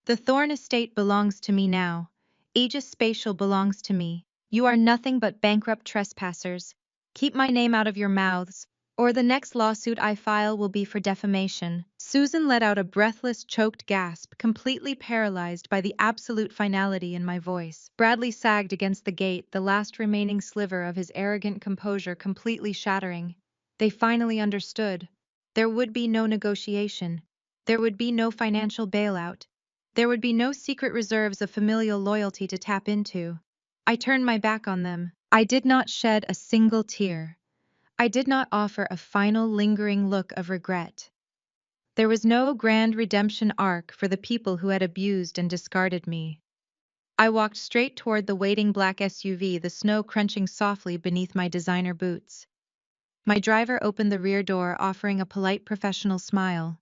The Thorne estate belongs to me now. Aegis Spatial belongs to me. You are nothing but bankrupt trespassers. Keep my name out of your mouths, or the next lawsuit I file will be for defamation." Susan let out a breathless, choked gasp, completely paralyzed by the absolute finality in my voice. Bradley sagged against the gate, the last remaining sliver of his arrogant composure completely shattering. They finally understood. There would be no negotiation. There would be no financial bailout. There would be no secret reserves of familial loyalty to tap into. I turned my back on them. I did not shed a single tear. I did not offer a final lingering look of regret. There was no grand redemption arc for the people who had abused and discarded me. I walked straight toward the waiting black SUV, the snow crunching softly beneath my designer boots. My driver opened the rear door, offering a polite professional smile.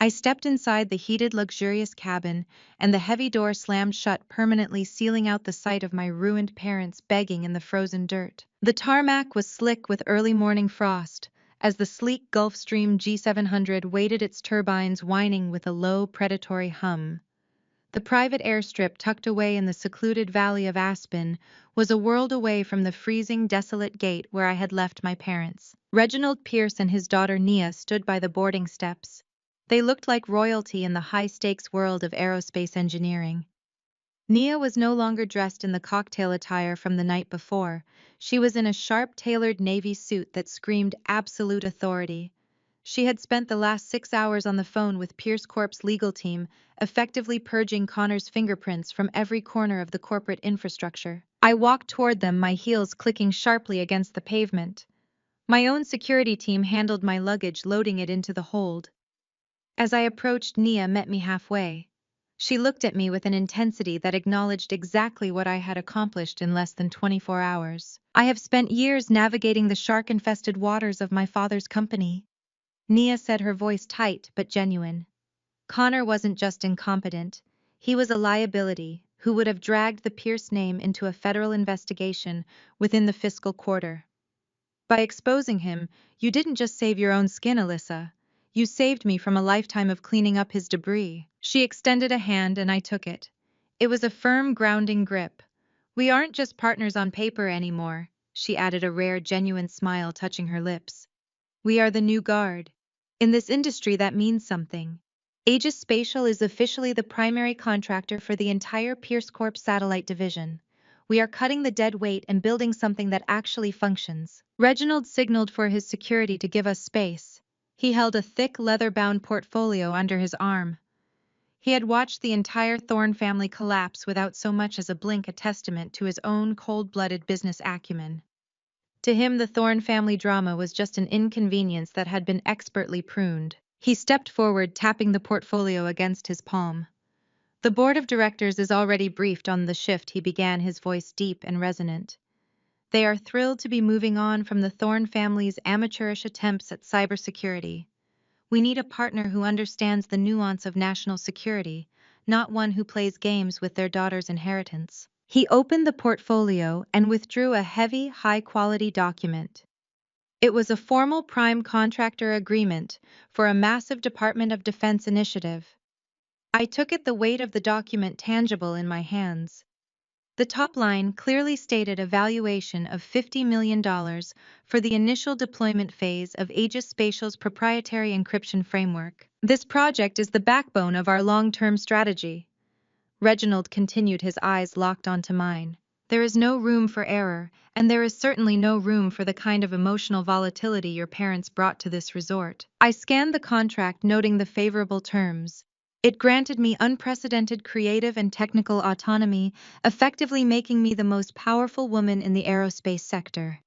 I stepped inside the heated, luxurious cabin, and the heavy door slammed shut, permanently sealing out the sight of my ruined parents begging in the frozen dirt. The tarmac was slick with early morning frost, as the sleek Gulfstream G700 waited, its turbines whining with a low, predatory hum. The private airstrip, tucked away in the secluded valley of Aspen, was a world away from the freezing, desolate gate where I had left my parents. Reginald Pierce and his daughter Nia stood by the boarding steps. They looked like royalty in the high-stakes world of aerospace engineering. Nia was no longer dressed in the cocktail attire from the night before. She was in a sharp, tailored navy suit that screamed absolute authority. She had spent the last 6 hours on the phone with Pierce Corp's legal team, effectively purging Connor's fingerprints from every corner of the corporate infrastructure. I walked toward them, my heels clicking sharply against the pavement. My own security team handled my luggage, loading it into the hold. As I approached, Nia met me halfway. She looked at me with an intensity that acknowledged exactly what I had accomplished in less than 24 hours. I have spent years navigating the shark-infested waters of my father's company. Nia said, her voice tight but genuine. Connor wasn't just incompetent. He was a liability who would have dragged the Pierce name into a federal investigation within the fiscal quarter. By exposing him, you didn't just save your own skin, Alyssa. You saved me from a lifetime of cleaning up his debris. She extended a hand and I took it. It was a firm, grounding grip. We aren't just partners on paper anymore, she added, a rare, genuine smile touching her lips. We are the new guard. In this industry, that means something. Aegis Spatial is officially the primary contractor for the entire Pierce Corp satellite division. We are cutting the dead weight and building something that actually functions. Reginald signaled for his security to give us space. He held a thick, leather-bound portfolio under his arm. He had watched the entire Thorne family collapse without so much as a blink, a testament to his own cold-blooded business acumen. To him, the Thorne family drama was just an inconvenience that had been expertly pruned. He stepped forward, tapping the portfolio against his palm. The board of directors is already briefed on the shift, he began, his voice deep and resonant. They are thrilled to be moving on from the Thorne family's amateurish attempts at cybersecurity. We need a partner who understands the nuance of national security, not one who plays games with their daughter's inheritance. He opened the portfolio and withdrew a heavy, high-quality document. It was a formal prime contractor agreement for a massive Department of Defense initiative. I took it, the weight of the document tangible in my hands. The top line clearly stated a valuation of $50 million for the initial deployment phase of Aegis Spatial's proprietary encryption framework. This project is the backbone of our long-term strategy. Reginald continued, his eyes locked onto mine. There is no room for error, and there is certainly no room for the kind of emotional volatility your parents brought to this resort. I scanned the contract, noting the favorable terms. It granted me unprecedented creative and technical autonomy, effectively making me the most powerful woman in the aerospace sector.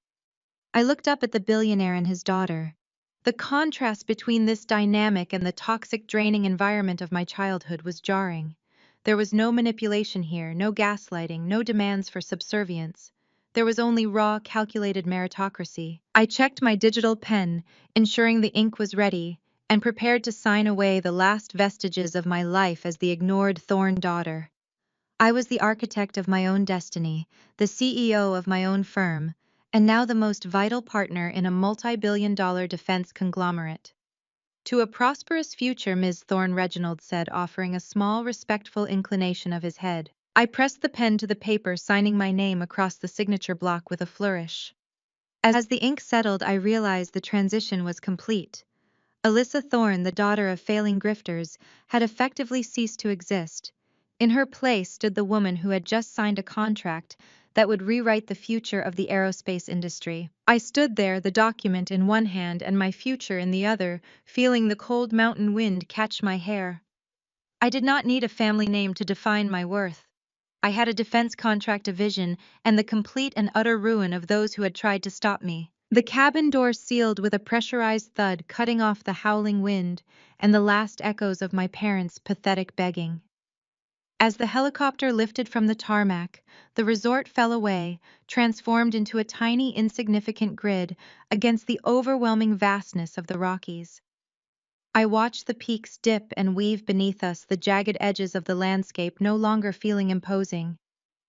I looked up at the billionaire and his daughter. The contrast between this dynamic and the toxic, draining environment of my childhood was jarring. There was no manipulation here, no gaslighting, no demands for subservience. There was only raw, calculated meritocracy. I checked my digital pen, ensuring the ink was ready, and prepared to sign away the last vestiges of my life as the ignored Thorne daughter. I was the architect of my own destiny, the CEO of my own firm, and now the most vital partner in a multi-billion-dollar defense conglomerate. To a prosperous future, Ms. Thorne, Reginald said, offering a small, respectful inclination of his head. I pressed the pen to the paper, signing my name across the signature block with a flourish. As the ink settled, I realized the transition was complete. Alyssa Thorne, the daughter of failing grifters, had effectively ceased to exist. In her place stood the woman who had just signed a contract that would rewrite the future of the aerospace industry. I stood there, the document in one hand and my future in the other, feeling the cold mountain wind catch my hair. I did not need a family name to define my worth. I had a defense contract, a vision, and the complete and utter ruin of those who had tried to stop me. The cabin door sealed with a pressurized thud, cutting off the howling wind and the last echoes of my parents' pathetic begging. As the helicopter lifted from the tarmac, the resort fell away, transformed into a tiny, insignificant grid against the overwhelming vastness of the Rockies. I watched the peaks dip and weave beneath us, the jagged edges of the landscape no longer feeling imposing.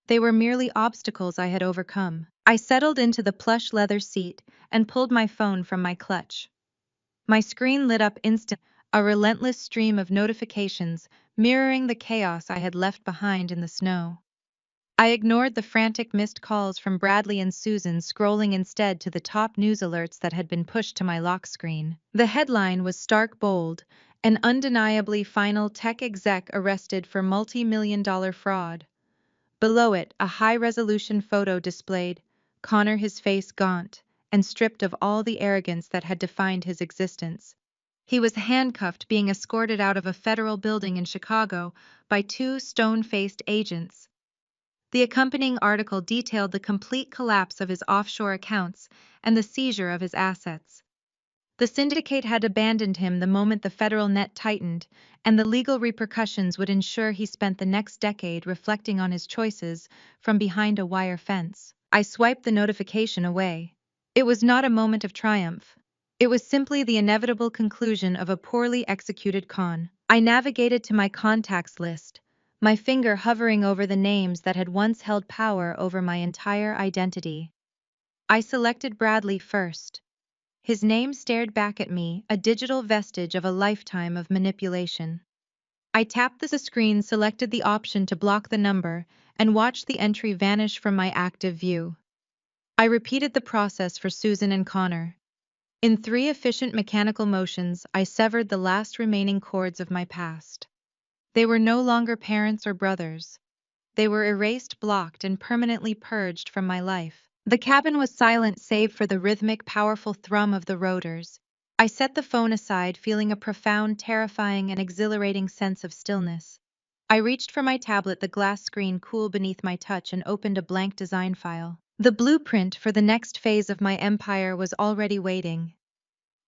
They were merely obstacles I had overcome. I settled into the plush leather seat and pulled my phone from my clutch. My screen lit up instantly, a relentless stream of notifications mirroring the chaos I had left behind in the snow. I ignored the frantic missed calls from Bradley and Susan, scrolling instead to the top news alerts that had been pushed to my lock screen. The headline was stark bold: an undeniably final tech exec arrested for multi-million-dollar fraud. Below it, a high-resolution photo displayed Connor, his face gaunt and stripped of all the arrogance that had defined his existence. He was handcuffed, being escorted out of a federal building in Chicago by two stone-faced agents. The accompanying article detailed the complete collapse of his offshore accounts and the seizure of his assets. The syndicate had abandoned him the moment the federal net tightened, and the legal repercussions would ensure he spent the next decade reflecting on his choices from behind a wire fence. I swiped the notification away. It was not a moment of triumph. It was simply the inevitable conclusion of a poorly executed con. I navigated to my contacts list, my finger hovering over the names that had once held power over my entire identity. I selected Bradley first. His name stared back at me, a digital vestige of a lifetime of manipulation. I tapped the screen, selected the option to block the number, and watched the entry vanish from my active view. I repeated the process for Susan and Connor. In 3 efficient mechanical motions, I severed the last remaining cords of my past. They were no longer parents or brothers. They were erased, blocked, and permanently purged from my life. The cabin was silent save for the rhythmic, powerful thrum of the rotors. I set the phone aside, feeling a profound, terrifying, and exhilarating sense of stillness. I reached for my tablet, the glass screen cool beneath my touch, and opened a blank design file. The blueprint for the next phase of my empire was already waiting.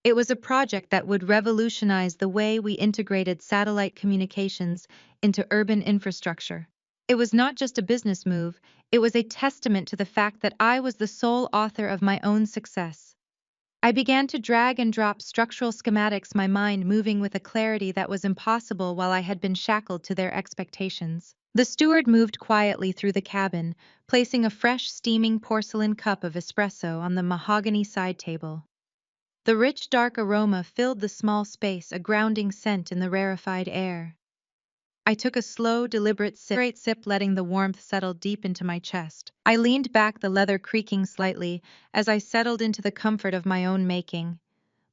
It was a project that would revolutionize the way we integrated satellite communications into urban infrastructure. It was not just a business move, it was a testament to the fact that I was the sole author of my own success. I began to drag and drop structural schematics, my mind moving with a clarity that was impossible while I had been shackled to their expectations. The steward moved quietly through the cabin, placing a fresh, steaming porcelain cup of espresso on the mahogany side table. The rich, dark aroma filled the small space, a grounding scent in the rarefied air. I took a slow, deliberate sip, letting the warmth settle deep into my chest. I leaned back, the leather creaking slightly, as I settled into the comfort of my own making.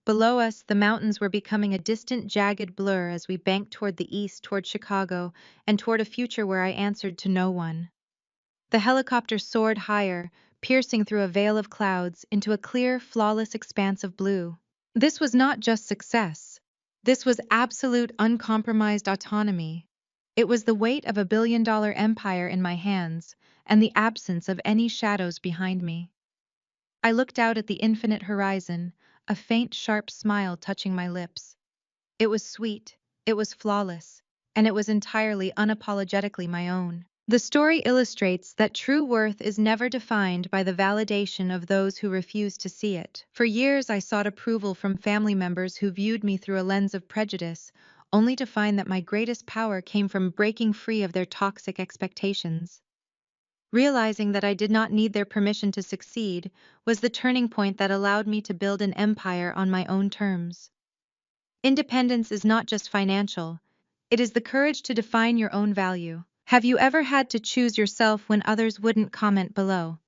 Below us, the mountains were becoming a distant, jagged blur as we banked toward the east, toward Chicago, and toward a future where I answered to no one. The helicopter soared higher, piercing through a veil of clouds into a clear, flawless expanse of blue. This was not just success. This was absolute, uncompromised autonomy. It was the weight of a billion-dollar empire in my hands, and the absence of any shadows behind me. I looked out at the infinite horizon, a faint, sharp smile touching my lips. It was sweet, it was flawless, and it was entirely, unapologetically my own. The story illustrates that true worth is never defined by the validation of those who refuse to see it. For years, I sought approval from family members who viewed me through a lens of prejudice, only to find that my greatest power came from breaking free of their toxic expectations. Realizing that I did not need their permission to succeed was the turning point that allowed me to build an empire on my own terms. Independence is not just financial, it is the courage to define your own value. Have you ever had to choose yourself when others wouldn't comment below?